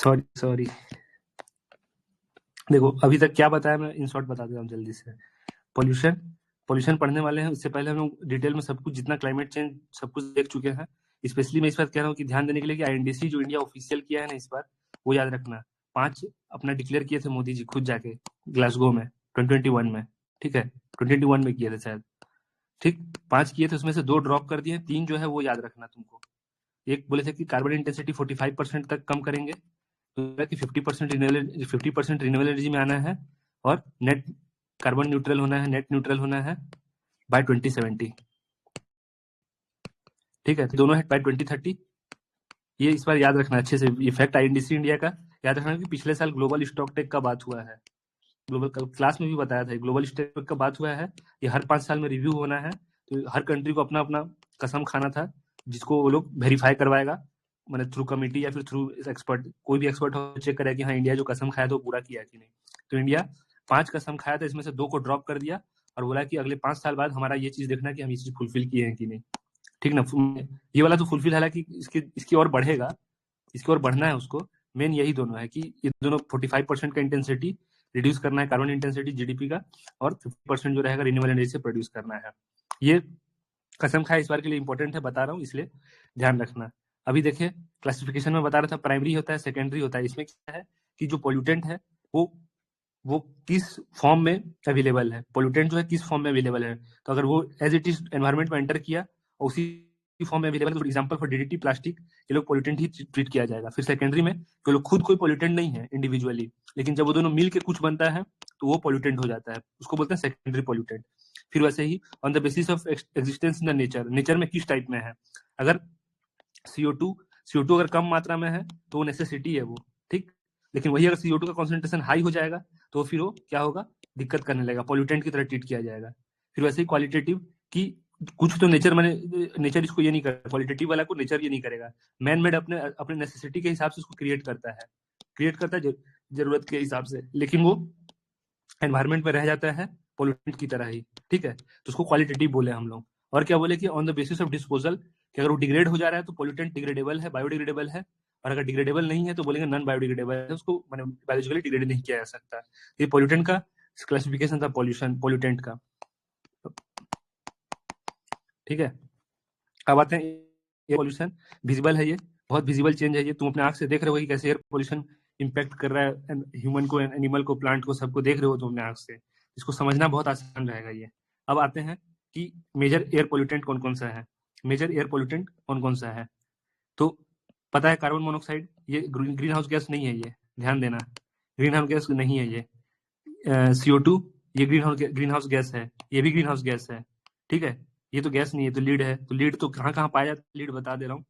Sorry sorry. देखो अभी तक क्या बताया, मैं इन शॉर्ट बता देता हूँ जल्दी से। पोल्यूशन पोल्यूशन पढ़ने वाले हैं, उससे पहले हम लोग डिटेल में सब कुछ जितना क्लाइमेट चेंज सब कुछ देख चुके हैं। स्पेशली मैं इस बात कह रहा हूँ कि ध्यान देने के लिए कि आईएनडीसी जो इंडिया ऑफिशियल किया है ना इस बार, वो याद रखना। 5 अपना डिक्लेयर किए थे मोदी जी खुद जाके ग्लासगो में 2021 में, ठीक है 2021 में किए थे शायद, ठीक। 5 किए थे, उसमें से 2 ड्रॉप कर दिए, 3 जो है वो याद रखना तुमको। एक बोले थे कि कार्बन इंटेंसिटी 45% तक कम करेंगे, तो कि 50% रिन्यूएबल एनर्जी में आना है, और नेट कार्बन न्यूट्रल होना है, नेट न्यूट्रल होना है बाय 2070, ठीक है। तो दोनों है बाय 2030। ये इस बार याद रखना अच्छे से, इफेक्ट आईएनडीसी इंडिया का याद रखना कि पिछले साल ग्लोबल स्टॉक टेक का बात हुआ है, ग्लोबल क्लास में भी बताया था, ग्लोबल स्टॉक टेक का बात हुआ है। ये हर 5 साल में रिव्यू होना है, तो हर कंट्री को अपना अपना कसम खाना था, जिसको वो लोग वेरीफाई करवाएगा, मतलब थ्रू कमिटी या फिर थ्रू एक्सपर्ट, कोई भी एक्सपर्ट हो चेक करेगा कि हाँ इंडिया जो कसम खाया था वो पूरा किया कि नहीं। तो इंडिया 5 कसम खाया था, इसमें से 2 को ड्रॉप कर दिया और बोला कि अगले 5 साल बाद हमारा ये चीज देखना कि हम ये चीज फुलफिल किए हैं कि नहीं, ठीक ना। ये वाला तो फुलफिल, हालांकि इसकी और बढ़ेगा, इसकी ओर बढ़ना है उसको। मेन यही दोनों है कि ये दोनों 45% का इंटेंसिटी रिड्यूस करना है, कार्बन इंटेंसिटी जीडीपी का, और 50% जो रहेगा रिन्यूएबल एनर्जी से प्रोड्यूस करना है। ये कसम खाया इस बार के लिए इंपॉर्टेंट है, बता रहा हूँ इसलिए ध्यान रखना। अभी देखिए क्लासिफिकेशन में बता रहा था, प्राइमरी होता है, सेकेंडरी होता है। इसमें क्या है कि जो पोल्यूटेंट है वो किस फॉर्म में अवेलेबल है, पोल्यूटेंट जो है किस फॉर्म में अवेलेबल है। तो अगर वो एज इट इज एनवायरमेंट में एंटर किया और उसी फॉर्म में available, for example for DDT plastic, ये लोग पोल्यूटेंट ही ट्रीट किया जाएगा। फिर सेकेंडरी में जो लोग खुद कोई पोल्यूटेंट नहीं है इंडिविजुअली, लेकिन जब वो दोनों मिल के कुछ बनता है तो वो पोल्यूटेंट हो जाता है, उसको बोलते हैं सेकेंडरी पोल्यूटेंट। फिर वैसे ही on the basis of existence in the nature, nature में किस टाइप में है। अगर CO2 अगर कम मात्रा में है तो वो नेसेसिटी है वो, ठीक। लेकिन वही अगर CO2 का कॉन्सेंट्रेशन हाई हो जाएगा तो फिर वो क्या होगा, दिक्कत करने लगेगा, पॉल्यूटेंट की तरह ट्रीट किया जाएगा। फिर वैसे ही क्वालिटेटिव की कुछ तो नेचर मैंने, नेचर इसको ये नहीं करेगा, क्वालिटेटिव वाला को नेचर ये नहीं करेगा। मैन मेड अपने अपने नेसेसिटी के हिसाब से उसको क्रिएट करता है जरूरत के हिसाब से, लेकिन वो एनवायरमेंट में रह जाता है पोल्यूटेंट की तरह ही, ठीक है। तो उसको क्वालिटेटिव बोले हम लोग। और क्या बोले कि on the basis of disposal, कि अगर वो डिग्रेड हो जा रहा है तो पोल्यूटेंट डिग्रेडेबल है, बायोडिग्रेडेबल है, और अगर डिग्रेडेबल नहीं है तो बोलेंगे नॉन बायोडिग्रेडेबल है, उसको मैंने बायोलॉजिकली डिग्रेड नहीं किया जा सकता। ये पोल्यूटेंट का क्लासिफिकेशन था, पोल्यूटेंट का, ठीक है। अब आते हैं एयर पोल्यूशन। विजिबल है, ये बहुत विजिबल चेंज है, ये तुम अपने आंख से देख रहे हो कि कैसे एयर पोल्यूशन इम्पैक्ट कर रहा है ह्यूमन को, एनिमल को, प्लांट को, सबको देख रहे हो तुम अपने आंख से। इसको समझना बहुत आसान रहेगा ये। अब आते हैं कि मेजर एयर पोल्यूटेंट कौन कौन सा है। मेजर एयर पोल्यूटेंट कौन कौन सा है, तो पता है कार्बन मोनोक्साइड, ये ग्रीन हाउस गैस नहीं है, ये ध्यान देना, ग्रीन हाउस गैस नहीं है ये। CO2 ये ग्रीन हाउस गैस है, ये भी ग्रीन हाउस गैस है, ठीक है। ये तो गैस नहीं है, तो लीड है। तो लीड तो कहाँ कहाँ पाया जाता है, लीड बता दे रहा हूँ।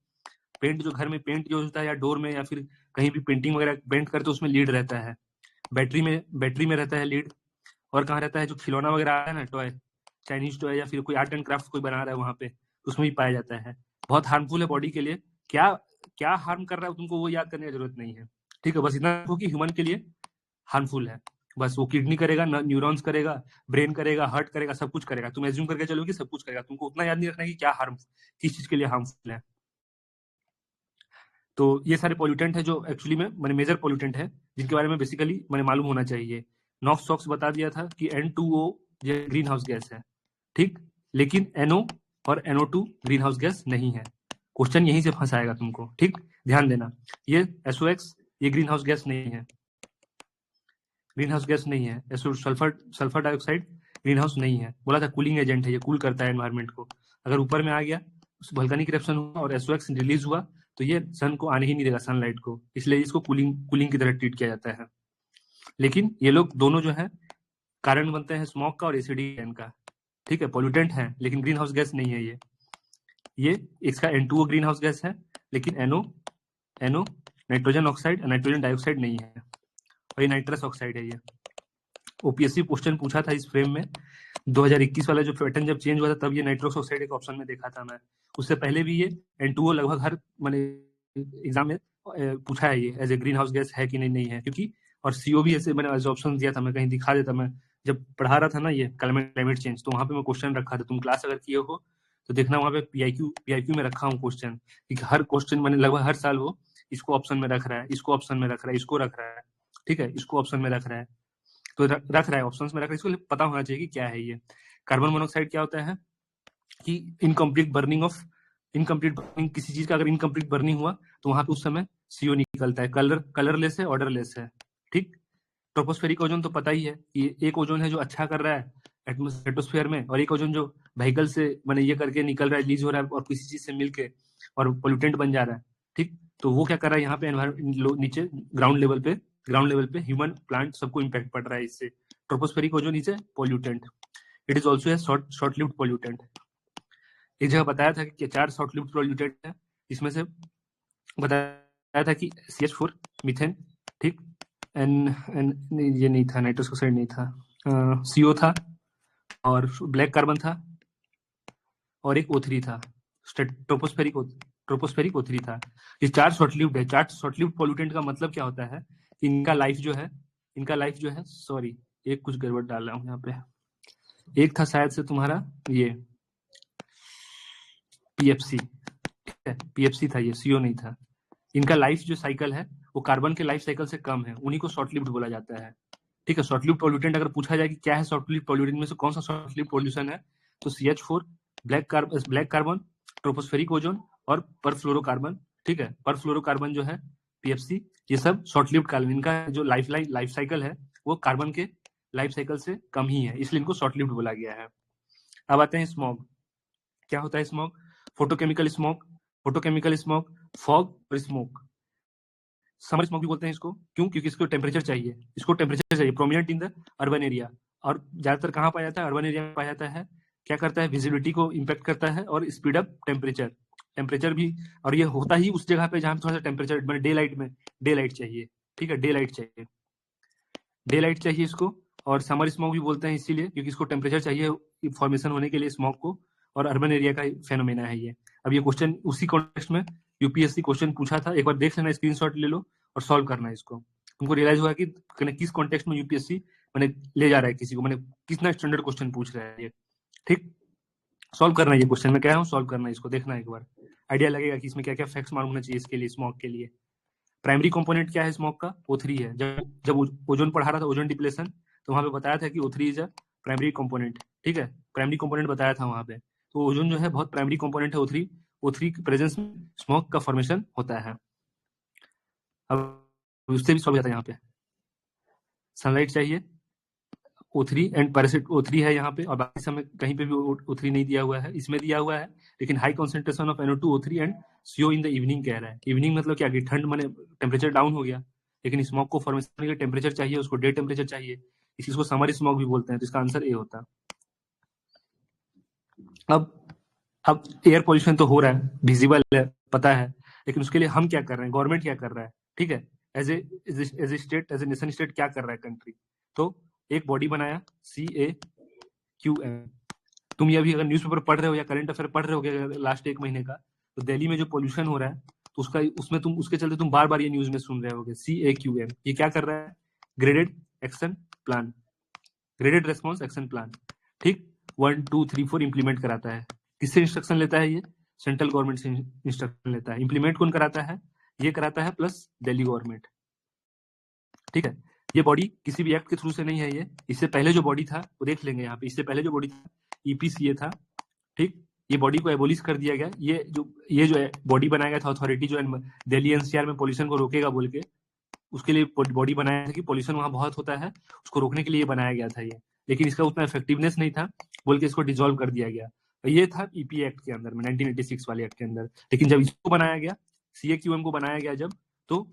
पेंट जो घर में पेंट जो होता है, या डोर में, या फिर कहीं भी पेंटिंग वगैरह पेंट करते उसमें लीड रहता है। बैटरी में रहता है लीड। और कहाँ रहता है, जो खिलौना वगैरह आता है ना, टॉय, चाइनीज टॉय, या फिर कोई आर्ट एंड क्राफ्ट कोई बना रहा है वहां पे, उसमें भी पाया जाता है। बहुत हार्मफुल है बॉडी के लिए। क्या क्या हार्म कर रहा है तुमको वो याद करने की जरूरत नहीं है, ठीक है। बस इतना हो कि ह्यूमन के लिए हार्मफुल है, बस। वो किडनी करेगा, न्यूरॉन्स करेगा, ब्रेन करेगा, हार्ट करेगा, सब कुछ करेगा। तुम एज्यूम करके चलो कि सब कुछ करेगा, तुमको उतना याद नहीं रखना कि क्या हार्म, किस चीज के लिए हार्मफुल है। तो ये सारे पोल्यूटेंट है जो एक्चुअली में मैंने मेजर पोल्यूटेंट है, जिनके बारे में बेसिकली मैंने मालूम होना चाहिए। नॉक्स सॉक्स बता दिया था कि N2O ये ग्रीन हाउस गैस है, ठीक। लेकिन NO और NO2 ग्रीन हाउस गैस नहीं है। क्वेश्चन यहीं से फंसाएगा तुमको, ठीक। ध्यान देना, ये SOX ये ग्रीन हाउस गैस नहीं है, ग्रीन हाउस गैस नहीं है। सल्फर डाइऑक्साइड ग्रीन हाउस नहीं है, बोला था कूलिंग एजेंट है, ये कूल करता है एनवायरमेंट को। अगर ऊपर में आ गया, वल्केनिक इरप्शन हुआ और SOX रिलीज हुआ, तो ये सन को आने ही नहीं देगा, सनलाइट को, इसलिए इसको कूलिंग की तरह ट्रीट किया जाता है। लेकिन ये लोग दोनों जो है कारण बनते हैं स्मोक का और एसिडी का, ठीक है। पोल्यूटेंट है लेकिन ग्रीन हाउस गैस नहीं है ये इसका N2O ग्रीन हाउस गैस है, लेकिन NO nitrogen oxide, nitrogen dioxide नहीं है, और ये नाइट्रस ऑक्साइड है। ये ओपीएससी क्वेश्चन पूछा था इस फ्रेम में, 2021 वाला जो पैटर्न जब चेंज हुआ था तब ये नाइट्रस ऑक्साइड एक ऑप्शन में देखा था मैं। उससे पहले भी ये N2O लगभग हर मैंने एग्जाम में पूछा है ये as a green house gas है कि नहीं है, क्योंकि और CO भी ऐसे मैंने एज ऑप्शन दिया था, मैं कहीं दिखा देता, मैं जब पढ़ा रहा था ना ये क्लाइमेट चेंज, तो वहां पे मैं क्वेश्चन रखा था, तुम क्लास अगर किए हो तो देखना, वहां पे PIQ में रखा हूँ क्वेश्चन, क्योंकि हर क्वेश्चन मैंने लगभग हर साल वो इसको ऑप्शन में रख रहा है, इसको ऑप्शन में रख रहा है, इसको रख रहा है, ठीक है, इसको ऑप्शन में रख रहा है, तो रख रहा है, ऑप्शन में रख रहा है, इसको पता होना चाहिए कि क्या है ये। कार्बन मोनोऑक्साइड क्या होता है कि इनकम्प्लीट बर्निंग, किसी चीज का अगर इनकम्प्लीट बर्निंग हुआ तो वहां पे उस समय CO निकलता है, कलरलेस है, ऑर्डरलेस है, ठीक। ट्रोपोस्फेरिक ओजोन तो पता ही है, ये एक ओजोन है जो अच्छा कर रहा है एटमोस्फेयर में, और एक ओजोन जो व्हीकल से मैंने ये करके निकल रहा है, रिलीज हो रहा है और किसी चीज से मिलके और पोल्यूटेंट बन जा रहा है, ठीक। तो वो क्या कर रहा है यहाँ पे नीचे ग्राउंड लेवल पे ह्यूमन प्लांट सबको इम्पैक्ट पड़ रहा है इससे। Tropospheric ozone is a pollutant, it is also a short lived pollutant. एक जगह बताया था कि 4 शॉर्ट लिव्ड पोल्यूटेंट है, इसमें से बताया था कि CH4 मीथेन, ठीक, एन ये नहीं था, नाइट्रस ऑक्साइड नहीं था, CO था और ब्लैक कार्बन था और एक O3 था, ट्रोपोस्फेरिक O3 था। ये 4 शॉर्ट लिव्ड है। 4 शॉर्ट लिव्ड पोल्यूटेंट का मतलब क्या होता है कि इनका लाइफ जो है सॉरी एक कुछ गड़बड़ डाल रहा हूँ यहाँ पे, एक था शायद से तुम्हारा ये PFC, ठीक है, PFC था, ये CO नहीं था। इनका लाइफ जो साइकिल है वो कार्बन के लाइफ साइकिल से कम है, उन्हीं को शॉर्ट लिव्ड बोला जाता है, ठीक है। शॉर्ट लिव्ड पोल्यूटेंट अगर पूछा जाए कि क्या है शॉर्ट लिव्ड पोल्यूटेंट में से कौन सा शॉर्ट लिव्ड पोल्यूशन है, तो CH4, black carbon, tropospheric ozone और परफ्लोरोकार्बन, ठीक है। परफ्लोरोकार्बन जो है PFC, ये सब शॉर्ट लिव्ड कार्बन, इनका जो लाइफ साइकिल है वो कार्बन के लाइफ साइकिल से कम ही है, इसलिए इनको शॉर्ट लिव्ड बोला गया है। अब आते हैं स्मॉग। क्या होता है स्मॉग? फोटोकेमिकल स्मोक, फॉग और स्मोक। समर स्मोक भी बोलते हैं इसको, क्यों? क्योंकि इसको टेम्परेचर चाहिए, prominent in the urban area, और ज्यादातर कहाँ पाया जाता है? अर्बन एरिया में पाया जाता है। क्या करता है? विजिबिलिटी को इम्पैक्ट करता है और स्पीड अप टेम्परेचर भी, और ये होता ही उस जगह पे जहाँ थोड़ा सा टेम्परेचर मैंने डे लाइट चाहिए, ठीक है, डे लाइट चाहिए इसको। और समर स्मोक भी बोलते हैं इसीलिए क्योंकि इसको टेम्परेचर चाहिए फॉर्मेशन होने के लिए स्मोक को, और अर्बन एरिया का फेनोमेना है ये। अब ये क्वेश्चन उसी कॉन्टेक्स्ट में यूपीएससी क्वेश्चन पूछा था, एक बार देख लेना, स्क्रीनशॉट ले लो और सॉल्व करना इसको। तुमको रियलाइज होगा कि किस कॉन्टेक्स्ट में यूपीएससी मैंने ले जा रहा है किसी को, मैंने कितना स्टैंडर्ड क्वेश्चन पूछ रहा है ये, ठीक। सॉल्व करना है ये क्वेश्चन, मैं कह रहा हूँ सॉल्व करना है इसको, देखना एक बार, आइडिया लगेगा कि इसमें क्या क्या फैक्ट्स मालूम होना चाहिए इसके लिए, स्मॉग के लिए। प्राइमरी कंपोनेंट क्या है स्मॉग का? O3 है। जब ओजोन पढ़ा रहा था, ओजोन डिप्लेशन, तो वहां पे बताया था कि O3 is a primary component, ठीक है, प्राइमरी कंपोनेंट बताया था वहां पे। तो ओजोन जो है बहुत प्राइमरी कंपोनेंट है O3 की प्रेजेंस में स्मॉग का फॉर्मेशन होता है। अब उससे भी सॉल्व जाता है यहाँ पे, सनलाइट चाहिए, O3 एंड पैरासिट O3 है यहाँ पे, और बाकी समय कहीं पे भी O3 नहीं दिया हुआ है, इसमें दिया हुआ है, लेकिन high concentration of NO2 O3 and CO in the evening कह रहा है। इवनिंग मतलब क्या कि ठंड माने टेम्परेचर डाउन हो गया, लेकिन स्मोक को फॉर्मेशन के लिए टेम्परेचर चाहिए, उसको डे टेम्परेचर चाहिए, इसको समर स्मोक भी बोलते हैं, तो इसका आंसर ए होता। अब एयर पोल्यूशन तो हो रहा है, विजिबल है, पता है, लेकिन उसके लिए हम क्या कर रहे हैं, गवर्नमेंट क्या कर रहा है, ठीक है, as a state, as a nation state क्या कर रहा है कंट्री, तो एक बॉडी बनाया CAQM। तुम ये अभी अगर न्यूज़पेपर पढ़ रहे हो या करंट अफेयर पढ़ रहे हो लास्ट 1 महीने का, तो दिल्ली में जो पोल्यूशन हो रहा है तो उसके चलते तुम बार बार ये न्यूज में सुन रहे होगे CAQM। ये क्या कर रहा है? Graded action plan, graded response action plan, ठीक, 1 2 3 4 इंप्लीमेंट कराता है। किससे इंस्ट्रक्शन लेता है? ये सेंट्रल गवर्नमेंट से इंस्ट्रक्शन लेता है। इंप्लीमेंट कौन कराता है? ये कराता है प्लस दिल्ली गवर्नमेंट, ठीक है। ये बॉडी किसी भी एक्ट के थ्रू से नहीं है, ये इससे पहले जो बॉडी था वो देख लेंगे यहाँ पे, इससे पहले जो बॉडी था EPCA था, ठीक। ये बॉडी को एबोलिश कर दिया गया, ये जो बॉडी बनाया गया था, अथॉरिटी जो दिल्ली NCR में पोल्यूशन को रोकेगा बोल के, उसके लिए बॉडी बनाया था कि पोल्यूशन वहां बहुत होता है, उसको रोकने के लिए बनाया गया था ये, लेकिन इसका उतना इफेक्टिवनेस नहीं था बोल के इसको डिसॉल्व कर दिया गया। तो ये था EPA एक्ट के अंदर में, 1986 वाले एक्ट के अंदर। लेकिन जब इसको बनाया गया, CAQM को बनाया गया जब, तो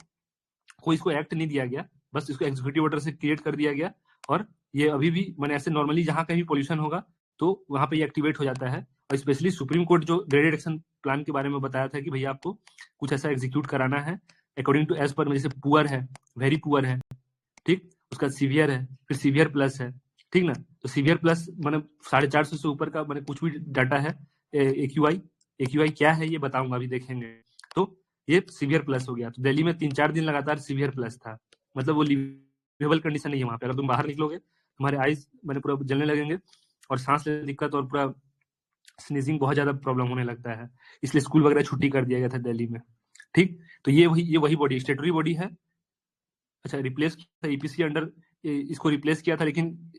कोई इसको एक्ट नहीं दिया गया, बस इसको एग्जीक्यूटिव ऑर्डर से क्रिएट कर दिया गया, और ये अभी भी मैंने ऐसे नॉर्मली जहां कहीं पोल्यूशन होगा तो वहां पे ये एक्टिवेट हो जाता है। और स्पेशली सुप्रीम कोर्ट जो ग्रेडेड एक्शन प्लान के बारे में बताया था कि भैया आपको कुछ ऐसा एग्जीक्यूट कराना है अकॉर्डिंग टू एज पर, जैसे पुअर है, वेरी पुअर है, ठीक, उसका सीवियर है, फिर सीवियर प्लस है, ठीक ना। तो सीवियर प्लस मैंने 450 से ऊपर का मैंने कुछ भी डाटा है, AQI क्या है ये बताऊंगा, अभी देखेंगे। तो ये सीवियर प्लस हो गया, तो दिल्ली में 3-4 दिन लगातार सीवियर प्लस था, मतलब वो लिवेबल कंडीशन नहीं है वहां पे। अगर तुम बाहर निकलोगे तुम्हारे आईज मैंने पूरा जलने लगेंगे और सांस लेने दिक्कत और पूरा स्नीजिंग बहुत ज्यादा प्रॉब्लम होने लगता है, इसलिए स्कूल वगैरह छुट्टी कर दिया गया था दिल्ली में। ठीक। तो ये वही बॉडी स्टेटरी बॉडी है। अच्छा, रिप्लेस किया था ईपीसी अंडर, इसको रिप्लेस किया था, लेकिन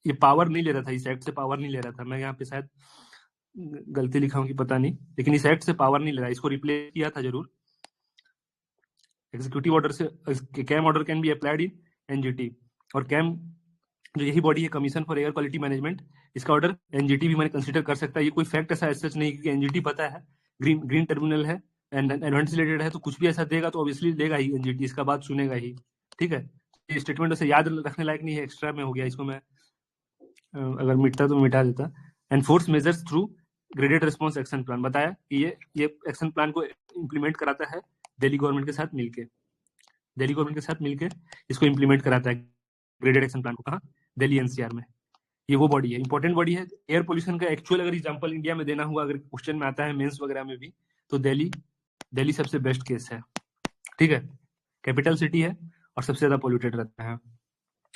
ये पावर नहीं ले रहा था, इस एक्ट से पावर नहीं ले रहा था। मैं यहाँ पे शायद गलती लिखा हूँ कि पता नहीं, लेकिन इस एक्ट से पावर नहीं ले रहा, इसको रिप्लेस किया था जरूर। एग्जीक्यूटिव ऑर्डर से cam order can be applied in NGT, और कैम जो यही बॉडी है commission for air quality management, इसका ऑर्डर एनजीटी भी मैंने कंसीडर कर सकता है। ये कोई फैक्ट ऐसा सच नहीं, क्योंकि एनजीटी पता है ग्रीन टर्मिनल है एंड एडवांस रिलेटेड है, तो कुछ भी ऐसा देगा तो ऑब्वियसली देगा ही एनजीटी, इसका बात सुनेगा ही। ठीक है, ये स्टेटमेंट वैसे याद रखने लायक नहीं है, एक्स्ट्रा में हो गया, इसको मैं अगर मिटता तो मिटा देता। Enforce measures through graded response action plan, बताया कि ये एक्शन प्लान को इम्प्लीमेंट कराता है दिल्ली गवर्नमेंट के साथ मिलके, दिल्ली गवर्नमेंट के साथ मिलके इसको इम्प्लीमेंट कराता है ग्रेडेड एक्शन प्लान को। कहाँ? दिल्ली एनसीआर में। ये वो बॉडी है, इंपॉर्टेंट बॉडी है। एयर पोल्यूशन का एक्चुअल अगर एग्जांपल इंडिया में देना हुआ, अगर क्वेश्चन में आता है मेंस वगैरह में भी, तो दिल्ली सबसे बेस्ट केस है। ठीक है, कैपिटल सिटी है और सबसे ज्यादा पोल्यूटेड रहता है।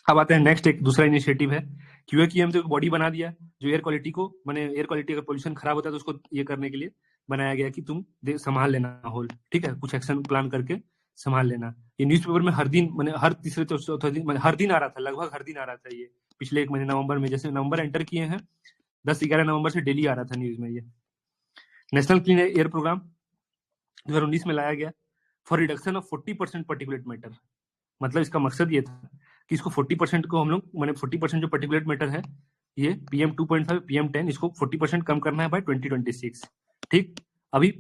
अब आते हैं नेक्स्ट, एक दूसरा इनिशिएटिव है क्यूएक्यूएम, तो एक बॉडी बना दिया जो एयर क्वालिटी को, मैंने एयर क्वालिटी अगर पोल्यूशन खराब होता है तो उसको ये करने के लिए बनाया गया कि तुम संभाल लेना माहौल। ठीक है, कुछ एक्शन प्लान करके संभाल लेना। ये न्यूज़पेपर में हर दिन, मैंने हर तीसरे चौथे दिन, हर दिन आ रहा था, लगभग हर दिन आ रहा था। ये पिछले एक महीने नवंबर में, जैसे नवंबर एंटर किए हैं 10-11 नवंबर से डेली आ रहा था न्यूज में। ये नेशनल क्लीन एयर प्रोग्राम 2019 में लाया गया for reduction of 40% particulate matter. मतलब इसका मकसद ये था कि इसको 40% को हम लोग, मैंने 40% जो पर्टिकुलेट मैटर है ये PM 2.5 PM 10, इसको 40% कम करना है बाय 2026। ठीक, अभी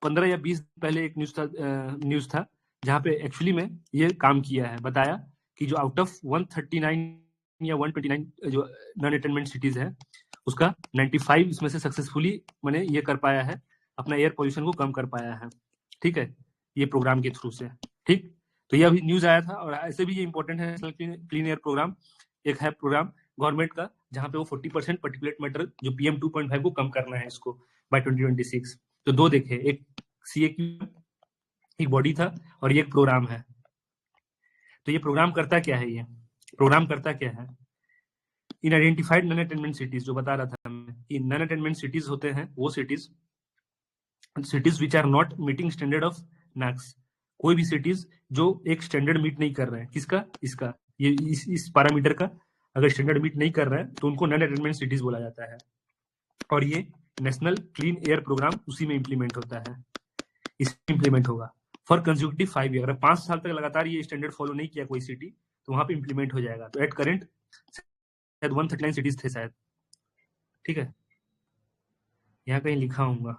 15 या 20 पहले एक न्यूज था जहाँ पे एक्चुअली में ये काम किया है। बताया कि जो आउट ऑफ 139 या 129 जो नॉन अटेनमेंट सिटीज है, उसका 95 इसमें से सक्सेसफुली मैंने ये कर पाया है, अपना एयर पोल्यूशन को कम कर पाया है। ठीक है, ये प्रोग्राम के थ्रू से। ठीक, तो ये अभी न्यूज आया था। और ऐसे भी ये इंपॉर्टेंट है, नेशनल क्लीन एयर प्रोग्राम एक है प्रोग्राम गवर्नमेंट का, जहां पे वो 40% पर्टिकुलेट मैटर जो PM 2.5 को कम करना है इसको बाय 2026। तो दो देखे, एक CAQ एक बॉडी था और ये एक प्रोग्राम है। तो ये प्रोग्राम करता क्या है? ये प्रोग्राम करता क्या है? इन आइडेंटिफाइड नॉन अटेनमेंट सिटीज, जो बता रहा था मैं, कि नॉन अटेनमेंट सिटीज होते हैं वो cities which are not meeting standard of NAAQS। कोई भी सिटीज जो एक स्टैंडर्ड मीट नहीं कर रहे हैं, किसका? इसका, ये इस पैरामीटर का अगर स्टैंडर्ड मीट नहीं कर रहा है तो उनको नॉन अटेनमेंट सिटीज बोला जाता है। और ये नेशनल क्लीन एयर प्रोग्राम उसी में इंप्लीमेंट होता है, इसमें इंप्लीमेंट होगा फॉर कंसेक्यूटिव 5 ईयर। अगर 5 साल तक लगातार ये स्टैंडर्ड फॉलो नहीं किया कोई सिटी, तो वहां पे इंप्लीमेंट हो जाएगा। तो एट करेंट शायद 139 सिटीज थे शायद। ठीक है, यहाँ कहीं लिखा होगा,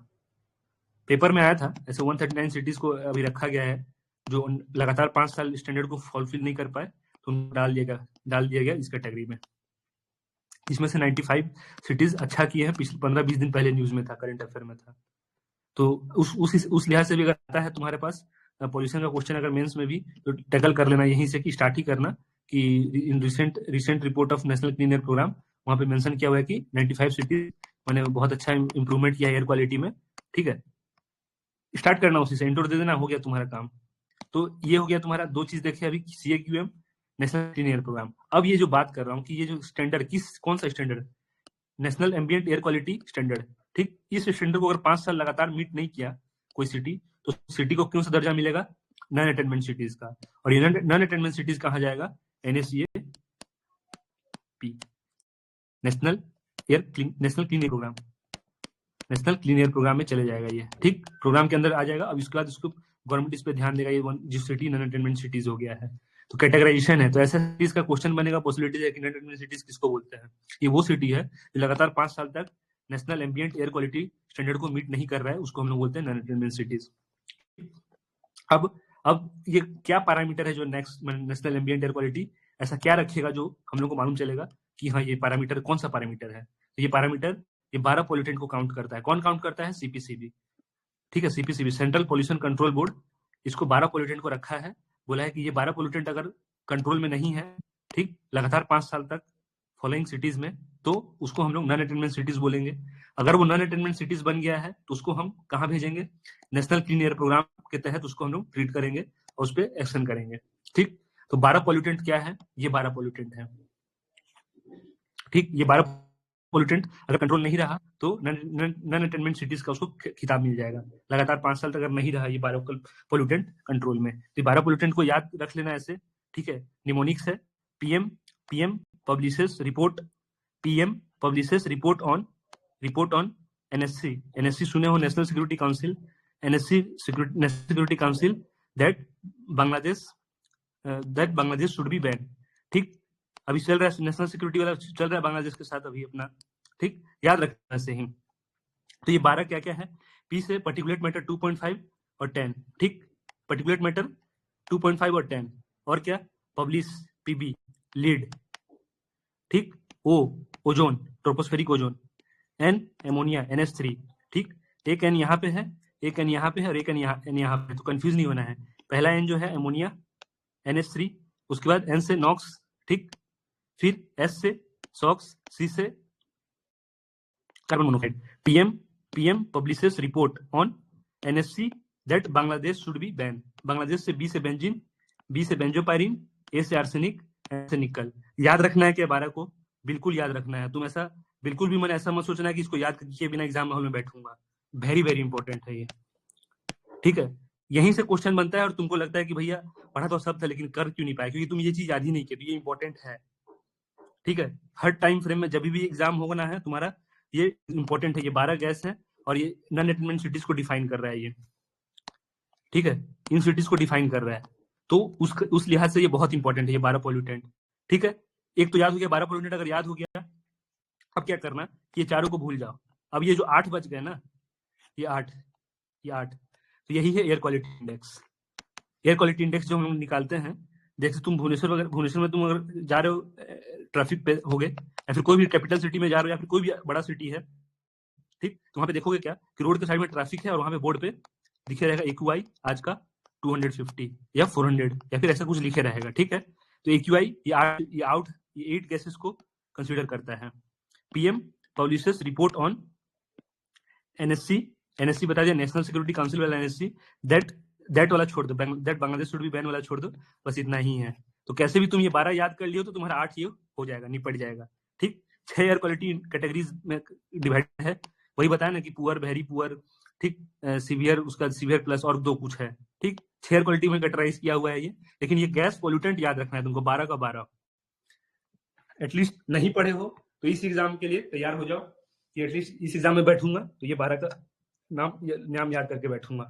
पेपर में आया था ऐसे 139 सिटीज को अभी रखा गया है जो लगातार 5 साल स्टैंडर्ड को फुलफिल नहीं कर पाए, तो उनको डाल दिया गया इस कैटेगरी में। इसमें से 95 सिटीज अच्छा किए हैं, पिछले 15-20 दिन पहले न्यूज में था, करंट अफेयर में था। तो उस लिहाज से भी अगर आता है तुम्हारे पास पॉल्यूशन का क्वेश्चन अगर मेंस में भी, तो टैकल कर लेना यहीं से, कि स्टार्ट ही करना कि in recent report of national clean air program, वहां पे मेंशन किया हुआ है कि 95 सिटीज मैंने बहुत अच्छा इंप्रूवमेंट किया एयर क्वालिटी में। ठीक है, स्टार्ट करना उसी से, इंट्रो दे देना, हो गया तुम्हारा काम। तो ये हो गया तुम्हारा, दो चीज देखे अभी, CAQM, national clean air program. अब ये जो बात कर रहा हूँ कि ये जो स्टैंडर्ड, कौन सा standard? National ambient air quality standard. ठीक, इस स्टैंडर्ड को अगर 5 साल लगातार मीट नहीं किया कोई सिटी, तो सिटी को क्यों सा दर्जा मिलेगा? नॉन अटेनमेंट सिटीज का। और ये नॉन अटेनमेंट सिटीज कहाँ जाएगा? NACAP, national clean air program, national clean air program में चले जाएगा ये। ठीक, प्रोग्राम के अंदर आ जाएगा। अब इसके बाद इसको गवर्नमेंट इस पे ध्यान देगा, ये जिस सिटी नॉन अटेनमेंट सिटीज हो गया है, तो कैटेगराइजेशन है। तो ऐसा सिटीज का क्वेश्चन बनेगा, पॉसिबिलिटी है कि नॉन अटेनमेंट सिटीज किसको बोलते हैं? ये वो सिटी है जो लगातार 5 साल तक national ambient air quality standard को मीट नहीं कर रहा है, उसको हम लोग बोलते हैं नॉन अटेनमेंट सिटीज। अब ये क्या पैरामीटर है जो नेशनल एम्बिएंट एयर क्वालिटी ऐसा क्या रखेगा जो हम लोग को मालूम चलेगा कि हाँ ये पैरामीटर कौन सा पैरामीटर है? तो ये पैरामीटर ये 12 पोल्यूटेंट को काउंट करता है। कौन काउंट करता है? CPCB। ठीक है, CPCB central pollution control board, इसको 12 पोल्यूटेंट को रखा है। बोला है कि ये 12 पोल्यूटेंट अगर कंट्रोल में नहीं है, ठीक, लगातार 5 साल तक फॉलोइंग सिटीज में, तो उसको हम लोग नॉन अटेनमेंट सिटीज बोलेंगे। अगर वो नॉन अटेनमेंट सिटीज बन गया है तो उसको हम कहाँ भेजेंगे? नेशनल क्लीन एयर प्रोग्राम के तहत उसको हम लोग ट्रीट करेंगे और उस पर एक्शन करेंगे। ठीक, तो 12 पोल्यूटेंट क्या है? ये 12 पोल्यूटेंट है। ठीक, ये 12 पोल्यूटेंट अगर कंट्रोल नहीं रहा तो नन अटेनमेंट सिटीज का उसको खिताब मिल जाएगा। लगातार 5 साल तक अगर नहीं रहा ये 12 पोल्यूटेंट कंट्रोल में, तो 12 पोल्यूटेंट को याद रख लेना ऐसे, ठीक है। निमोनिक्स है, PM publishes report on NSC सुने हो, national security council, national security council that Bangladesh should be ban, ठीक। अभी चल रहा है नेशनल सिक्योरिटी वाला, चल रहा है बांग्लादेश के साथ अभी अपना, ठीक, याद रखना ऐसे ही। तो ये 12 क्या क्या है, पी से पर्टिकुलेट मैटर 2.5 और 10, ठीक, पर्टिकुलेट मैटर 2.5 और 10, और क्या, पब्लिश पीबी, लीड, ठीक, O ozone, tropospheric ozone, N ammonia NH3, ठीक, एक एन यहाँ पे है, एक एन यहाँ पे है और एक एन यहाँ पे, तो कंफ्यूज नहीं होना है। पहला एन जो है एमोनिया NH3, उसके बाद एन से नॉक्स, ठीक, फिर एस से सॉक्स, सी से carbon monoxide. PM publishes report on NSC that Bangladesh should be ban, Bangladesh से बी से बेंजीन, बी से बेंजोपायरिन, ए से आर्सेनिक, एन से निकल। याद रखना है कि 12 को बिल्कुल याद रखना है। तुम ऐसा बिल्कुल भी मैंने ऐसा मत सोचना कि इसको याद किए बिना एग्जाम हॉल में बैठूंगा, वेरी वेरी इंपॉर्टेंट है ये, ठीक है। यहीं से क्वेश्चन बनता है और तुमको लगता है कि भैया पढ़ा तो सब था लेकिन कर क्यों नहीं पाया, क्योंकि तुम ये चीज याद ही नहीं की, तो ये इंपॉर्टेंट है, ठीक है। हर टाइम फ्रेम में जब भी एग्जाम होगा है तुम्हारा, ये इंपॉर्टेंट है। ये 12 गैस है और ये नॉन अटेनमेंट सिटीज को डिफाइन कर रहा है ये, ठीक है, इन सिटीज को डिफाइन कर रहा है, तो उस लिहाज से ये बहुत इंपॉर्टेंट है ये 12 पोल्यूटेंट, ठीक है। एक तो याद हो गया 12 पोल्यूटेंट, अगर याद हो गया अब क्या करना, ये चारों को भूल जाओ। अब ये जो 8 बच गए ना, ये 8, तो यही है air quality index. Air quality index जो हम निकालते हैं, जैसे तुम भुवनेश्वर में तुम अगर जा रहे हो ट्रैफिक पे होगे, या फिर कोई भी कैपिटल सिटी में जा रहे हो, या फिर कोई भी बड़ा सिटी है, ठीक, तो वहां पे देखोगे क्या कि रोड के साइड में ट्रैफिक है और वहां पे बोर्ड पे लिखे रहेगा AQI आज का 250 या 400 या फिर ऐसा कुछ लिखे रहेगा, ठीक है। तो AQI ये 8 गैसेस को कंसीडर करता है। PM publishes report on NSC बता दिया, नेशनल सिक्योरिटी काउंसिल वाला NSC, दैट वाला छोड़ दो, that Bangladesh should be ban वाला छोड़ दो, बस इतना ही है। तो कैसे भी तुम ये 12 याद कर लियो तो तुम्हारा 8 ये हो जाएगा, निपट जाएगा, ठीक। 6 एयर क्वालिटी कैटेगरीज में डिवाइड है, वही बताया ना कि पुअर, वेरी पुअर, ठीक, सीवियर, उसका सीवियर प्लस और 2 कुछ है, ठीक। 6 एयर क्वालिटी में कैटेगराइज किया हुआ है ये, लेकिन ये गैस पोल्यूटेंट याद रखना है तुमको, 12 का 12। एटलीस्ट नहीं पढ़े हो तो इस एग्जाम के लिए तैयार हो जाओ कि एटलीस्ट इस एग्जाम में बैठूंगा तो ये 12 का नाम याद करके बैठूंगा।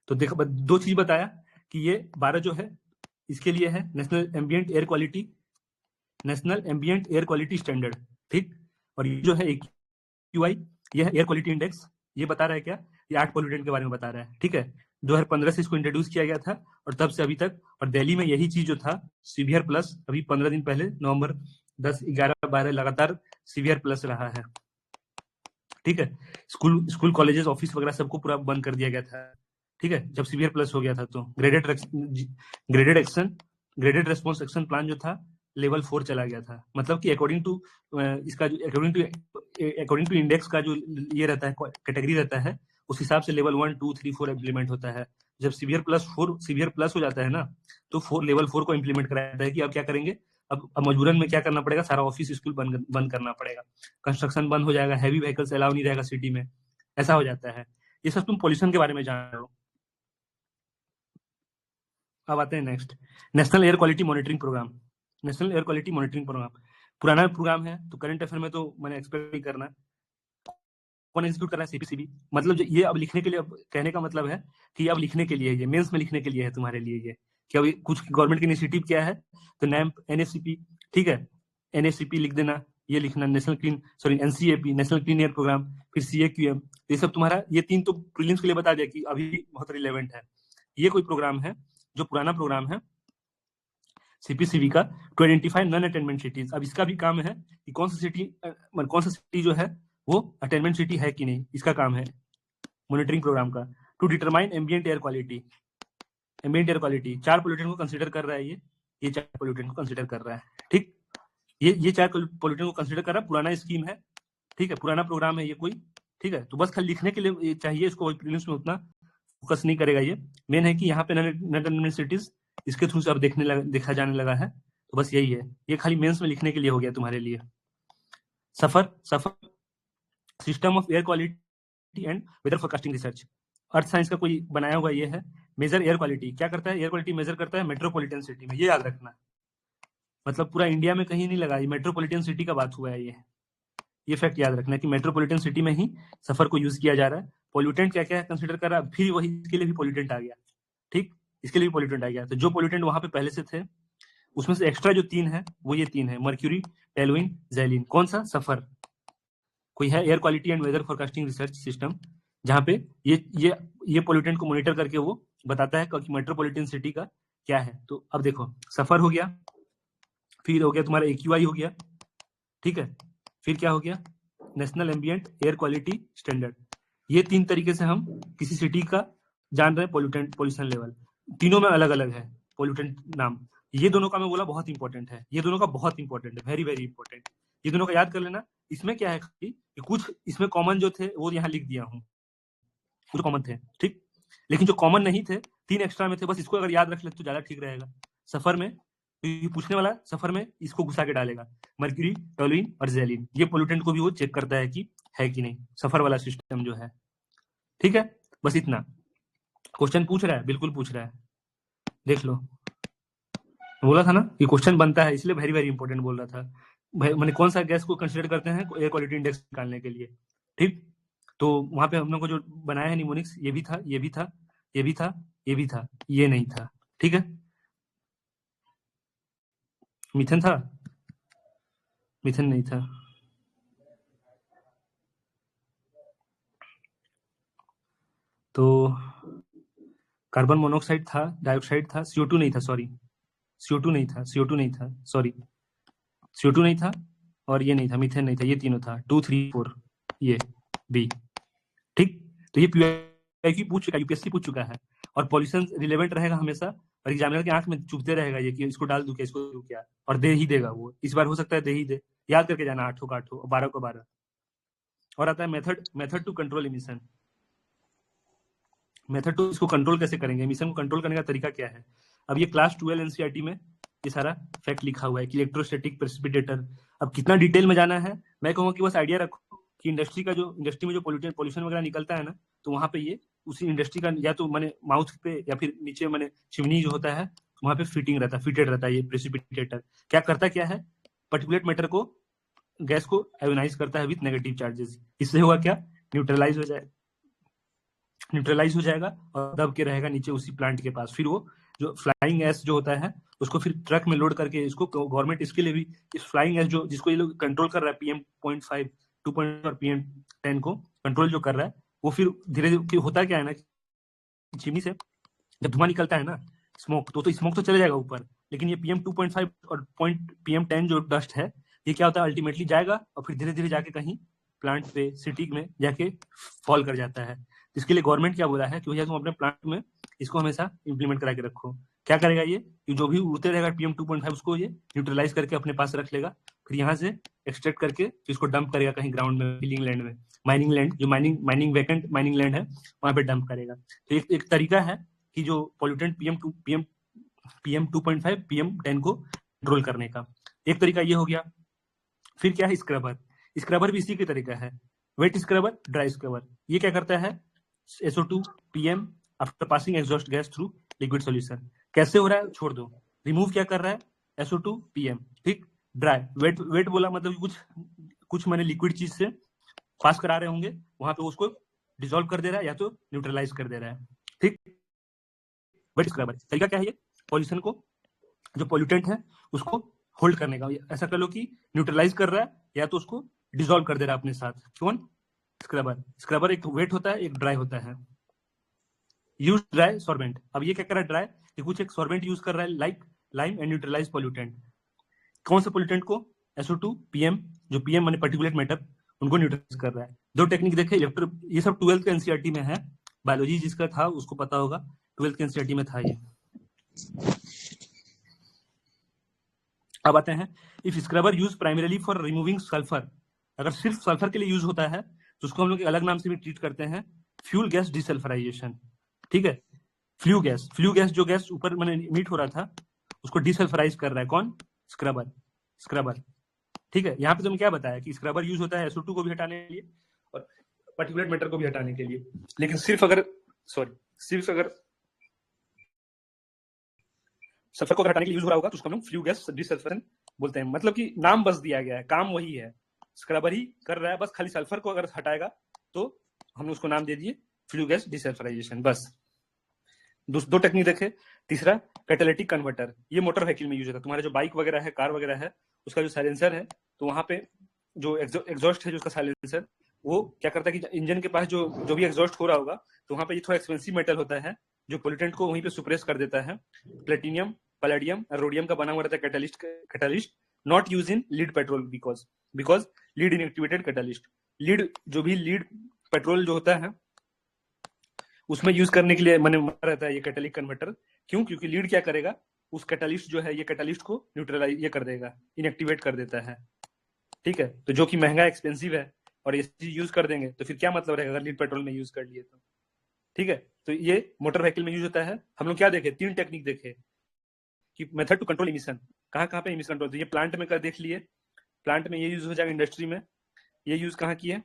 तो देखो 2 चीज बताया कि ये 12 जो है इसके लिए है national ambient air quality standard, ठीक। और ये जो है AQI, ये है एयर क्वालिटी इंडेक्स, ये बता रहा है क्या, ये 8 पोल्यूटेंट के बारे में बता रहा है, ठीक है। 2015 से इसको इंट्रोड्यूस किया गया था और तब से अभी तक, और दिल्ली में यही चीज जो था सीवियर प्लस, अभी 15 दिन पहले नवंबर 10, 11, 12 लगातार सीवियर प्लस रहा है, ठीक है। स्कूल कॉलेजेस ऑफिस वगैरह सबको पूरा बंद कर दिया गया था, ठीक है, जब सीवियर प्लस हो गया था। तो ग्रेडेड रेस्पॉन्स एक्शन प्लान जो था लेवल 4 चला गया था, मतलब कि अकॉर्डिंग टू इसका जो अकॉर्डिंग टू इंडेक्स का जो ये रहता है कैटेगरी रहता है, उस हिसाब से लेवल 1, 2, 3, 4 इम्प्लीमेंट होता है। जब सीवियर प्लस हो जाता है ना, तो लेवल 4 को इम्प्लीमेंट कराया जाता है कि अब क्या करेंगे, अब मजबूरन में क्या करना पड़ेगा, सारा ऑफिस स्कूल बंद करना पड़ेगा, कंस्ट्रक्शन बंद हो जाएगा, हैवी व्हीकल्स अलाउ नहीं रहेगा सिटी में, ऐसा हो जाता है। ये सब तुम पॉल्यूशन के बारे में जान रहे हो। अब आते हैं next, national air quality monitoring program. पुराना प्रोग्राम है तो करंट अफेयर में तो मैंने एक्सपेक्ट नहीं करना। कौन एग्जीक्यूट कर रहा है, CPCB। मतलब जो ये अब लिखने के लिए, अब कहने का मतलब है कि अब लिखने के लिए, ये मेंस में लिखने के लिए है तुम्हारे लिए ये, कि अभी कुछ गवर्नमेंट की इनिशिएटिव क्या है, तो NACP, ठीक है, NACP लिख देना, ये लिखना NCAP, national clean air program, फिर CAQM, ये सब तुम्हारा, ये 3 तो प्रीलिम्स के लिए बता दिया कि अभी बहुत रिलेवेंट है। ये कोई प्रोग्राम है जो पुराना प्रोग्राम है CPCB का, to identify non attainment cities. अब इसका भी काम है कि कौन सा सिटी जो है वो अटेनमेंट सिटी है कि नहीं, इसका काम है मॉनिटरिंग प्रोग्राम का। To determine ambient air quality, 4 pollutant को कंसीडर कर रहा है ये 4 पोल्यूटेंट को कंसीडर कर रहा है, ठीक। ये 4 पोल्यूटेंट को कंसीडर कर रहा है, पुराना स्कीम है, ठीक है, पुराना प्रोग्राम है ये कोई, ठीक है। तो बस खाली लिखने के लिए चाहिए, इसको प्रीलिम्स में उतना फोकस नहीं करेगा ये। मेन है कि यहाँ पे नॉन अटेनमेंट सिटीज इसके थ्रू से अब देखा जाने लगा है, तो बस यही है, ये खाली मेंस में लिखने के लिए हो गया तुम्हारे लिए। SAFAR SAFAR system of air quality and weather forecasting research. Earth science का कोई बनाया हुआ ये है। मेजर एयर क्वालिटी क्या करता है? एयर क्वालिटी मेजर करता है मेट्रोपॉलिटन सिटी में, ये याद रखना। मतलब पूरा इंडिया में कहीं नहीं लगा, ये मेट्रोपॉलिटन सिटी का बात हुआ है। ये फैक्ट याद रखना कि मेट्रोपॉलिटन सिटी में ही सफर को यूज किया जा रहा है। पॉल्यूटेंट क्या क्या कंसिडर कर रहा है, फिर वही इसके लिए भी पॉल्यूटेंट आ गया। ठीक, इसके लिए भी पॉल्यूटेंट आ गया। तो जो पॉल्यूटेंट वहां पे पहले से थे उसमें से एक्स्ट्रा जो 3 है वो ये 3 है, मर्क्यूरी, टेलुइन, ज़ैलिन। कौन सा? सफर। कोई है air quality and weather forecasting research system जहाँ पे ये पॉल्यूटेंट को मॉनिटर करके वो बताता है कि मेट्रोपॉलिटन सिटी का क्या है। तो अब देखो, सफर हो गया, फिर हो गया तुम्हारा AQI हो गया, ठीक है, फिर क्या हो गया? National ambient air quality standard. ये 3 तरीके से हम किसी सिटी का जान रहे हैं पोल्यूशन लेवल। तीनों में अलग अलग है पोल्यूटेंट नाम। ये दोनों का मैं बोला बहुत इंपॉर्टेंट है, ये दोनों का बहुत इंपॉर्टेंट है, वेरी वेरी इंपॉर्टेंट। ये दोनों का याद कर लेना। इसमें क्या है कि कुछ इसमें कॉमन जो थे वो यहाँ लिख दिया हूँ, वो तो कॉमन थे, ठीक। लेकिन जो कॉमन नहीं थे 3 एक्स्ट्रा में थे, बस इसको अगर याद रख ले तो ज्यादा ठीक रहेगा। सफर में ये पूछने वाला, सफर में इसको घुसा के डालेगा, मर्क्यूरी, टोलुइन और ज़ैलिन। ये पोल्यूटेंट को भी वो चेक करता है कि है कि नहीं, सफर वाला सिस्टम जो है, ठीक है। बस इतना क्वेश्चन पूछ रहा है, बिल्कुल पूछ रहा है, देख लो। बोला था ना कि क्वेश्चन बनता है, इसलिए वेरी वेरी इंपॉर्टेंट बोल रहा था। मैंने कौन सा गैस को कंसिडर करते हैं एयर क्वालिटी इंडेक्स निकालने के लिए, ठीक। तो वहां पे हम लोग को जो बनाया है निमोनिक्स, ये भी था, ये भी था, ये भी था, ये भी था, ये नहीं था, ठीक है। मीथेन था? मीथेन नहीं था। तो कार्बन मोनोऑक्साइड था, डाइऑक्साइड था, CO2 नहीं था, सॉरी, CO2 नहीं था, CO2 नहीं था, सॉरी, CO2 नहीं था, और ये नहीं था, मीथेन नहीं था। ये तीनों था, 2, 3, 4, ये बी, ठीक। तो ये PYQ पूछ चुका है, UPSC पूछ चुका है, और पॉल्यूशन रिलेवेंट रहेगा हमेशा, और एग्जामिनर की आंख में चुभते रहेगा ये कि इसको डाल दूं क्या, इसको दूं क्या, और दे ही देगा वो। इस बार हो सकता है दे ही दे, याद करके जाना, 8 का 8, 12 का 12। और आता है method to control emission. Method to, इसको कंट्रोल कैसे करेंगे, इमिशन को कंट्रोल करने का तरीका क्या है। अब ये क्लास 12 NCERT में ये सारा फैक्ट लिखा हुआ है कि इलेक्ट्रोस्टैटिक प्रेसिपिटेटर। अब कितना डिटेल में जाना है, मैं कहूँगा कि बस आइडिया रखो कि इंडस्ट्री में जो पोल्यूशन वगैरह निकलता है ना, तो वहां पे ये उसी इंडस्ट्री का या तो मैंने माउथ पे या फिर नीचे मैंने चिमनी जो होता है वहां पे फिटेड रहता है। ये प्रेसिपिटेटर क्या करता क्या है, पर्टिकुलेट मैटर को, गैस को आयोनाइज करता है विथ नेगेटिव चार्जेस। इससे होगा क्या, न्यूट्रलाइज हो जाएगा और दब के रहेगा नीचे उसी प्लांट के पास। फिर वो जो फ्लाइंग एस जो होता है उसको फिर ट्रक में लोड करके, इसको गवर्नमेंट इसके लिए भी इस फ्लाइंग एस जो जिसको ये लोग कंट्रोल कर रहा है, PM.5, 2 और PM10 को कंट्रोल जो कर रहा है, वो फिर धीरे धीरे होता क्या है ना, चिमनी से जब धुआं निकलता है ना, स्मोक, तो स्मोक तो चले जाएगा ऊपर, लेकिन ये PM2.5 और PM10 जो डस्ट है, ये क्या होता है, अल्टीमेटली जाएगा और फिर धीरे धीरे जाके कहीं प्लांट पे, सिटी में जाके फॉल कर जाता है। इसके लिए गवर्नमेंट क्या बोला है कि भैया तुम अपने प्लांट में इसको हमेशा इंप्लीमेंट करा के रखो। क्या करेगा ये, जो भी उड़ते रहेगा PM2.5 उसको ये न्यूट्रलाइज करके अपने पास रख लेगा, फिर यहाँ से एक्सट्रैक्ट करके इसको डंप करेगा कहीं ग्राउंड में, फिलिंग लैंड में, माइनिंग लैंड, जो माइनिंग वैकेंट माइनिंग लैंड है वहां पे डंप करेगा। तो एक तरीका है कि जो पॉल्यूटेंट PM2.5 PM10 को कंट्रोल करने का, एक तरीका ये हो गया। फिर क्या है, स्क्रबर भी इसी के तरीका है, वेट स्क्रबर, ड्राई स्क्रबर। ये क्या करता है, SO2 PM after passing exhaust gas through liquid solution. कैसे हो रहा है, छोड़ दो, रिमूव क्या कर रहा है, SO2 PM, ठीक। ड्राई, वेट बोला मतलब कुछ मैंने लिक्विड चीज से पास करा रहे होंगे, वहां पे उसको डिसॉल्व कर दे रहा है या तो न्यूट्रलाइज कर दे रहा है, ठीक। वेट स्क्रबर तरीका क्या है, ये पॉल्यूशन को, जो पॉल्यूटेंट है उसको होल्ड करने का, ऐसा कर लो कि न्यूट्रलाइज कर रहा है या तो उसको डिसॉल्व कर दे रहा है अपने साथ। कौन, स्क्रबर एक वेट होता है, एक ड्राई होता है। यूज ड्राई सॉर्बेंट, अब ये क्या कर रहा है, ड्राई, ये कुछ एक सॉर्बेंट यूज कर रहा है, like lime and neutralize pollutant. कौन सा पॉल्यूटेंट को, SO2 PM, जो PM माने पार्टिकुलेट मैटर, उनको न्यूट्रलाइज कर रहा है। दो टेक्निक देखे, ये सब 12th के NCERT में है, बायोलॉजी जिसका था उसको पता होगा, 12th के NCERT में था ये। अब आते हैं, if scrubber use primarily for removing sulphur, अगर सिर्फ सल्फर के लिए यूज होता है तो उसको हम लोग अलग नाम से भी ट्रीट करते हैं, फ्यूल गैस डिसल्फराइजेशन, ठीक है। फ्लू गैस जो गैस ऊपर मैंने मीट हो रहा था उसको डिसल्फराइज कर रहा है कौन, स्क्रबर। ठीक है, यहाँ पे तुमने क्या बताया कि स्क्रबर यूज होता है SO2 को भी हटाने के लिए और पार्टिकुलेट मैटर को भी हटाने के लिए, लेकिन सिर्फ अगर सल्फर को हटाने के लिए यूज हो रहा होगा तो उसको हम लोग फ्लू गैस डिसल्फरेशन बोलते हैं। मतलब कि नाम बस दिया गया है, काम वही है, स्क्रबर ही कर रहा है, बस खाली सल्फर को अगर हटाएगा तो हमने उसको नाम दे दिए फ्लू गैस डिसल्फराइजेशन। बस दो टेक्निक देखे। तीसरा कैटालिटिक कन्वर्टर, ये मोटर व्हीकल में यूज होता है। तुम्हारे जो बाइक वगैरह है, कार वगैरह है, उसका जो साइलेंसर है, तो वहां पे जो एग्जॉस्ट है, जो उसका साइलेंसर, वो क्या करता है कि इंजन के पास जो भी एग्जॉस्ट हो रहा होगा, तो वहां पे ये थोड़ा एक्सपेंसिव मेटल होता है जो पोल्यूटेंट को वहीं पे सुप्रेस कर देता है। प्लेटिनियम, पैलेडियम और रोडियम का बना हुआ रहता है catalyst, not use in lead petrol because lead inactivated catalyst. Lead जो भी लीड पेट्रोल जो होता है उसमें यूज करने के लिए मैंने रहता है ये कैटालिक कन्वर्टर। क्यों? क्योंकि लीड क्या करेगा, उस कैटालिस्ट जो है, ये कैटालिस्ट को न्यूट्रलाइज ये कर देगा, इनएक्टिवेट कर देता है। ठीक है, तो जो कि महंगा एक्सपेंसिव है और ये यूज कर देंगे तो फिर क्या मतलब रहेगा अगर लीड पेट्रोल में यूज कर लिए तो। ठीक है, तो ये मोटर व्हीकल में यूज होता है। हम लोग क्या देखे, 3 टेक्निक देखे कि मेथड टू कंट्रोल इमिशन, कहाँ पे इमिशन कंट्रोल, तो ये प्लांट में कर देख लिए, प्लांट में ये यूज हो जाएगा, इंडस्ट्री में ये यूज कहाँ किए,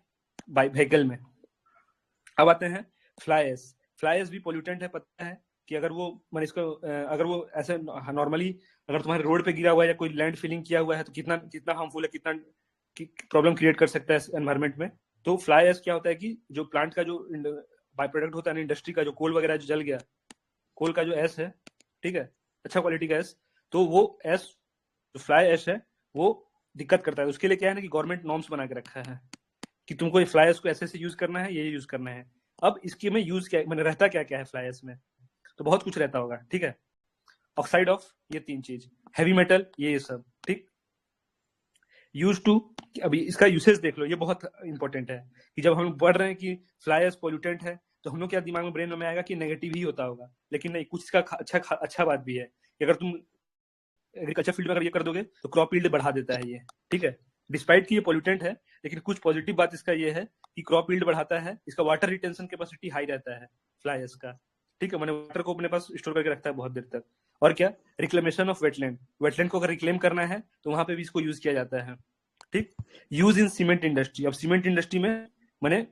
बाई व्हीकल में। अब आते हैं फ्लाई एश भी पोल्यूटेंट है, पता है कि अगर वो मैंने इसको अगर वो ऐसे नॉर्मली अगर तुम्हारे रोड पे गिरा हुआ है या कोई लैंड फिलिंग किया हुआ है तो कितना हार्मफुल है, कितना प्रॉब्लम क्रिएट कर सकता है एनवायरमेंट में। तो फ्लाई एश क्या होता है कि जो प्लांट का जो बाई प्रोडक्ट होता है, इंडस्ट्री का जो कोल वगैरह जो जल गया, कोल का जो एश है, ठीक है, अच्छा क्वालिटी का एश, तो वो एश जो फ्लाई एश है वो दिक्कत करता है। उसके लिए क्या है ना कि गवर्नमेंट नॉर्म्स बना के रखा है कि तुमको ये फ्लाई एश को ऐसे यूज करना है, ये यूज करना है। अब इसके में यूज क्या मैंने रहता क्या है फ्लाई एश में, तो बहुत कुछ रहता होगा। ठीक है, ऑक्साइड ऑफ ये 3 चीज, हैवी मेटल, ये सब। ठीक, यूज टू, अभी इसका यूसेज देख लो, ये बहुत इंपॉर्टेंट है कि जब हम पढ़ रहे हैं कि फ्लाई एश पोल्यूटेंट है तो हम लोग क्या दिमाग में ब्रेन में आएगा कि नेगेटिव ही होता होगा, लेकिन नहीं, कुछ इसका अच्छा बात भी है कि अगर तुम एग्रीकल्चर फील्ड में अगर ये कर दोगे तो क्रॉप यील्ड बढ़ा देता है ये। ठीक है, डिस्पाइट कि ये पोल्यूटेंट है, लेकिन कुछ पॉजिटिव बात इसका ये है कि क्रॉप यील्ड बढ़ाता है, इसका वाटर रिटेंशन कैपेसिटी हाई रहता है फ्लाई एश का। ठीक है, मैंने वाटर को अपने पास स्टोर करके रखता है बहुत देर तक। और क्या, रिक्लेमेशन ऑफ वेटलैंड को अगर रिक्लेम करना है तो वहां पे भी इसको यूज किया जाता है। ठीक, यूज इन सीमेंट इंडस्ट्री, अब सीमेंट इंडस्ट्री में मैंने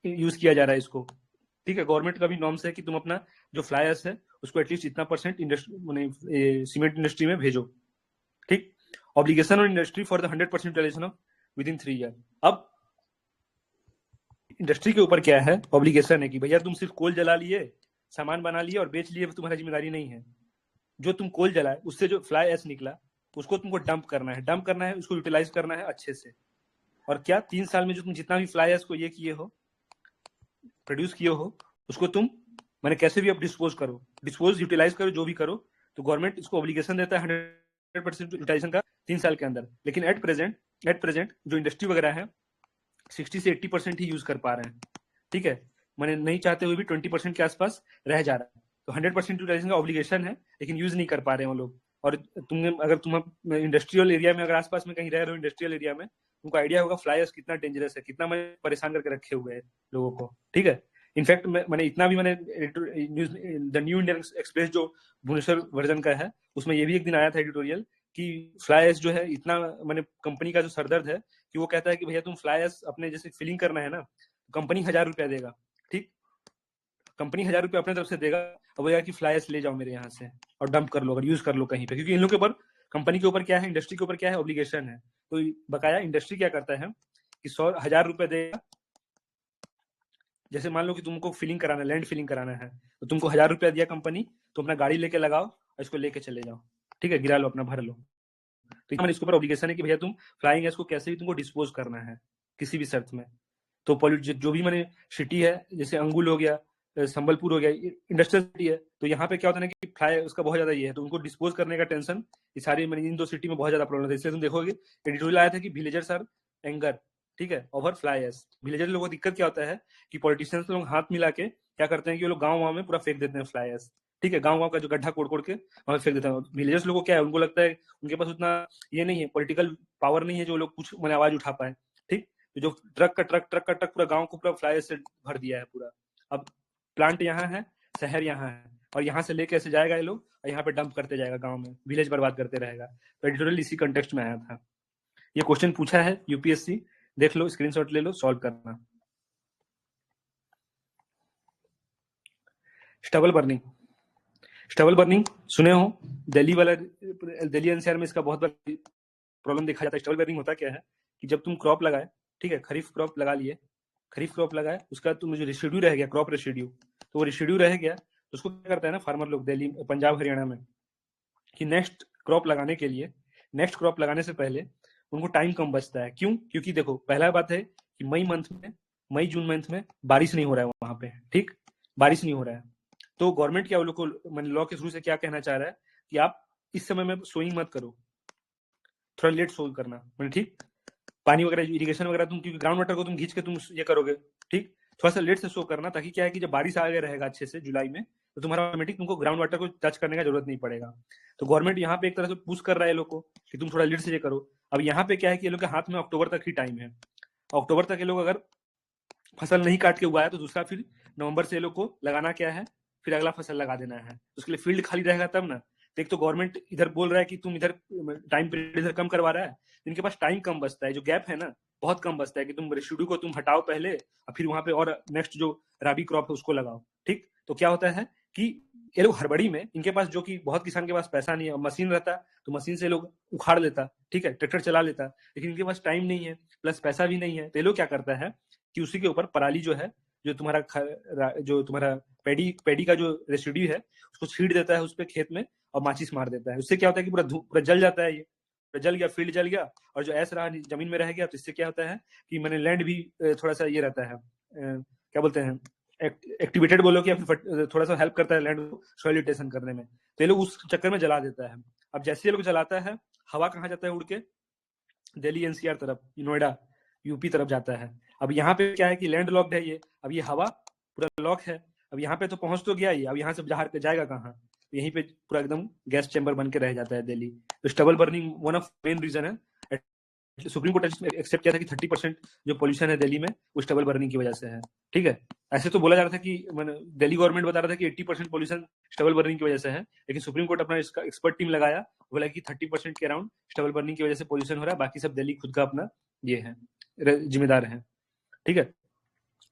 यूज किया जा रहा है इसको। ठीक है, गवर्नमेंट का भी नॉर्म्स है कि तुम अपना जो फ्लाई एश है उसको एटलीस्ट इतना परसेंट इंडस्ट्री सीमेंट इंडस्ट्री में भेजो। ठीक, obligation on industry for the 100% utilization of within 3 year. अब इंडस्ट्री के ऊपर क्या है, ऑब्लिगेशन है कि भैया तुम सिर्फ कोल जला लिए, सामान बना लिए और बेच लिए, तुम्हारा जिम्मेदारी नहीं है। जो तुम कोल जलाए उससे जो फ्लाई एश निकला उसको तुमको डंप करना है, उसको यूटिलाइज करना है अच्छे से। और क्या 3 साल में जो तुम जितना भी फ्लाई एश को ये किए हो, प्रोड्यूस किए हो, उसको तुम मैंने कैसे भी अब डिस्पोज यूटिलाइज करो, जो भी करो, तो गवर्नमेंट इसको ऑब्लिगेशन देता है 100% यूटिलाइजेशन का 3 साल के अंदर। लेकिन एट प्रेजेंट जो इंडस्ट्री वगैरह है 60 से 80% ही यूज कर पा रहे हैं। ठीक है, मैंने नहीं चाहते हुए भी 20% के आसपास रह जा रहा है। तो 100% यूटिलाइजेशन का ऑब्लिगेशन है, लेकिन यूज नहीं कर पा रहे हैं वो लोग। और तुमने अगर तुम इंडस्ट्रियल एरिया में अगर आसपास में कहीं रह रहे हो, इंडस्ट्रियल एरिया में, तुमको आइडिया होगा फ्लाई एश कितना डेंजरस है, कितना मैंने परेशान करके रखे हुए हैं लोगों को। ठीक है, इनफैक्ट मैंने इतना भी मैंने द न्यू इंडियन एक्सप्रेस जो भुवनेश्वर वर्जन का है उसमें ये भी एक दिन आया था एडिटोरियल कि फ्लाई एश जो है इतना, मैंने कंपनी का जो सरदर्द है कि वो कहता है कि भैया तुम फ्लाई एश अपने जैसे फिलिंग करना है ना, कंपनी 1000 रुपया देगा। ठीक, कंपनी 1000 रुपया अपने तरफ से देगा और बोलेगा कि फ्लाई एश ले जाओ मेरे यहाँ से और डंप कर लो, अगर यूज कर लो कहीं पे, क्योंकि इन लोगों के ऊपर, कंपनी के ऊपर क्या है, इंडस्ट्री के ऊपर क्या है, ऑब्लिगेशन है। तो बकाया इंडस्ट्री क्या करता है कि 1000 रुपया देगा। जैसे मान लो कि तुमको फिलिंग कराना है, लैंड फिलिंग कराना है, तो तुमको 1000 रुपया दिया कंपनी, तो अपना गाड़ी लेके लगाओ और इसको लेके चले जाओ। ठीक है, गिरा लो, अपना भर लो। तो इसके ऊपर ऑब्लिगेशन है कि भैया तुम फ्लाइंग एश को कैसे भी तुमको डिस्पोज करना है किसी भी शर्त में। तो जो भी मैंने सिटी है, जैसे अंगुल हो गया, संबलपुर हो गया, इंडस्ट्रियल सिटी है, तो यहाँ पे क्या होता है ना कि फ्लाई उसका बहुत ज्यादा ये है, तो उनको डिस्पोज करने का टेंशन, ये सारी मैंने इन 2 सिटी में बहुत ज्यादा प्रॉब्लम है। इसलिए तुम देखोगे एडिटोरियल आया था कि विलेजर्स आर एंगर, ठीक है, ओवर फ्लाई एश। विलेजर लोगों को दिक्कत क्या होता है कि पॉलिटिशियंस लोग हाथ मिला के क्या करते हैं कि वो लोग गाँव में पूरा फेंक देते हैं फ्लाई एश। ठीक है, गाँव का जो गड्ढा कोड़ के वहां फेंक देते हैं। विलेजर्स लोगों को क्या है, उनको लगता है उनके पास उतना ये नहीं है, पॉलिटिकल पावर नहीं है जो लोग कुछ मैंने आवाज उठा पाए। ठीक, जो ट्रक का ट्रक पूरा गांव को पूरा फ्लाई से भर दिया है पूरा। अब प्लांट यहाँ है, शहर यहाँ है, और यहाँ से लेके ऐसे जाएगा ये लोग और यहाँ पे डंप करते जाएगा गांव में, विलेज बर्बाद करते रहेगा। तो एडिटोरियल इसी कंटेक्स्ट में आया था। ये क्वेश्चन पूछा है यूपीएससी, देख लो, स्क्रीनशॉट ले लो, सॉल्व करना। स्टबल बर्निंग, स्टबल बर्निंग सुने हो, दिल्ली वाला, दिल्ली एनसीआर में इसका बहुत बड़ा प्रॉब्लम देखा जाता है। स्टबल बर्निंग होता क्या है कि जब तुम क्रॉप लगाए, ठीक है, खरीफ क्रॉप लगा लिए, खरीफ क्रॉप लगाए, उसका तुम जो रेसिड्यू रह गया, क्रॉप रेसिड्यू, तो वो रेसिड्यू रह गया, तो उसको क्या करता है ना फार्मर लोग दिल्ली, पंजाब, हरियाणा में, कि नेक्स्ट क्रॉप लगाने के लिए, नेक्स्ट क्रॉप लगाने से पहले उनको टाइम कम बचता है। क्यों? क्योंकि देखो, पहला बात है कि मई मंथ में, मई जून मंथ में बारिश नहीं हो रहा है वहां पे, ठीक, बारिश नहीं हो रहा है, तो गवर्नमेंट क्या, वो लोग को मैंने लॉ के थ्रू से क्या कहना चाह रहा है कि आप इस समय में सोइंग मत करो, थोड़ा लेट सोइंग करना, मैंने ठीक, पानी वगैरह, इरिगेशन वगैरह तुम, क्योंकि ग्राउंड वाटर को तुम खींच के तुम ये करोगे, ठीक, थोड़ा सा लेट से शो करना, ताकि क्या है कि जब बारिश आगे रहेगा अच्छे से जुलाई में, तो तुम्हारा ऑटोमेटिक तुमको ग्राउंड वाटर को टच करने का जरूरत नहीं पड़ेगा। तो गवर्नमेंट यहाँ पे एक तरह से पुश कर रहा है लोग को कि तुम थोड़ा लेट से ये करो। अब यहाँ पे क्या है कि ये लोग के हाथ में अक्टूबर तक ही टाइम है, अक्टूबर तक ये लोग अगर फसल नहीं काट के उगाया तो दूसरा फिर नवंबर से ये लोग को लगाना क्या है, फिर अगला फसल लगा देना है, उसके लिए फील्ड खाली रहेगा तब ना। तो एक तो गवर्नमेंट इधर बोल रहा है कि तुम इधर टाइम पीरियड इधर कम करवा रहा है, इनके पास टाइम कम बचता है, जो गैप है ना बहुत कम बचता है कि तुम रेसिड्यू को तुम हटाओ पहले और फिर वहां पे और नेक्स्ट जो राबी क्रॉप है उसको लगाओ, ठीक। तो क्या होता है कि ये लोग हड़बड़ी में, इनके पास जो कि बहुत किसान के पास पैसा नहीं है, मशीन रहता तो मशीन से लोग उखाड़ लेता, ठीक है, ट्रैक्टर चला लेता, लेकिन इनके पास टाइम नहीं है प्लस पैसा भी नहीं है, तो ये लोग क्या करता है कि उसी के ऊपर पराली जो है, जो तुम्हारा पैडी का जो रेसिड्यू है उसको छीट देता है उस पे खेत में और माचिस मार देता है। उससे क्या होता है कि पूरा जल जाता है, ये पूरा जल गया, फील्ड जल गया, और जो ऐस रहा जमीन में रह गया, तो इससे क्या होता है कि मैंने लैंड भी थोड़ा सा ये रहता है, क्या बोलते हैं, एक्टिवेटेड बोलो कि थोड़ा सा हेल्प करता है लैंड को सॉइलिटेशन करने में, तो ये लोग उस चक्कर में जला देता है। अब जैसे ये लोग जलाता है, हवा कहाँ जाता है उड़ के, दिल्ली एनसीआर तरफ, नोएडा, यूपी तरफ जाता है। अब यहाँ पे क्या है कि लैंड लॉक्ड है ये, अब ये हवा पूरा लॉक है, अब यहाँ पे तो पहुंच तो गया ये, अब यहाँ से बाहर पे जाएगा कहाँ, यहीं पे पूरा एकदम गैस चैम्बर बन के रह जाता है दिल्ली। तो stubble burning one of main reason है। सुप्रीम कोर्ट ने एक्सेप्ट किया था कि 30% जो पोल्यूशन है दिल्ली में वो स्टबल बर्निंग की वजह से है, ठीक है। ऐसे तो बोला जा रहा था कि दिल्ली गवर्नमेंट बता रहा था कि 80% पोल्यूशन स्टबल बर्निंग की वजह से है, लेकिन सुप्रीम कोर्ट अपना इसका एक्सपर्ट टीम लगाया, बोला कि 30% के अराउंड स्टबल बर्निंग की वजह से पोल्यूशन हो रहा है, बाकी सब दिल्ली खुद का अपना ये है, जिम्मेदार है, ठीक है।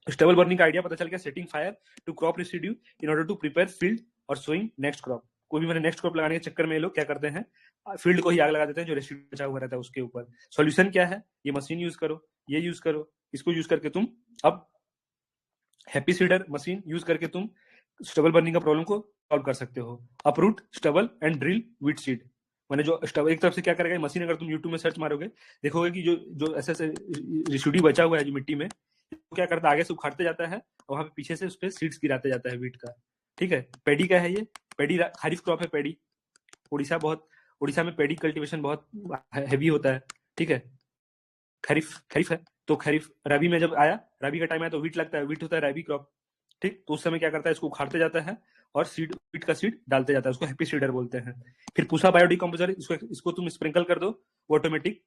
स्टबल बर्निंग का आइडिया पता चल गया, setting fire to crop residue in order to prepare field और सोइंग नेक्स्ट क्रॉप। कोई भी मैंने नेक्स्ट क्रॉप लगाने के चक्कर में ये लोग क्या करते हैं, फील्ड को ही आग लगा देते हैं जो रेसिड्यू बचा हुआ रहता है उसके ऊपर। सॉल्यूशन क्या है, ये मशीन यूज करो, ये यूज करो, इसको यूज करके तुम अब हैप्पी सीडर मशीन यूज करके तुम स्टबल बर्निंग का प्रॉब्लम को सॉल्व कर सकते हो। Uproot stubble and drill wheat seed, मैंने जो स्टबल एक तरफ से क्या करेगा मशीन, अगर तुम यूट्यूब में सर्च मारोगे देखोगे कि जो ऐसे रेसिड्यू बचा हुआ है जो मिट्टी में, तो क्या करता है आगे से उखाड़ते जाता है और वहां पे पीछे से उस पर सीड्स गिराते जाता है वीट का, ठीक है। पेडी का है ये, पेडी खरीफ क्रॉप है पेडी, उड़ीसा में पेडी कल्टीवेशन बहुत हैवी होता है, ठीक है। खरीफ है तो खरीफ, रबी में जब आया, रबी का टाइम आया तो वीट लगता है, वीट होता है रबी क्रॉप, ठीक। तो उस समय क्या करता है, इसको उखाड़ते जाता है और वीट का सीड डालते जाता है, उसको हैप्पी सीडर बोलते हैं। फिर पूसा बायोडिकम्पोजर, इसको तुम स्प्रिंकल कर दो, वो ऑटोमेटिक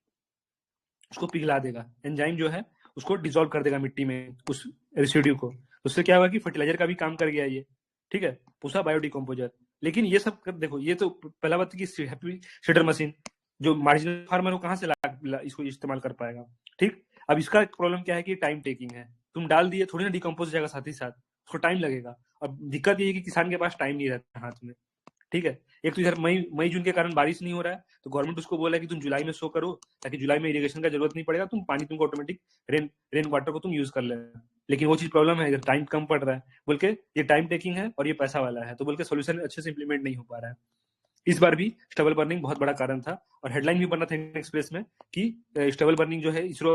उसको पिघला देगा, एंजाइम जो है उसको डिसॉल्व कर देगा मिट्टी में उस रेसिड्यू को, उससे क्या होगा कि फर्टिलाइजर का भी काम कर गया ये, ठीक है, पूसा बायोडिकम्पोजर। लेकिन ये सब देखो, ये तो पहला बात कि हैप्पी सीडर मशीन जो मार्जिनल फार्मर हो कहाँ से इसको इस्तेमाल कर पाएगा, ठीक। अब इसका प्रॉब्लम क्या है कि टाइम टेकिंग है, तुम डाल दिए थोड़ी ना डिकम्पोज हो जाएगा साथ ही साथ, उसको टाइम लगेगा। अब दिक्कत ये है कि किसान के पास टाइम नहीं रहता हाथ में, ठीक है। एक तो इधर मई जून के कारण बारिश नहीं हो रहा है, तो गवर्नमेंट उसको बोला है कि तुम जुलाई में शो करो, ताकि जुलाई में इरिगेशन का जरूरत नहीं पड़ेगा, तुम पानी तुमको ऑटोमेटिक रेन वाटर को तुम यूज कर लेना। लेकिन वो चीज प्रॉब्लम है, इधर टाइम कम पड़ रहा है बोल के, ये टाइम टेकिंग है और ये पैसा वाला है, तो बोल के सोल्यूशन अच्छे से इंप्लीमेंट नहीं हो पा रहा है। इस बार भी स्टबल बर्निंग बहुत बड़ा कारण था, और हेडलाइन भी बना था इंडियन एक्सप्रेस में कि स्टबल बर्निंग जो है, इसरो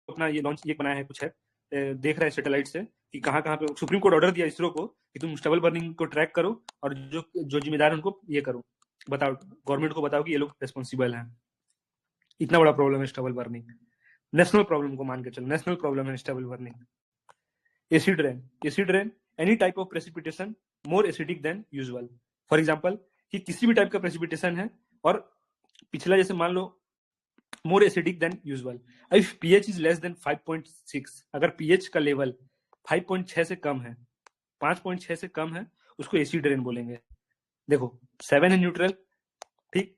अपना ये लॉन्च ये बनाया है, कुछ है देख रहा है सैटेलाइट से कि कहाँ कहाँ पे, सुप्रीम कोर्ट ऑर्डर दिया इसरो को कि तुम स्टबल बर्निंग को ट्रैक करो और जो जिम्मेदार है उनको ये करो, बताओ गवर्नमेंट को बताओ कि ये लोग रेस्पॉन्सिबल हैं। इतना बड़ा प्रॉब्लम है स्टबल बर्निंग, नेशनल प्रॉब्लम को मान के चलो, नेशनल प्रॉब्लम है stubble burning. Acid rain any type of precipitation more acidic than usual. For example कि किसी भी टाइप का प्रेसिपिटेशन है और पिछला जैसे मान लो more acidic than usual, if pH is less than 5.6, अगर पीएच का लेवल 5.6 से कम है, 5.6 से कम है, उसको एसिड रेन बोलेंगे। देखो 7 है न्यूट्रल, ठीक,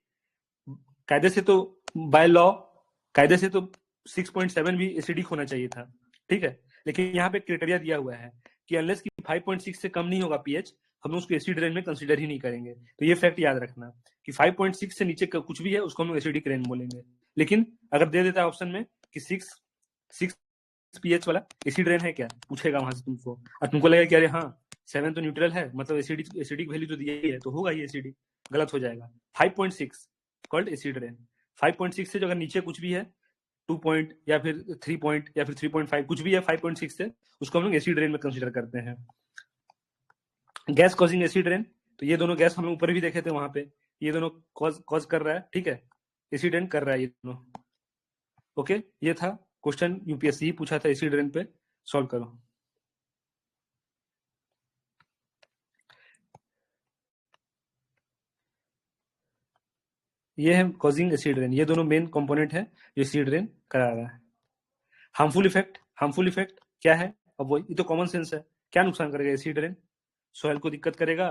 कायदे से तो बाय लॉ कायदे से तो 6.7 भी एसिडिक होना चाहिए था, ठीक है, लेकिन यहाँ पे क्राइटेरिया दिया हुआ है कि अनलेस कि 5.6 से कम नहीं होगा पीएच, हम उसको एसिड रेन में कंसीडर ही नहीं करेंगे। तो ये फैक्ट याद रखना कि 5.6 से नीचे कुछ भी है उसको हम एसिडिक रेन बोलेंगे। लेकिन अगर दे देता है ऑप्शन में कि 6 पीएच वाला एसिड रेन है क्या, पूछेगा वहां से तुमको, और तुमको लगेगा कि अरे हाँ 7 तो न्यूट्रल है, मतलब एसिडिक वैल्यू तो दिया ही है, तो होगा ही एसिडिक, गलत हो जाएगा। 5.6 कॉल्ड एसिड रेन। 5.6 से जो अगर नीचे कुछ भी है 2 पॉइंट या फिर 3 पॉइंट या फिर 3.5 कुछ भी है 5.6 से, उसको हम लोग एसिड रेन में कंसीडर करते हैं। गैस कॉजिंग एसिड रेन, तो ये दोनों गैस हम लोग ऊपर भी देखे थे वहां पे, ये दोनों कॉज कर रहा है, ठीक है, एसिड रेन कर रहा है ये दोनों। ओके, ये था क्वेश्चन, यूपीएससी ही पूछा था एसिड रेन पे, सॉल्व करो। ये है कॉजिंग एसिड रेन, ये दोनों मेन कंपोनेंट है जो एसिड रेन करा रहा है। हार्मफुल इफेक्ट क्या है, अब वो ये तो कॉमन सेंस है, क्या नुकसान करेगा एसिड रेन, सॉइल को दिक्कत करेगा,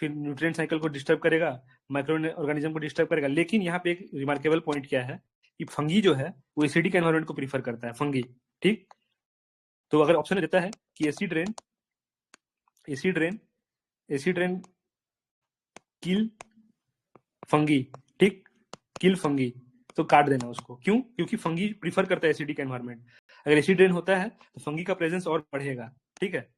फिर न्यूट्रिएंट साइकिल को डिस्टर्ब करेगा, माइक्रो ऑर्गेनिज्म को डिस्टर्ब करेगा। लेकिन यहाँ पे एक रिमार्केबल पॉइंट क्या है कि फंगी जो है वो एसिडिक एनवायरनमेंट को प्रीफर करता है, फंगी, ठीक। तो अगर ऑप्शन देता है कि एसिड रेन किल फंगी, ठीक, किल फंगी, तो काट देना उसको। क्यों? क्योंकि फंगी प्रीफर करता है एसिडिक एनवायरनमेंट। अगर एसिड रेन होता है तो फंगी का प्रेजेंस और बढ़ेगा, ठीक है,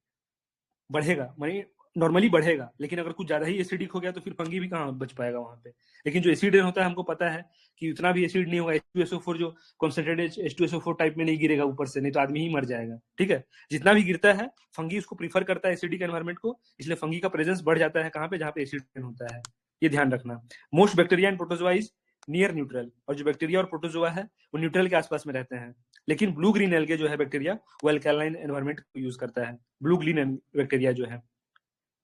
बढ़ेगा, मानी नॉर्मली बढ़ेगा, लेकिन अगर कुछ ज्यादा ही एसिडिक हो गया तो फिर फंगी भी कहाँ बच पाएगा वहां पे। लेकिन जो एसिड रेन होता है हमको पता है कि उतना भी एसिड नहीं होगा, H2SO4 जो कॉन्सेंट्रेटेड H2SO4 टाइप में नहीं गिरेगा ऊपर से, नहीं तो आदमी ही मर जाएगा, ठीक है। जितना भी गिरता है फंगी उसको प्रीफर करता है एसिडिक एनवायरनमेंट को, इसलिए फंगी का प्रेजेंस बढ़ जाता है कहाँ पे, जहाँ पे एसिड रेन होता है, ये ध्यान रखना। Most bacteria and protozoa is near neutral, और जो बैक्टीरिया और प्रोटोजोआ है वो न्यूट्रल के आसपास में रहते हैं। लेकिन ब्लू ग्रीन एल्गे जो है बैक्टीरिया वो अल्कलाइन एनवायरनमेंट को यूज करता है, ब्लू ग्रीन बैक्टीरिया जो है,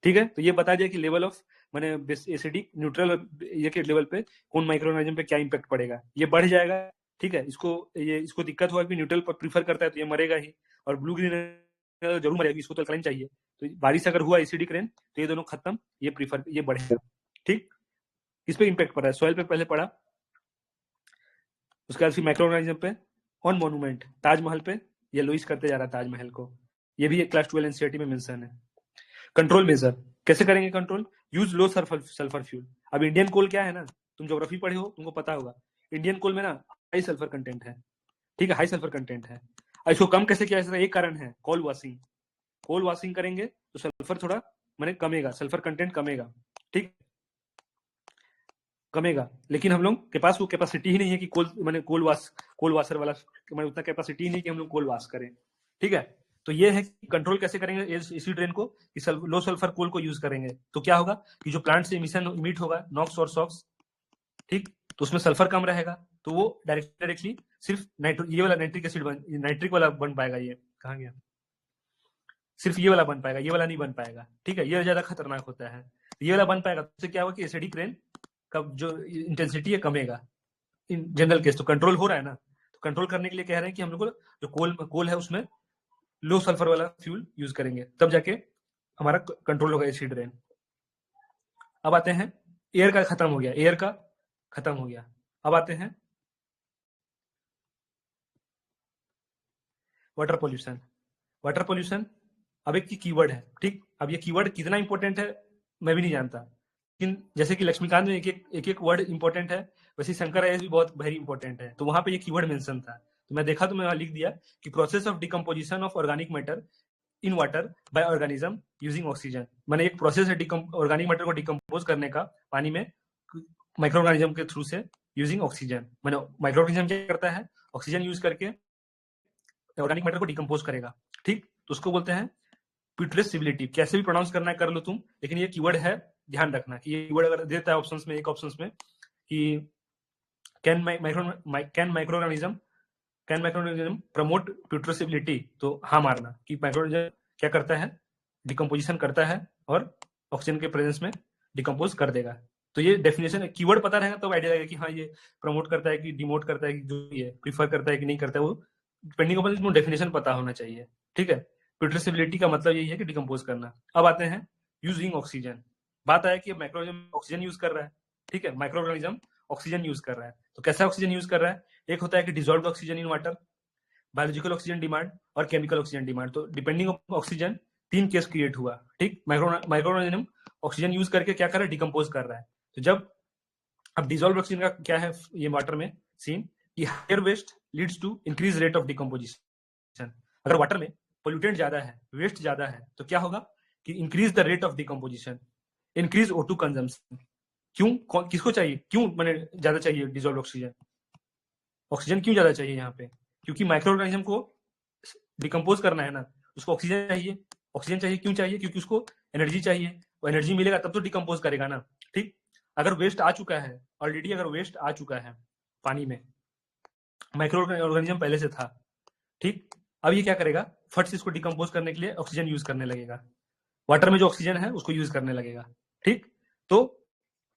ठीक है। तो ये बता दिया कि लेवल ऑफ मैंने एसिडिक न्यूट्रल ये के लेवल पे कौन माइक्रो ऑर्गेनिज्म पे क्या इंपैक्ट पड़ेगा, ये बढ़ जाएगा, ठीक है, इसको दिक्कत होगा कि न्यूट्रल पर प्रीफर करता है तो ये मरेगा ही, और ब्लू ग्रीन जरूर मरेगा, इसको तो अल्कलाइन चाहिए। तो बारिश अगर हुआ एसिडिक रेन तो ये दोनों खत्म, ये बढ़ेगा, ठीक। किस पे इंपैक्ट पड़ा है, सॉइल पे पहले पड़ा, उसके बाद फिर माइक्रो ऑर्गेनिज्म पे, ऑन मॉन्यूमेंट ताजमहल पे येलोइश करते जा रहा है ताजमहल को, ये भी एक क्लास 12 एनसीईआरटी में मेंशन है। कंट्रोल मेजर कैसे करेंगे कंट्रोल, यूज लो सल्फर फ्यूल। अब इंडियन कोल क्या है ना, तुम ज्योग्राफी पढ़े हो तुमको पता होगा, इंडियन कोल में ना हाई सल्फर कंटेंट है, ठीक है, हाई सल्फर कंटेंट है। इसको कम कैसे किया जाए, एक कारण है कोल वॉशिंग करेंगे तो सल्फर थोड़ा मैंने कमेगा, सल्फर कंटेंट कमेगा, ठीक, कमेगा। लेकिन हम लोग के पास वो कैपेसिटी ही नहीं है कि कोल वाशर वाला मैंने उतना कैपेसिटी ही नहीं कि हम लोग कोल वॉश करें, ठीक है। तो ये है कि कंट्रोल कैसे करेंगे एसिड रेन को, कि लो सल्फर कोल को यूज करेंगे, तो क्या होगा कि जो प्लांट से इमिशन इमिट होगा नॉक्स और सॉक्स, ठीक, तो उसमें सल्फर कम रहेगा, तो वो डायरेक्टली सिर्फ ये वाला नाइट्रिक वाला बन पाएगा, ये कहाँ गया, सिर्फ ये वाला बन पाएगा, ये वाला नहीं बन पाएगा, ठीक है, ये ज्यादा खतरनाक होता है, ये वाला बन पाएगा, तो क्या होगा कि एसिडिक रेन का जो इंटेंसिटी है कमेगा इन जनरल केस। तो कंट्रोल हो रहा है ना, तो कंट्रोल करने के लिए कह रहे हैं कि हम लोग जो कोल है उसमें लो सल्फर वाला फ्यूल यूज करेंगे, तब जाके हमारा कंट्रोल होगा एसिड रेन। अब आते हैं एयर का खत्म हो गया, अब आते हैं वाटर पोल्यूशन अब एक कीवर्ड है, ठीक। अब ये कीवर्ड कितना इंपॉर्टेंट है मैं भी नहीं जानता, लेकिन जैसे कि लक्ष्मीकांत में एक वर्ड इंपॉर्टेंट है, वैसे शंकर आईएएस भी बहुत वेरी इंपॉर्टेंट है, तो वहां पे ये कीवर्ड मेंशन था, तो मैं देखा तो मैं लिख दिया कि process of decomposition of organic matter in water bye organism using oxygen. मैंने एक प्रोसेस है ऑर्गेनिक मैटर को डिकम्पोज करने का पानी में माइक्रो ऑर्गेनिज्म के थ्रू से यूजिंग ऑक्सीजन। मैंने माइक्रो ऑर्गेनिज्म क्या करता है, ऑक्सीजन यूज करके ऑर्गेनिक मैटर को डिकम्पोज करेगा, ठीक, तो उसको बोलते हैं प्यूट्रेसिबिलिटी। कैसे भी प्रोनाउंस करना है कर लो तुम, लेकिन ये कीवर्ड है, ध्यान रखना कि ये कीवर्ड अगर देता है ऑप्शंस में, एक ऑप्शंस में कि कैन माइक्रोऑर्गेनिज्म प्रमोट प्यूट्रेसिबिलिटी, तो हाँ मारना कि माइक्रोऑर्गेनिज्म क्या करता है, डिकम्पोजिशन करता है और ऑक्सीजन के प्रेजेंस में डिकम्पोज कर देगा। तो ये डेफिनेशन है, कीवर्ड पता रहेगा तो आइडिया लगेगा कि हाँ ये प्रमोट करता है कि डिमोट करता है, कि जो ये प्रीफर करता है कि नहीं करता है, वो डिपेंडिंग अपॉन इसमें डेफिनेशन पता होना चाहिए, ठीक है। प्यूट्रेसिबिलिटी का मतलब यही है कि डिकम्पोज करना। अब आते हैं यूजिंग ऑक्सीजन, बात आया कि माइक्रोऑर्गेनिज्म ऑक्सीजन यूज कर रहा है, ठीक है, माइक्रो ऑर्गेनिज्म ऑक्सीजन यूज कर रहा है। तो कैसा ऑक्सीजन यूज कर रहा है? एक होता है कि dissolve oxygen in water, biological oxygen demand और केमिकल ऑक्सीजन डिमांड। तो depending on oxygen 3 case create हुआ, ठीक। माइक्रोऑर्गेनिज्म ऑक्सीजन यूज करके क्या कर रहा है? डिकम्पोज कर रहा है। तो जब अब डिजॉल्व ऑक्सीजन का क्या है ये वाटर में सीन कि higher waste leads to increase rate of decomposition. अगर वाटर में पोल्यूटेंट ज्यादा है, वेस्ट ज्यादा है, तो क्या होगा कि increase the rate of decomposition, increase O2 consumption. क्यों? किसको चाहिए? क्यों मैंने ज्यादा चाहिए डिजॉल्व ऑक्सीजन? ऑक्सीजन क्यों ज्यादा चाहिए यहाँ पे? क्योंकि माइक्रो ऑर्गेनिज्म को डिकम्पोज करना है ना, उसको ऑक्सीजन चाहिए। ऑक्सीजन चाहिए, क्यों चाहिए? क्योंकि उसको एनर्जी चाहिए, वो एनर्जी मिलेगा तब तो डिकम्पोज करेगा ना, ठीक। अगर वेस्ट आ चुका है ऑलरेडी, अगर वेस्ट आ चुका है पानी में, माइक्रो ऑर्गेनिज्म पहले से था, ठीक। अब ये क्या करेगा? फट से इसको डिकम्पोज करने के लिए ऑक्सीजन यूज करने लगेगा। वाटर में जो ऑक्सीजन है उसको यूज करने लगेगा, ठीक। तो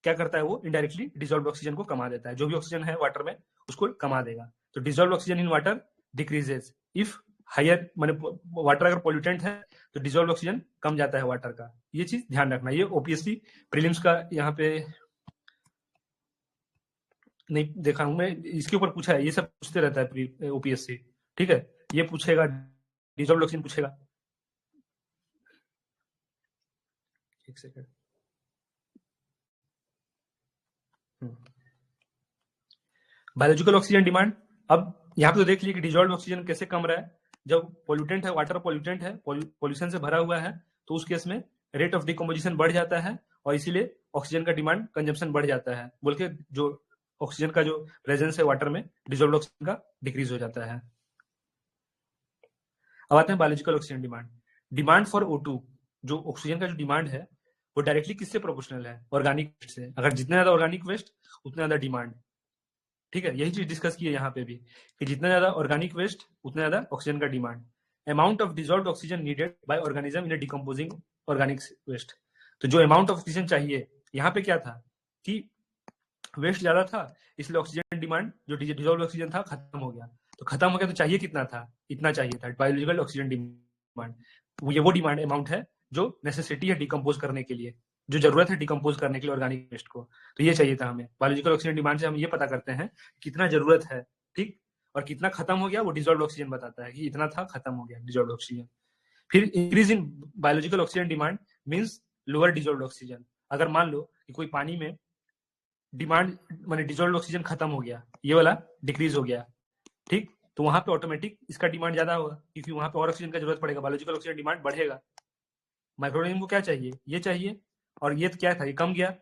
क्या करता है वो? इनडायरेक्टली डिजॉल्व ऑक्सीजन को कमा देता है। जो भी ऑक्सीजन है वाटर में उसको कमा देगा। तो dissolve oxygen in water decreases if higher, माने वाटर अगर पोल्यूटेंट है तो डिजॉल्व ऑक्सीजन कम जाता है वाटर का। ये चीज ध्यान रखना। ये ओपीएससी प्रीलिम्स का यहाँ पे नहीं देखा हूं मैं, इसके ऊपर पूछा है, ये सब पूछते रहता है ओपीएससी, ठीक है। ये पूछेगा, डिजॉल्व ऑक्सीजन पूछेगा। एक सेकंड। बायोलॉजिकल ऑक्सीजन डिमांड, अब यहाँ पे तो देख लिया कि डिजॉल्व ऑक्सीजन कैसे कम रहा है। जब पोल्यूटेंट है, वाटर पोल्यूटेंट है, पोल्यूशन से भरा हुआ है, तो उस केस में रेट ऑफ डिकम्पोजिशन बढ़ जाता है और इसीलिए ऑक्सीजन का डिमांड कंजम्पशन बढ़ जाता है, बोल के जो ऑक्सीजन का जो प्रेजेंस है वाटर में, डिजॉल्व ऑक्सीजन का डिक्रीज हो जाता है। अब आते हैं biological oxygen demand. Demand for O2, जो ऑक्सीजन का जो डिमांड है वो डायरेक्टली किससे प्रोपोर्शनल है? ऑर्गेनिक वेस्ट से। अगर जितना ज्यादा ऑर्गेनिक वेस्ट उतना ज्यादा डिमांड, ठीक है। यही चीज डिस्कस की है यहाँ पे भी कि जितना ज्यादा ऑर्गेनिक वेस्ट उतना ज्यादा ऑक्सीजन का demand. Amount of dissolve oxygen needed by organism in decomposing organic waste. तो जो अमाउंट ऑफ ऑक्सीजन चाहिए, यहाँ पे क्या था कि वेस्ट ज्यादा था, इसलिए ऑक्सीजन डिमांड जो डिजॉल्व ऑक्सीजन था खत्म हो गया। तो खत्म हो गया तो चाहिए कितना था? इतना चाहिए था बायोलॉजिकल ऑक्सीजन डिमांड। ये वो डिमांड अमाउंट है जो नेसेसिटी है डिकम्पोज करने के लिए, जो जरूरत है डिकम्पोज करने के लिए ऑर्गेनिक वेस्ट को। तो ये चाहिए था हमें। बायोलॉजिकल ऑक्सीजन डिमांड से हम ये पता करते हैं कितना जरूरत है, ठीक। और कितना खत्म हो गया वो डिजॉल्व ऑक्सीजन बताता है कि इतना था, खत्म हो गया डिजॉल्व ऑक्सीजन। फिर increase in biological oxygen demand means lower dissolve oxygen. अगर मान लो कि कोई पानी में डिमांड माने डिजॉल्व ऑक्सीजन खत्म हो गया, ये वाला डिक्रीज हो गया, ठीक। तो वहां पे ऑटोमेटिक इसका डिमांड ज्यादा होगा क्योंकि वहां पे और ऑक्सीजन का जरूरत पड़ेगा, बायोलॉजिकल ऑक्सीजन डिमांड बढ़ेगा। माइक्रोऑर्गेनिज्म को क्या चाहिए? ये चाहिए, और ये क्या था? ये कम गया,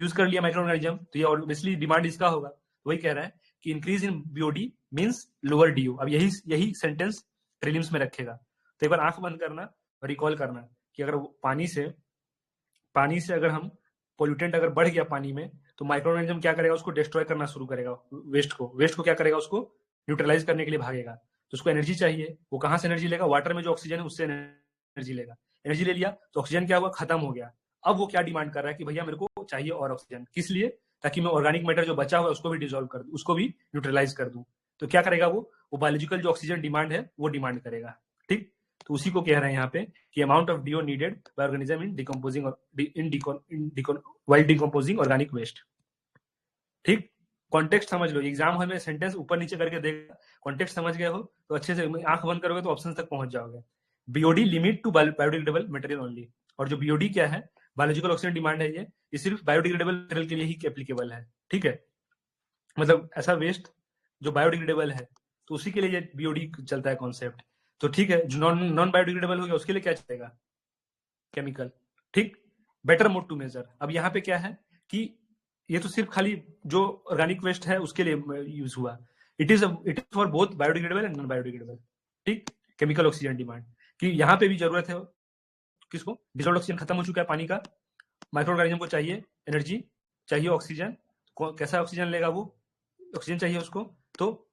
यूज कर लिया माइक्रोऑर्गेनिज्म, तो ये ऑब्वियसली डिमांड इसका होगा। वही कह रहा है कि increase in BOD means lower DO. अब यही सेंटेंस प्रीलिम्स में रखेगा। तो एक बार आंख बंद करना और रिकॉल करना कि अगर पानी से अगर हम पोल्यूटेंट अगर बढ़ गया पानी में, तो माइक्रोऑर्गेनिज्म क्या करेगा? उसको डिस्ट्रॉय करना शुरू करेगा। वेस्ट को क्या करेगा? उसको न्यूट्रलाइज करने के लिए भागेगा। तो उसको एनर्जी चाहिए, वो कहां से एनर्जी लेगा? वाटर में जो ऑक्सीजन है उससे एनर्जी लेगा। एनर्जी ले लिया तो ऑक्सीजन क्या हुआ? खत्म हो गया। अब वो क्या डिमांड कर रहा है कि भैया मेरे को चाहिए और ऑक्सीजन। किस लिए? ताकि मैं ऑर्गेनिक मैटर जो बचा हुआ है उसको भी डिजोल्व कर दूं, उसको भी न्यूट्रलाइज कर दूं। तो क्या करेगा वो बायोलॉजिकल जो ऑक्सीजन डिमांड है वो डिमांड करेगा, ठीक। तो उसी को कह रहे हैं यहाँ पे कि amount of DO needed by organism in decomposing while decomposing organic waste, ठीक। कॉन्टेक्स्ट समझ लो, एग्जाम हॉल में सेंटेंस ऊपर नीचे करके देगा, कॉन्टेक्स्ट समझ गए हो तो अच्छे से आंख बंद करोगे तो ऑप्शन तक पहुंच जाओगे। BOD limit to biodegradable material only. और जो बीओडी क्या है? बायोलॉजिकल ऑक्सीजन डिमांड है, ये सिर्फ बायोडिग्रेडेबल मटेरियल के लिए ही एप्लीकेबल है, ठीक है। मतलब ऐसा वेस्ट जो बायोडिग्रेडेबल है तो उसी के लिए ये बीओडी चलता है कॉन्सेप्ट। तो ठीक है, जो नॉन बायोडिग्रेडेबल हो गया उसके लिए क्या चलेगा? केमिकल, ठीक। Better mode to measure. अब यहाँ पे क्या है कि ये तो सिर्फ खाली जो ऑर्गेनिक वेस्ट है उसके लिए यूज हुआ। It is for both biodegradable and non biodegradable, ठीक। केमिकल ऑक्सीजन डिमांड कि यहाँ पे भी जरूरत है किसको? डिसॉल्व्ड ऑक्सीजन खत्म हो चुका है पानी का, माइक्रो ऑर्गेनिज्म को चाहिए एनर्जी, चाहिए ऑक्सीजन। कैसा ऑक्सीजन लेगा? वो ऑक्सीजन चाहिए उसको। तो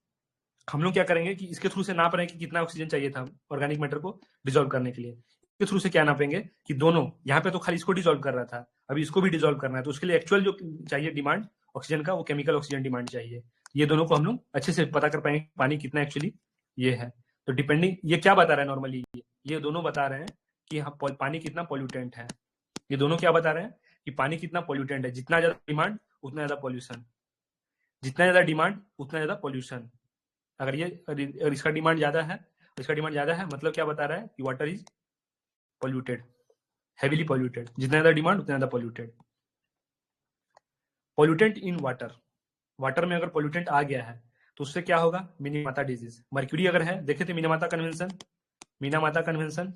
हम लोग क्या करेंगे कि इसके थ्रू से नाप रहे हैं कि कितना ऑक्सीजन चाहिए था ऑर्गेनिक मैटर को डिसॉल्व करने के लिए। इसके थ्रू से क्या नापेंगे कि दोनों, यहाँ पे तो खाली इसको डिसॉल्व कर रहा था, अभी इसको भी डिसॉल्व करना है, तो उसके लिए एक्चुअल जो चाहिए डिमांड ऑक्सीजन का वो केमिकल ऑक्सीजन डिमांड चाहिए। ये दोनों को हम लोग अच्छे से पता कर पाएंगे पानी कितना एक्चुअली ये है। तो डिपेंडिंग, ये क्या बता रहा है नॉर्मली? ये दोनों बता रहे हैं कि हाँ पानी कितना पॉल्यूटेंट है। ये दोनों क्या बता रहे हैं कि पानी कितना पॉल्यूटेंट है, जितना ज्यादा डिमांड उतना ज्यादा पॉल्यूशन, जितना ज्यादा डिमांड उतना ज्यादा पॉल्यूशन। अगर इसका डिमांड ज्यादा है, मतलब क्या बता रहा है कि water is polluted, heavily polluted. जितना ज्यादा डिमांड उतना ज्यादा polluted. Pollutant in water, water में अगर पॉल्यूटेंट आ गया है तो उससे क्या होगा, मिनीमाता डिजीज। मर्क्यूरी अगर है, देखे थे मिनामाता कन्वेंशन,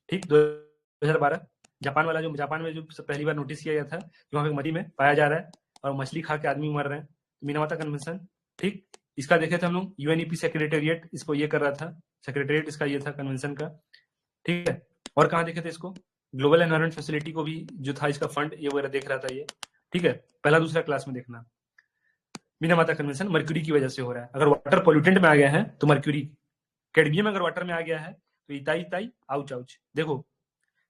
ठीक, 2012 जापान वाला, जो जापान में जो पहली बार नोटिस किया गया था कि वहां पे मरी में पाया जा रहा है और मछली खा के आदमी मर रहे हैं, मिनामाता कन्वेंशन, ठीक। इसका देखे थे हम लोग, यूएनईपी सेक्रेटेरिएट इसको ये कर रहा था, सेक्रेटेरिएट इसका ये था कन्वेंशन का, ठीक है। और कहाँ देखे थे इसको, ग्लोबल एनवायरमेंट फैसिलिटी को भी जो था इसका फंड ये वगैरह देख रहा था ये, ठीक है। पहला दूसरा क्लास में देखना। मिनामाता कन्वेंशन मर्क्यूरी की वजह से हो रहा है। अगर वाटर पॉल्यूटेंट में आ गया है तो मर्क्यूरी, कैडमियम अगर वाटर में आ गया है तो इताई आउच। देखो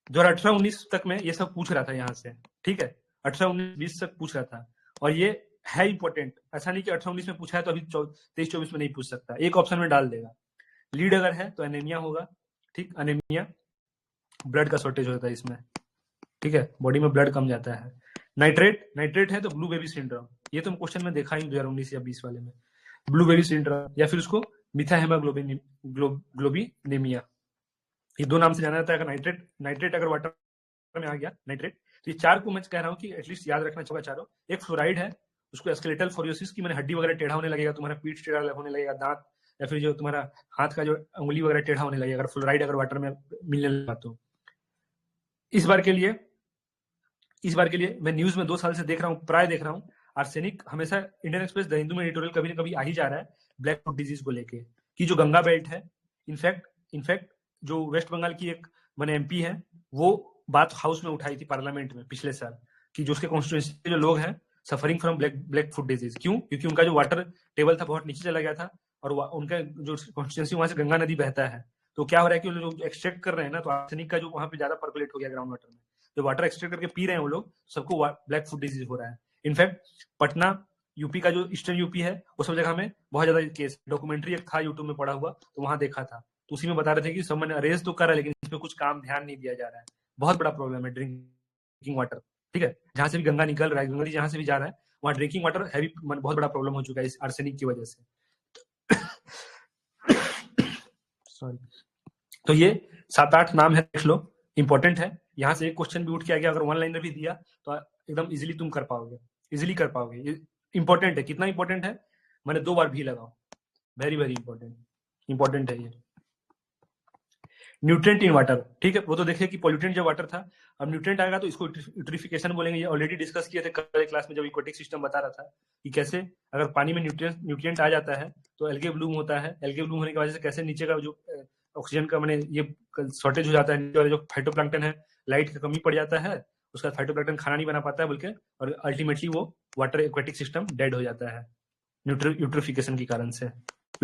2018-19 तक में ये सब पूछ रहा था यहाँ से, ठीक है, 18-19-20 तक पूछ रहा था। और ये है इंपॉर्टेंट, ऐसा नहीं कि 18-19 में पूछा है तो अभी 23-24 में नहीं पूछ सकता, एक ऑप्शन में डाल देगा। लीड अगर है तो एनीमिया होगा, ठीक, एनीमिया, ब्लड का शॉर्टेज होता है इसमें, ठीक है, बॉडी में ब्लड कम जाता है। नाइट्रेट है तो ब्लू बेबी सिंड्रोम, ये तुम क्वेश्चन में देखा ही 2019 या 20 वाले में, ब्लू बेबी सिंड्रोम, या फिर उसको मिथा हेमाग्लोबिनेमिया, ये दो नाम से जाना जाता है। अगर नाइट्रेट अगर वाटर में आ गया, नाइट्रेट, तो ये चार को मैं कह रहा हूँ कि एटलीस्ट याद रखना चाहिए चारों। एक फ्लोराइड है, उसको स्केलेटल फोरियोसिस की मैंने हड्डी वगैरह टेढ़ा होने लगेगा, तुम्हारा पीठ टेढ़ा होने लगेगा, दांत या फिर जो तुम्हारा हाथ का जो उंगली वगैरह टेढ़ा होने लगेगा अगर फ्लोराइड अगर वाटर में मिलने लगा तो। इस बार के लिए मैं न्यूज में 2 साल से देख रहा हूँ, प्राय देख रहा हूँ, आर्सेनिक हमेशा, इंडियन एक्सप्रेस, द हिंदू में एडिटोरियल कभी ना कभी आ ही जा रहा है ब्लैक फुट डिजीज को लेके, कि जो गंगा बेल्ट है, इनफैक्ट जो वेस्ट बंगाल की एक मैंने एमपी है, वो बात हाउस में उठाई थी पार्लियामेंट में पिछले साल, कि जो उसके कॉन्स्टिट्यूएंसी के जो लोग हैं suffering from black foot disease. क्यों? क्योंकि उनका जो वाटर टेबल था बहुत नीचे चला गया था, और उनका जो कॉन्स्टिट्यूएंसी वहां से गंगा नदी बहता है, तो क्या हो रहा है कि वो लोग एक्सट्रैक्ट कर रहे हैं ना, तो आर्सेनिक का जो वहां पे ज्यादा पर्कुलेट हो गया ग्राउंड वाटर में, जो वाटर एक्सट्रैक्ट करके पी रहे हैं वो लोग, सबको ब्लैक फुट डिजीज हो रहा है। इनफैक्ट पटना यूपी का जो ईस्टर्न यूपी है वो सब जगह में बहुत ज्यादा केस, डॉक्यूमेंट्री एक था यूट्यूब में पड़ा हुआ, तो वहां देखा था, तो उसी में बता रहे थे कि सब मैंने अरेस्ट तो करा लेकिन इसमें कुछ काम ध्यान नहीं दिया जा रहा है। बहुत बड़ा प्रॉब्लम है ड्रिंकिंग वाटर, ठीक है, जहां से भी गंगा निकल रहा है, गंगा जहां से भी जा रहा है वहां ड्रिंकिंग वाटर हैवी बहुत बड़ा प्रॉब्लम हो चुका है इस आर्सेनिक की वजह से। सॉरी। तो ये 7-8 नाम है, देख लो, इंपॉर्टेंट है। यहाँ से एक क्वेश्चन भी उठ के आ गया, अगर 1 लाइनर भी दिया तो एकदम इजीली तुम कर पाओगे, इजीली कर पाओगे। ये इंपॉर्टेंट है, कितना इंपॉर्टेंट है, मैंने 2 बार भी लगाओ, वेरी वेरी इंपॉर्टेंट है ये। न्यूट्रिएंट इन वाटर, ठीक है, वो तो देखिए कि पॉल्यूटेंट जो वाटर था, अब न्यूट्रिएंट आएगा तो इसको यूट्रिफिकेशन बोलेंगे। ये ऑलरेडी डिस्कस किए थे कल क्लास में जब इक्वेटिक सिस्टम बता रहा था कि कैसे अगर पानी में न्यूट्रिएंट आ जाता है तो एल्गे ब्लूम होता है, एल्गे ब्लूम होने की वजह से कैसे नीचे का जो ऑक्सीजन का मैंने ये शॉर्टेज हो जाता है, नीचे वाले जो फाइटोप्लैंक्टन है, लाइट की कमी पड़ जाता है, उसका फाइटोप्लैंक्टन खाना नहीं बना पाता है बोल के, और अल्टीमेटली वो वाटर एक्वेटिक सिस्टम डेड हो जाता है यूट्रिफिकेशन के कारण से।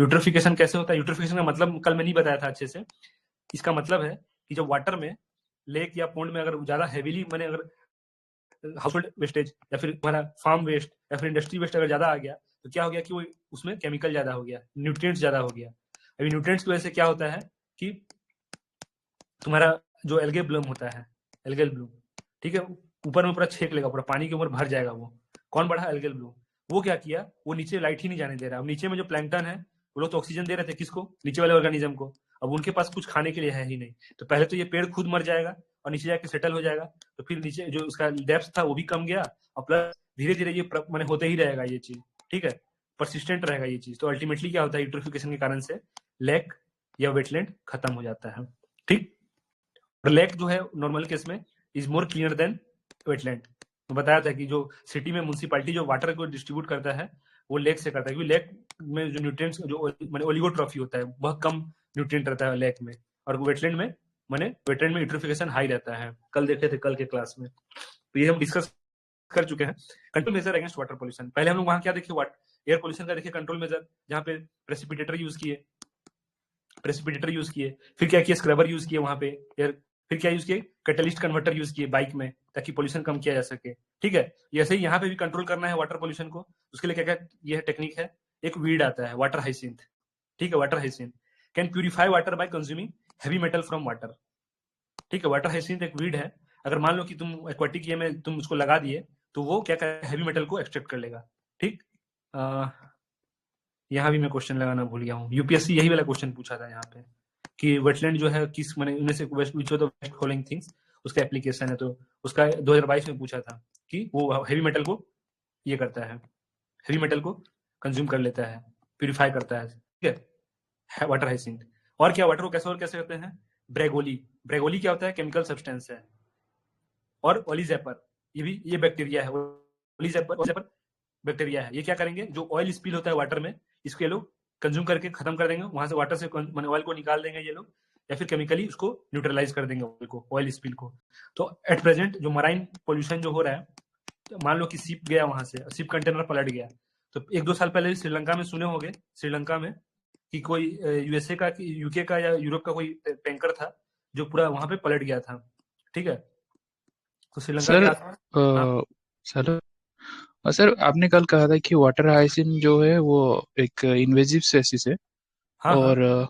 यूट्रिफिकेशन कैसे होता है, यूट्रिफिकेशन का मतलब कल मैं नहीं बताया था अच्छे से। इसका मतलब है कि जब वाटर में, लेक या पोंड में अगर ज्यादा हैवीली मैंने अगर हाउस होल्ड वेस्टेज या फिर हमारा फार्म वेस्ट या फिर इंडस्ट्री वेस्ट अगर ज्यादा आ गया तो क्या हो गया कि वो उसमें केमिकल ज्यादा हो गया, न्यूट्रिएंट्स ज्यादा हो गया। अभी न्यूट्रिएंट्स की वजह से क्या होता है कि तुम्हारा जो एल्गे ब्लूम होता है, एल्गल ब्लूम, ठीक है, ऊपर में पूरा छेक लेगा, पूरा पानी के ऊपर भर जाएगा वो। कौन बढ़ा? Algal Bloom. वो क्या किया, वो नीचे लाइट ही नहीं जाने दे रहा। अब नीचे में जो प्लैंकटन है वो लोग तो ऑक्सीजन दे रहे थे, किसको? नीचे वाले ऑर्गेनिज्म को। अब उनके पास कुछ खाने के लिए है ही नहीं, तो पहले तो ये पेड़ खुद मर जाएगा और नीचे जाके सेटल हो जाएगा, तो फिर नीचे जो उसका डेप्थ था वो भी कम गया, और प्लस धीरे धीरे ये मैंने होते ही रहेगा ये चीज, ठीक है, परसिस्टेंट रहेगा ये चीज। तो अल्टीमेटली क्या होता है, यूट्रिफिकेशन के कारण से लेक या वेटलैंड खत्म हो जाता है, ठीक। और लेक जो है नॉर्मल केस में is more cleaner then wetland. तो बताया था कि जो सिटी में म्युनिसिपैलिटी जो वाटर को डिस्ट्रीब्यूट करता है वो लेक से करता है, क्योंकि लेक में जो न्यूट्रिएंट्स जो मैंने ओलिगोट्रॉफी होता है, बहुत कम न्यूट्रिएंट रहता है लेक में, और वेटलैंड में वेटलैंड में यूट्रिफिकेशन हाई रहता है। कल देखे थे कल के क्लास में, तो ये हम डिस्कस कर चुके हैं। Control measure against water pollution, पहले हम लोग वहां क्या देखे, एयर पोल्यूशन का देखे कंट्रोल मेजर, जहाँ पे प्रेसिपिटेटर यूज किए, फिर क्या किया, स्क्रबर यूज किए वहां पे एयर, फिर क्या यूज किए, कैटलिस्ट कन्वर्टर यूज किए बाइक में, ताकि पोल्यूशन कम किया जा सके, ठीक है। ऐसे ही यहाँ पे भी कंट्रोल करना है वाटर पोल्यूशन को, उसके लिए क्या क्या ये टेक्निक है, एक वीड आता है वाटर हाइसिंथ, ठीक है, water hyacinth can purify water bye consuming heavy metal from water, ठीक है। वाटर हाइसिंथ एक वीड है, अगर मान लो कि तुम एक्वाटिक ये में तुम उसको लगा दिए तो वो क्या करे, हैवी मेटल को एक्सट्रैक्ट कर लेगा, ठीक। यहाँ भी मैं क्वेश्चन लगाना भूल गया हूँ। यूपीएससी यही वाला क्वेश्चन पूछा था यहाँ पे कि वेटलैंड जो है किस मैंने उनमें से विच of the best following things उसका एप्लीकेशन है। तो उसका 2022 में पूछा था कि वो हेवी मेटल को ये करता है, हेवी मेटल को कंज्यूम कर लेता है, प्यूरिफाई करता है, ठीक है, वाटर हाइसिंथ। और क्या वाटर को कैसे और कैसे करते हैं? ब्रेगोली। ब्रेगोली क्या होता है? केमिकल सब्सटेंस है। और ओलिजेपर, ये बैक्टीरिया है। ओलिजेपर बैक्टीरिया है। ये क्या करेंगे? जो ऑयल स्पिल होता है वाटर में, इसको ये लोग कंज्यूम करके खत्म कर देंगे, वहां से वाटर से ऑयल को निकाल देंगे ये लोग, या फिर केमिकली उसको न्यूट्रलाइज कर देंगे ऑयल को, ऑयल स्पिल को। तो एट प्रेजेंट जो मराइन पोल्यूशन जो हो रहा है, तो मान लो कि शिप गया वहां से, शिप कंटेनर पलट गया, तो 1-2 साल पहले श्रीलंका में सुने होंगे, श्रीलंका में कि कोई यूएसए का, यूके का या यूरोप का कोई टैंकर था जो पूरा वहां पे पलट गया था, ठीक है। तो श्रीलंका सर के आसपास। हाँ सर सर आपने कल कहा था कि वाटर हाइसिन जो है वो एक इन्वेजिव स्पेसीज है। हाँ हाँ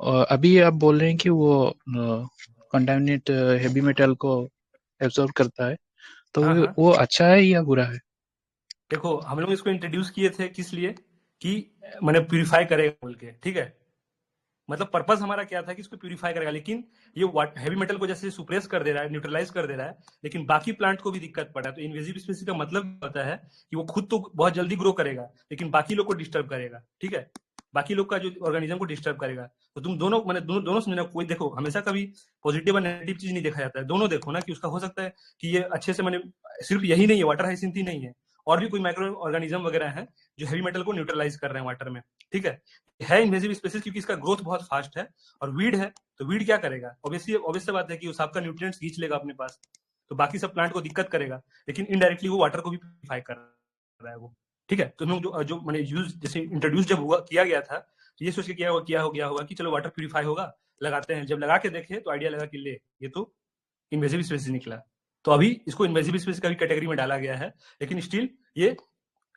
और अभी आप बोल रहे हैं कि वो कंटामिनेट हेवी मेटल को एब्जॉर्ब करता है, तो हाँ हाँ। वो अच्छा है या बुरा है? देखो, हम लोग इसको इंट्रोड्यूस किए थे किस लिए कि मैंने प्यूरिफाई करेगा बोल के, ठीक है। मतलब पर्पस हमारा क्या था कि इसको प्यूरिफाई करेगा, लेकिन ये हैवी मेटल को जैसे सुप्रेस कर दे रहा है, न्यूट्रलाइज कर दे रहा है, लेकिन बाकी प्लांट को भी दिक्कत पड़ रहा है। तो इन्वेजिव स्पीसीज का मतलब क्या होता है कि वो खुद तो बहुत जल्दी ग्रो करेगा, लेकिन बाकी लोग को डिस्टर्ब करेगा, ठीक है। बाकी लोग का जो ऑर्गेनिज्म को डिस्टर्ब करेगा। तो तुम दोनों मैंने दोनों समझना। कोई देखो, हमेशा कभी पॉजिटिव और नेगेटिव चीज नहीं देखा जाता है, दोनों देखो ना कि उसका हो सकता है कि ये अच्छे से मैंने, सिर्फ यही नहीं है, वाटर हाइसिंथ ही नहीं है, और भी कोई माइक्रो ऑर्गेनिज्म वगैरह है जो हेवी मेटल को न्यूट्रलाइज कर रहे हैं वाटर में, ठीक है इन्वेजिव स्पेसीज, क्योंकि इसका ग्रोथ बहुत फास्ट है। और वीड है, तो वीड क्या करेगा? ऑब्वियसली ऑब्वियस बात है कि उस आपका न्यूट्रिएंट्स खींच लेगा अपने पास, तो बाकी सब प्लांट को दिक्कत करेगा, लेकिन इनडायरेक्टली वो वाटर को भी प्यूरिफाई कर रहा है वो, ठीक है। तो हम लोग जो मैंने यूज जैसे इंट्रोड्यूस जब हुआ किया गया था, तो ये सोच के किया हो गया होगा कि चलो वाटर प्यूरिफाई होगा, लगाते हैं। जब लगा के देखे तो आइडिया लगा कि ले, ये तो इन्वेजिव स्पेसीज निकला। तो अभी इसको इन्वेजिव स्पेसीज का भी कैटेगरी में डाला गया है, लेकिन स्टिल ये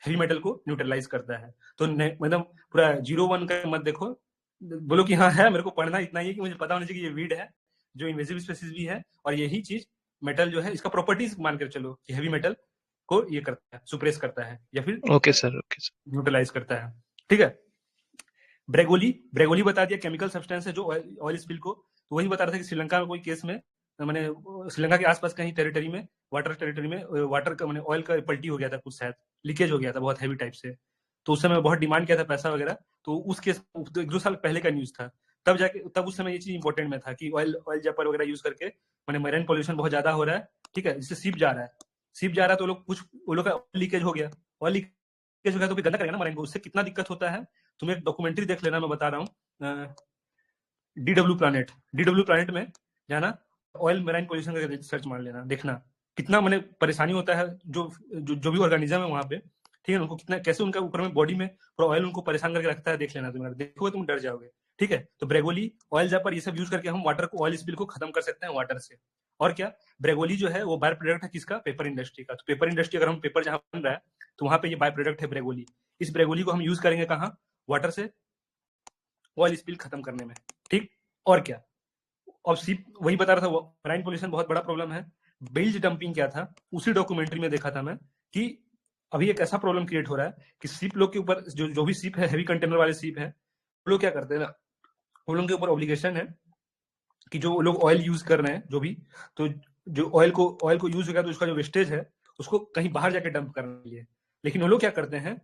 हेवी मेटल को न्यूट्रलाइज करता है। तो मतलब पूरा 0-1 का मत देखो, बोलो कि हाँ है, मेरे को पढ़ना इतना ही है कि मुझे पता होना चाहिए कि ये वीड है जो इन्वेजिव स्पेसीज भी है, और यही चीज मेटल जो है, इसका प्रॉपर्टीज मानकर चलो कि हेवी मेटल को ये करता है, सुप्रेस करता है या फिर okay sir, okay sir. Neutralize करता है, ठीक है। ब्रेगोली, ब्रेगोली बता दिया केमिकल सब्सटेंस है जो ऑयल स्पिल को। तो वही बता रहा था कि श्रीलंका में कोई केस में, मैंने श्रीलंका के आसपास कहीं टेरिटरी में, वाटर टेरिटरी में वाटर का मैंने ऑयल का पल्टी हो गया था कुछ, शायद लीकेज हो गया था बहुत हैवी टाइप से। तो उस समय बहुत डिमांड किया था पैसा वगैरह, तो उस केस 1-2 साल पहले का न्यूज था। तब उस समय ये चीज इंपॉर्टेंट में था कि ऑयल ऑयल जेपर वगैरह यूज करके मैंने मरीन पॉल्यूशन बहुत ज्यादा हो रहा है, ठीक है, जिससे शिप जा रहा है, शिप जा रहा है, तो लोग कुछ वो लोग का लीकेज हो गया, ऑयल लीकेज हो गया, तो गंदा करेगा ना मरीन को, उससे कितना दिक्कत होता है। तुम एक डॉक्यूमेंट्री देख लेना, मैं बता रहा हूँ, डी डब्ल्यू प्लानट में जाना, ऑयल मेराइन पोल्यूशन का सर्च मार लेना, देखना कितना मैंने परेशानी होता है। जो भी ऑर्गेनिज्म है वहां पे, ठीक है, उनको कितना कैसे उनका ऊपर में बॉडी में पूरा ऑयल उनको परेशान करके रखता है, देख लेना तुम, देखोगे तुम डर जाओगे, ठीक है। तो ब्रेगोली, ऑयल जापर, ये सब यूज करके हम वाटर को, ऑयल स्पिल को खत्म कर सकते हैं वाटर से। और क्या, ब्रेगोली जो है वो बाय प्रोडक्ट है किसका? पेपर इंडस्ट्री का। तो पेपर इंडस्ट्री, अगर हम पेपर जहां बन रहा है, तो वहां पे ये बाय प्रोडक्ट है ब्रेगोली। इस ब्रेगोली को हम यूज करेंगे कहाँ? वाटर से ऑयल स्पिल खत्म करने में, ठीक। और क्या, और सिप वही बता रहा था, मराइन पोल्यूशन बहुत बड़ा प्रॉब्लम है। बेल्ज डंपिंग क्या था, उसी डॉक्यूमेंट्री में देखा था मैं कि अभी एक ऐसा प्रॉब्लम क्रिएट हो रहा है कि शिप लोग के ऊपर, जो भी शिप है, हैवी कंटेनर वाले शिप है, वो लोग क्या करते हैं ना, वो लोग के ऊपर ऑब्लिगेशन है कि जो लोग ऑयल यूज कर रहे हैं जो भी, तो जो ऑयल को यूज हो गया, तो उसका जो वेस्टेज है उसको कहीं बाहर जाके डंप करने के लिए। लेकिन वो लोग क्या करते हैं,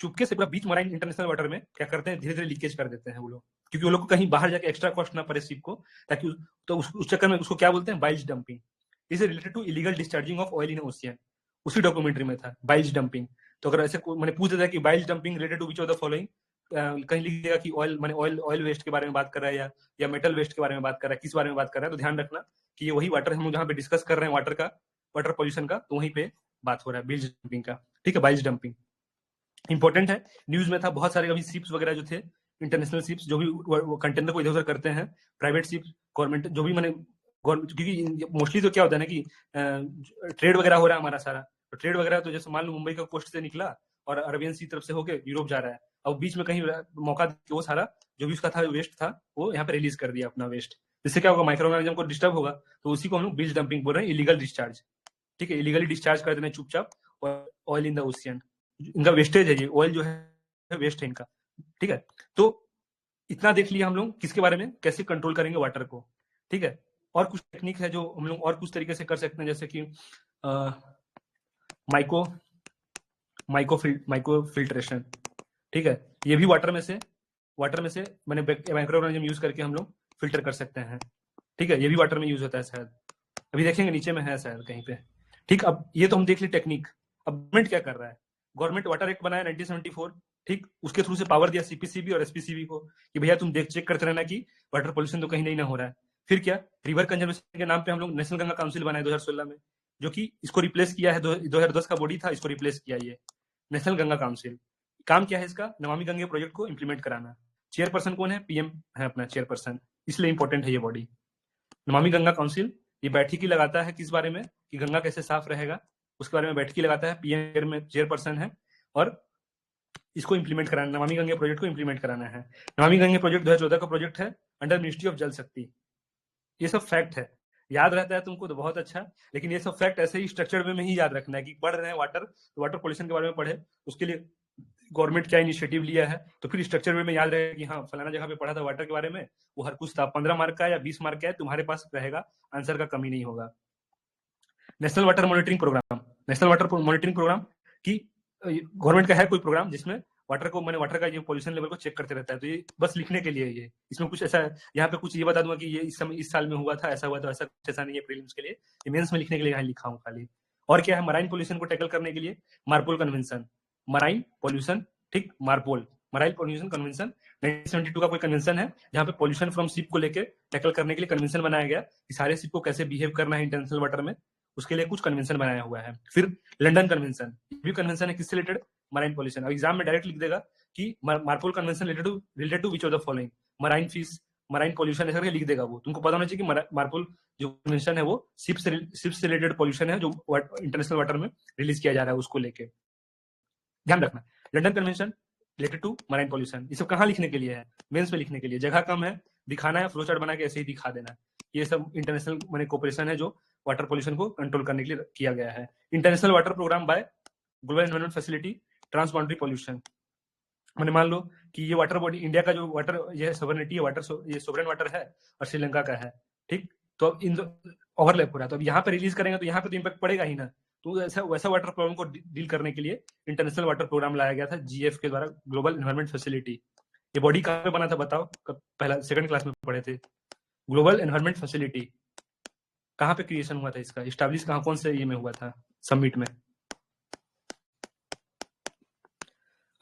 चुपके से पूरा बीच मराइन इंटरनेशनल वाटर में क्या करते हैं, धीरे धीरे लीकेज कर देते हैं वो लोग, क्योंकि वो लोग को कहीं बाहर जाके एक्स्ट्रा कॉस्ट ना पड़े शिप को, ताकि तो उस चक्कर में उसको क्या बोलते हैं, bilge dumping. Is related to illegal discharging of oil in ocean. उसी डॉक्यूमेंट्री में था बाइल्स डंपिंग। तो अगर ऐसे मैंने पूछ दिया कि bilge dumping related to which of the following, कहीं लिख देगा कि ऑयल, मैंने ऑयल वेस्ट के बारे में बात कर रहा है, या मेटल वेस्ट के बारे में बात कर रहा है, किस बारे में बात कर रहा है, तो ध्यान रखना कि ये वही वाटर हम जहाँ पे डिस्कस कर रहे हैं वाटर का, वाटर पॉल्यूशन का, तो वहीं पे बात हो रहा है बिल्स डंपिंग का, ठीक है, बाइल्स डंपिंग इंपॉर्टेंट है। न्यूज में था बहुत सारे अभी शिप्स वगैरह जो थे, इंटरनेशनल शिप्स जो भी कंटेनर को इधर उधर करते हैं, प्राइवेट शिप्स, गवर्नमेंट जो भी, मैंने क्योंकि मोस्टली तो क्या होता है ना कि ट्रेड वगैरह हो रहा है हमारा सारा, तो ट्रेड वगैरह, तो जैसे मान लो मुंबई का कोस्ट से निकला और अरबियन सी तरफ से होके यूरोप जा रहा है, और बीच में कहीं मौका वो सारा जो भी उसका था, वेस्ट था, वो यहाँ पे रिलीज कर दिया अपना वेस्ट। इससे क्या होगा, माइक्रो ऑर्गेनिज्म को डिस्टर्ब होगा, तो उसी को हम लोग बीच डंपिंग बोल रहे हैं, इलीगल डिस्चार्ज, ठीक है, इलीगली डिस्चार्ज कर देना चुपचाप ऑयल इन द ओशियन। इनका वेस्टेज है, ये ऑयल जो है वेस्ट है इनका, ठीक है। तो इतना देख लिया हम लोग किसके बारे में, कैसे कंट्रोल करेंगे वाटर को, ठीक है। और कुछ टेक्निक है जो हम लोग और कुछ तरीके से कर सकते हैं, जैसे कि माइक्रो फिल्ट्रेशन, ठीक है। ये भी वाटर में से मैंने माइक्रो ऑर्गेनिज्म यूज करके हम लोग फिल्टर कर सकते हैं, ठीक है। ये भी वाटर में यूज होता है शायद, अभी देखेंगे नीचे में है शायद कहीं पे, ठीक। अब ये तो हम देख ली टेक्निक। अब गवर्नमेंट क्या कर रहा है, गवर्नमेंट वाटर एक्ट बनाया 1974, ठीक। उसके थ्रू से पावर दिया सीपीसीबी और एसपीसीबी को कि भैया तुम चेक करते रहना कि वाटर पोल्यूशन तो कहीं नहीं ना हो रहा है। फिर क्या, रिवर कंजर्वेशन के नाम पे हम लोग नेशनल गंगा काउंसिल बनाए 2016 में, जो कि इसको रिप्लेस किया है, 2010 का बॉडी था, इसको रिप्लेस किया ये नेशनल गंगा काउंसिल। काम क्या है इसका, नमामि गंगे प्रोजेक्ट को इंप्लीमेंट कराना। चेयरपर्सन कौन है, पीएम है अपना चेयरपर्सन, इसलिए इंपॉर्टेंट है ये बॉडी। नमामि गंगा काउंसिल ये बैठकी लगाता है किस बारे में, कि गंगा कैसे साफ रहेगा, उसके बारे में बैठकी लगाता है, पीएम में चेयरपर्सन है, और इसको इंप्लीमेंट कराना, नमामि गंगे प्रोजेक्ट को इंप्लीमेंट कराना है। नमामि गंगे प्रोजेक्ट 2014 का प्रोजेक्ट है अंडर मिनिस्ट्री ऑफ जल शक्ति। ये सब फैक्ट है, याद रहता है तुमको तो बहुत अच्छा, लेकिन ये सब फैक्ट ऐसे ही स्ट्रक्चर्ड वे में ही याद रखना है कि पढ़ रहे हैं वाटर, तो वाटर पोल्यूशन के बारे में पढ़े, उसके लिए गवर्नमेंट क्या इनिशिएटिव लिया है, तो फिर स्ट्रक्चर वे में याद रहेगा कि हाँ फलाना जगह पे पढ़ा था वाटर के बारे में, वो हर कुछ था, 15 मार्क का या 20 मार्क का है, तुम्हारे पास रहेगा, आंसर का कमी नहीं होगा। National water monitoring program, national water monitoring program की गवर्नमेंट का है कोई प्रोग्राम जिसमें वाटर को, मैंने वाटर का ये पोल्यूशन लेवल को चेक करते रहता है, तो ये बस लिखने के लिए, ये इसमें कुछ ऐसा यहाँ पे कुछ ये बता दूंगा कि ये इस समय इस साल में हुआ था, ऐसा हुआ था, ऐसा कुछ ऐसा नहीं है प्रीलिम्स के लिए, ये मेंस में लिखने के लिए यहाँ लिखा हूँ खाली। और क्या है, मराइन पोल्यूशन को टैकल करने के लिए मार्पोल कन्वेंशन, मराइन पोल्यूशन, ठीक, मार्पोल मराइन पोल्यूशन कन्वेंशन 1972 का कोई कन्वेंशन है जहाँ पे पोल्यूशन फ्रॉम शिप को लेकर टैकल करने के लिए कन्वेंशन बनाया गया कि सारे शिप को कैसे बिहेव करना है इंटरनेशनल वाटर में, उसके लिए कुछ कन्वेंशन बनाया हुआ है। फिर लंदन कन्वेंशन, भी कन्वेंशन है किससे रिलेटेड, मराइन पोल्यूशन। एग्जाम में डायरेक्ट लिख देगा कि MARPOL convention related to which of the following, marine fish, marine pollution ऐसा करके लिख देगा वो, तुमको पता होना चाहिए कि मार्पोल जो कन्वेंशन है वो शिप से रिलेटेड पोल्यूशन है जो इंटरनेशनल वाटर में रिलीज किया जा रहा है, उसको लेके ध्यान रखना। London convention related to marine pollution, ये सब कहाँ लिखने के लिए है, मेंस में लिखने के लिए, जगह कम है, दिखाना है, फ्लो चार्ट बना के ऐसे ही दिखा देना। ये सब इंटरनेशनल मैंने कोऑपरेशन है जो वाटर पोल्यूशन को कंट्रोल करने के लिए किया गया है। International water program by global environment facility transboundary pollution, मैंने मान लो कि ये वाटर बॉडी इंडिया का जो वाटर ये सोवरेनिटी है, वाटर ये सोवरेन वाटर है और श्रीलंका का है, ठीक। तो अब इन ओवरलैप हो रहा है, तो अब यहाँ पे रिलीज करेंगे तो यहाँ पे तो इम्पैक्ट पड़ेगा ही ना, तो ऐसा वैसा वाटर प्रॉब्लम को डील करने के लिए इंटरनेशनल वाटर प्रोग्राम लाया गया था जीएफ के द्वारा, ग्लोबल एनवायरमेंट फैसिलिटी। ये बॉडी कहाँ पे बना था बताओ, पहला सेकंड क्लास में पढ़े थे। ग्लोबल एनवायरमेंट फैसिलिटी कहाँ पे क्रिएशन हुआ था इसका, इस्टेब्लिश कहाँ, कौन से ये में हुआ था, समिट में,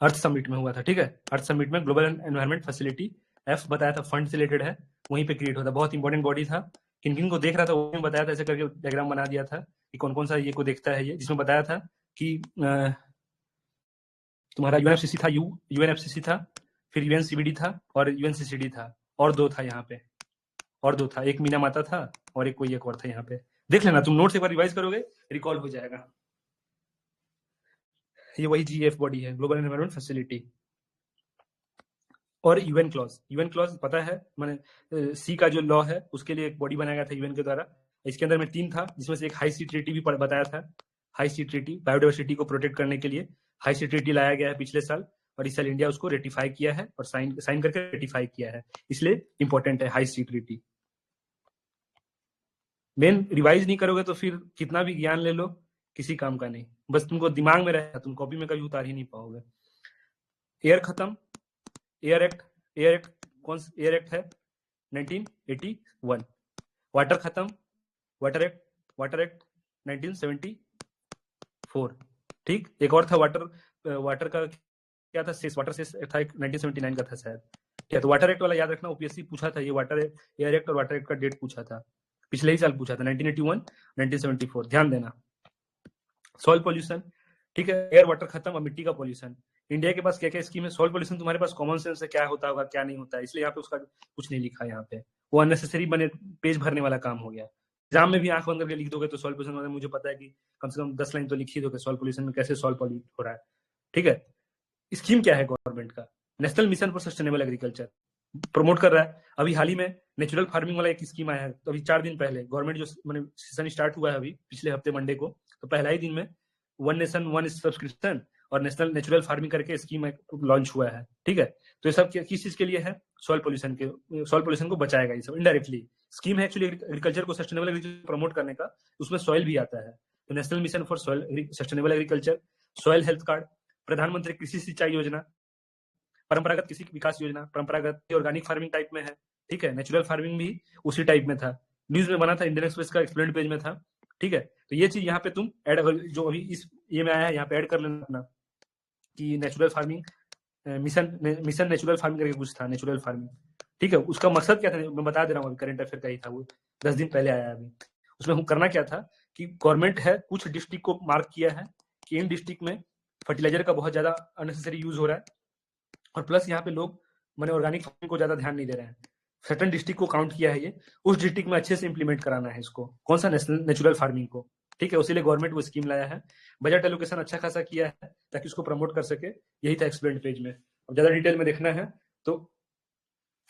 अर्थ समिट में हुआ था, ठीक है। अर्थ समिट में ग्लोबल एनवायरमेंट फैसिलिटी, एफ बताया था फंड से रिलेटेड है, वहीं पे क्रिएट होता, बहुत इंपॉर्टेंट बॉडी था। किन किन को देख रहा था वो बताया था, ऐसे करके डायग्राम बना दिया था कि कौन कौन सा ये को देखता है, ये जिसमें बताया था कि तुम्हारा यूएनएफसीसी था, यूएनएफसीसी था, फिर यूएनसीबीडी था और यूएनसीसीडी था, और दो था यहाँ पे, और दो था, एक मीना माता था और एक कोई एक और था यहाँ पे, देख लेना तुम नोट्स एक बार रिवाइज करोगे रिकॉल हो जाएगा। ये वही जीएफ बॉडी है, ग्लोबल एनवायरमेंट फैसिलिटी। और यूएन क्लॉज पता है, मैंने सी का जो लॉ है उसके लिए एक बॉडी बनाया गया था यूएन के द्वारा, इसके अंदर में 3 था, जिसमें से एक हाई सी ट्रीटी भी बताया था, हाई सी ट्रीटी बायोडाइवर्सिटी को प्रोटेक्ट करने के लिए हाई सी ट्रीटी लाया गया है पिछले साल, और इस साल इंडिया उसको रेटिफाई किया है और साइन करके रेटिफाई किया है, इसलिए इंपॉर्टेंट है हाई सी ट्रीटी। मेन रिवाइज नहीं करोगे तो फिर कितना भी ज्ञान ले लो किसी काम का नहीं, बस तुमको दिमाग में रहेगा, तुम कॉपी में कभी उतार ही नहीं पाओगे। एयर खत्म, एयर एक्ट कौन सा एयर एक्ट है 1981। वाटर खत्म, वाटर एक्ट 1974, ठीक। एक और था वाटर का क्या था, सेस, वाटर सेस था 1979 का था शायद, ठीक है। तो वाटर एक्ट वाला याद रखना, ओपीएससी पूछा था ये वाटर एयर एक्ट और वाटर एक्ट का डेट पूछा था, पिछले ही साल पूछा था 1981 1974, ध्यान देना। सॉइल पोल्यूशन, ठीक है, एयर वाटर खत्म और मिट्टी का पोल्यूशन। इंडिया के पास क्या क्या स्कीम है, सॉइल पोल्यूशन तुम्हारे पास कॉमन सेंस है, क्या होता होगा क्या नहीं होता है, इसलिए यहाँ पे उसका कुछ नहीं लिखा, यहाँ पे वो अननेसेसरी बने पेज भरने वाला काम हो गया। एग्जाम में भी आंख बंद करके लिख दोगे तो सॉइल पोल्यूशन, मुझे पता है कि कम से कम 10 लाइन तो लिख ही दोगे सॉइल पोल्यूशन में कैसे सॉइल पोल्यूट हो रहा है, ठीक है। स्कीम क्या है गवर्नमेंट का, national mission for sustainable agriculture promote कर रहा है। अभी हाल ही में नेचुरल फार्मिंग वाला एक स्कीम आया है, तो अभी 4 दिन पहले गवर्नमेंट जो मैंने सेशन स्टार्ट हुआ है अभी पिछले हफ्ते मंडे को, तो पहला ही दिन में 1 नेशन 1 सब्सक्रिप्शन और नेशनल नेचुरल फार्मिंग करके स्कीम लॉन्च हुआ है। ठीक है, तो ये सब किस चीज के लिए है? सॉइल पोल्यूशन को बचाएगा ये सब इनडायरेक्टली। स्कीम है एक्चुअली एग्रीकल्चर को सस्टेनेबल एग्रीकल्चर प्रमोट करने का, उसमें सॉइल भी आता है। तो national mission for soil sustainable agriculture, soil health card, प्रधानमंत्री कृषि सिंचाई योजना, परंपरागत कृषि विकास योजना, परंपरागत ऑर्गेनिक फार्मिंग टाइप में है। ठीक है, नेचुरल फार्मिंग भी उसी टाइप में था, न्यूज में बना था, इंडियन एक्सप्रेस का एक्सप्लेन पेज में था। ठीक है, तो ये चीज यहाँ पे तुम ऐड, जो अभी इस ये में आया है यहाँ पे ऐड कर लेना अपना कि natural farming mission natural farming करके कुछ था, नेचुरल फार्मिंग। ठीक है, उसका मकसद क्या था मैं बता दे रहा हूँ, करंट अफेयर का ही था वो, 10 दिन पहले आया अभी। उसमें करना क्या था कि गवर्नमेंट है कुछ डिस्ट्रिक्ट को मार्क किया है कि इन डिस्ट्रिक्ट में फर्टिलाइजर का बहुत ज्यादा अननेसेसरी यूज हो रहा है, और प्लस यहाँ पे लोग मैंने ऑर्गेनिक फार्मिंग को ज्यादा ध्यान नहीं दे रहे हैं। सर्टन डिस्ट्रिक्ट को काउंट किया है ये, उस डिस्ट्रिक्ट में अच्छे से इंप्लीमेंट कराना है इसको, कौन सा नेचुरल फार्मिंग को। ठीक है, उसीलिए गवर्नमेंट वो स्कीम लाया है, बजट एलोकेशन अच्छा खासा किया है ताकि उसको प्रमोट कर सके। यही था एक्सप्लेन पेज में। अब ज्यादा डिटेल में देखना है तो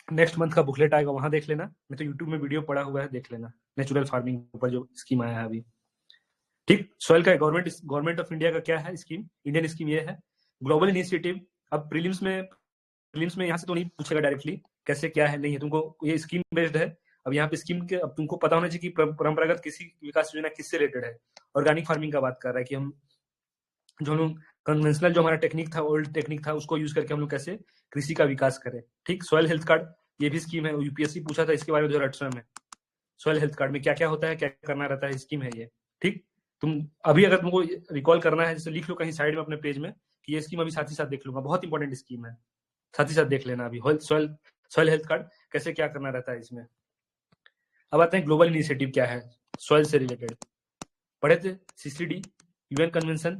नेक्स्ट मंथ का बुकलेट आएगा, वहां देख लेना, नहीं तो यूट्यूब में वीडियो पड़ा हुआ है, देख लेना नेचुरल फार्मिंग ऊपर जो स्कीम आया है अभी। ठीक, सॉइल का गवर्नमेंट ऑफ इंडिया का क्या है स्कीम, इंडियन स्कीम ये है, ग्लोबल इनिशिएटिव। अब प्रीलिम्स में यहाँ से तो नहीं पूछेगा डायरेक्टली कैसे क्या है, नहीं है, तुमको ये स्कीम बेस्ड है। अब यहाँ पे स्कीम के अब तुमको पता होना चाहिए कि परंपरागत कृषि विकास योजना किससे रिलेटेड है। ऑर्गेनिक फार्मिंग का बात कर रहा है कि हम लोग कन्वेंशनल जो हमारा टेक्निक था, ओल्ड टेक्निक था, उसको यूज करके हम लोग कैसे कृषि का विकास करें। ठीक, सॉइल हेल्थ कार्ड ये भी स्कीम है, यूपीएससी पूछा था इसके बारे में 2018 में। सॉइल हेल्थ कार्ड में क्या क्या होता है, क्या करना रहता है, स्कीम है ये। ठीक, तुम अभी अगर तुमको रिकॉल करना है जैसे लिख लो कहीं साइड में अपने पेज में कि ये स्कीम अभी साथ ही साथ देख लूंगा, बहुत इंपॉर्टेंट स्कीम है, साथ ही साथ देख लेना अभी सॉइल हेल्थ कार्ड कैसे क्या करना रहता है इसमें। अब आते हैं ग्लोबल इनिशिएटिव क्या है सॉइल से रिलेटेड। पढ़े थे CCD, UN convention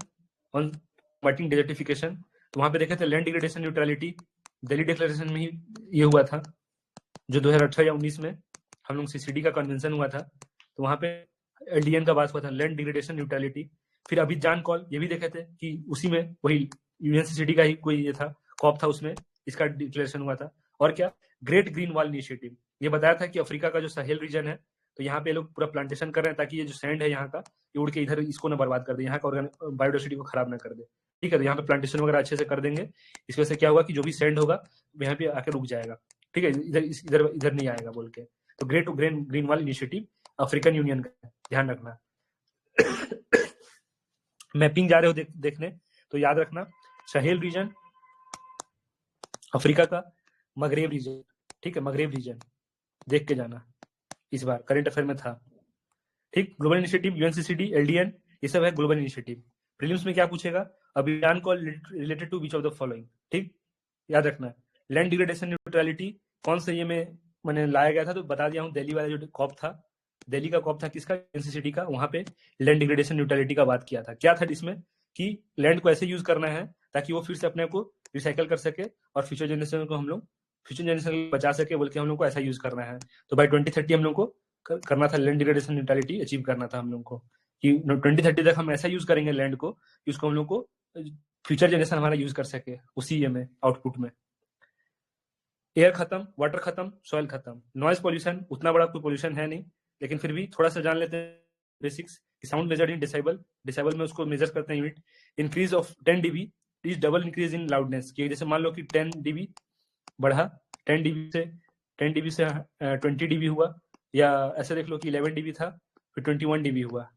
on combating desertification, तो वहां पे देखे थे land degradation neutrality, Delhi declaration में ही ये हुआ था जो 2018 या 19 में हम लोग सीसीडी का कन्वेंशन हुआ था, तो वहां पे एलडीएन का बात हुआ था, लैंड डिग्रेडेशन न्यूट्रलिटी। फिर अभी जान कॉल ये भी देखे थे कि उसी में वही यूएनसीसीडी का ही कोई ये था, कॉप था, उसमें इसका डिक्लेरेशन हुआ था। और क्या, ग्रेट ग्रीन वॉल इनिशिएटिव, ये बताया था कि अफ्रीका का जो साहेल रीजन है, तो यहाँ पे लोग पूरा प्लांटेशन कर रहे हैं ताकि ये जो सैंड है यहाँ का, ये उड़ के इधर इसको ना बर्बाद कर दे, यहाँ का बायोडाइवर्सिटी को खराब ना कर दे। ठीक है, तो यहाँ पे प्लांटेशन वगैरह अच्छे से कर देंगे, इस वजह से क्या होगा कि जो भी सैंड होगा यहाँ पे आके रुक जाएगा। ठीक है, इधर नहीं आएगा बोल के। तो great green wall initiative African union का, ध्यान रखना। मैपिंग जा रहे हो देखने तो याद रखना, साहेल रीजन अफ्रीका का, मगरेब रीजन। ठीक है, मगरेब रीजन देख के जाना, इस बार करंट अफेयर में था। ठीक, ग्लोबल इनिशिएटिव, यूएनसीसीडी, एलडीएन, ये सब है ग्लोबल इनिशिएटिव। प्रीलिम्स में क्या पूछेगा, अभियान call related to which of the following. ठीक, याद रखना, लैंड डिग्रेडेशन न्यूट्रलिटी कौन से ये में मैंने लाया गया था, तो बता दिया हूँ, दिल्ली वाला जो कॉप था, दिल्ली का कॉप था किसका, एनसीसीडी का, वहां पे लैंड डिग्रेडेशन न्यूट्रलिटी का बात किया था। क्या था इसमें कि लैंड को ऐसे यूज करना है ताकि वो फिर से अपने को रिसाइकल कर सके और फ्यूचर जनरेशन को हम लोग बचा सके, बोल के हम लोग को ऐसा यूज करना है। तो बाय 2030 हम लोग को करना था लैंड डिग्रेडेशन न्यूट्रलिटी अचीव करना था हम लोग को, कि 2030 तक हम ऐसा यूज करेंगे लैंड को कि उसको हम लोग को फ्यूचर जनरेशन हमारा यूज कर सके उसी ये में आउटपुट में। एयर खत्म, वाटर खत्म, सॉइल खत्म, नॉइज पोल्यूशन उतना बड़ा कोई पोल्यूशन है नहीं, लेकिन फिर भी थोड़ा सा जान लेते हैं basics. Sound measured in decibel में उसको मेजर करते हैं unit. Increase of 10 dB is double increase in loudness, कि जैसे मान लो कि 10 dB बढ़ा, 10 dB से 20 dB हुआ, या ऐसे देख लो कि 11 dB था फिर 21 dB हुआ,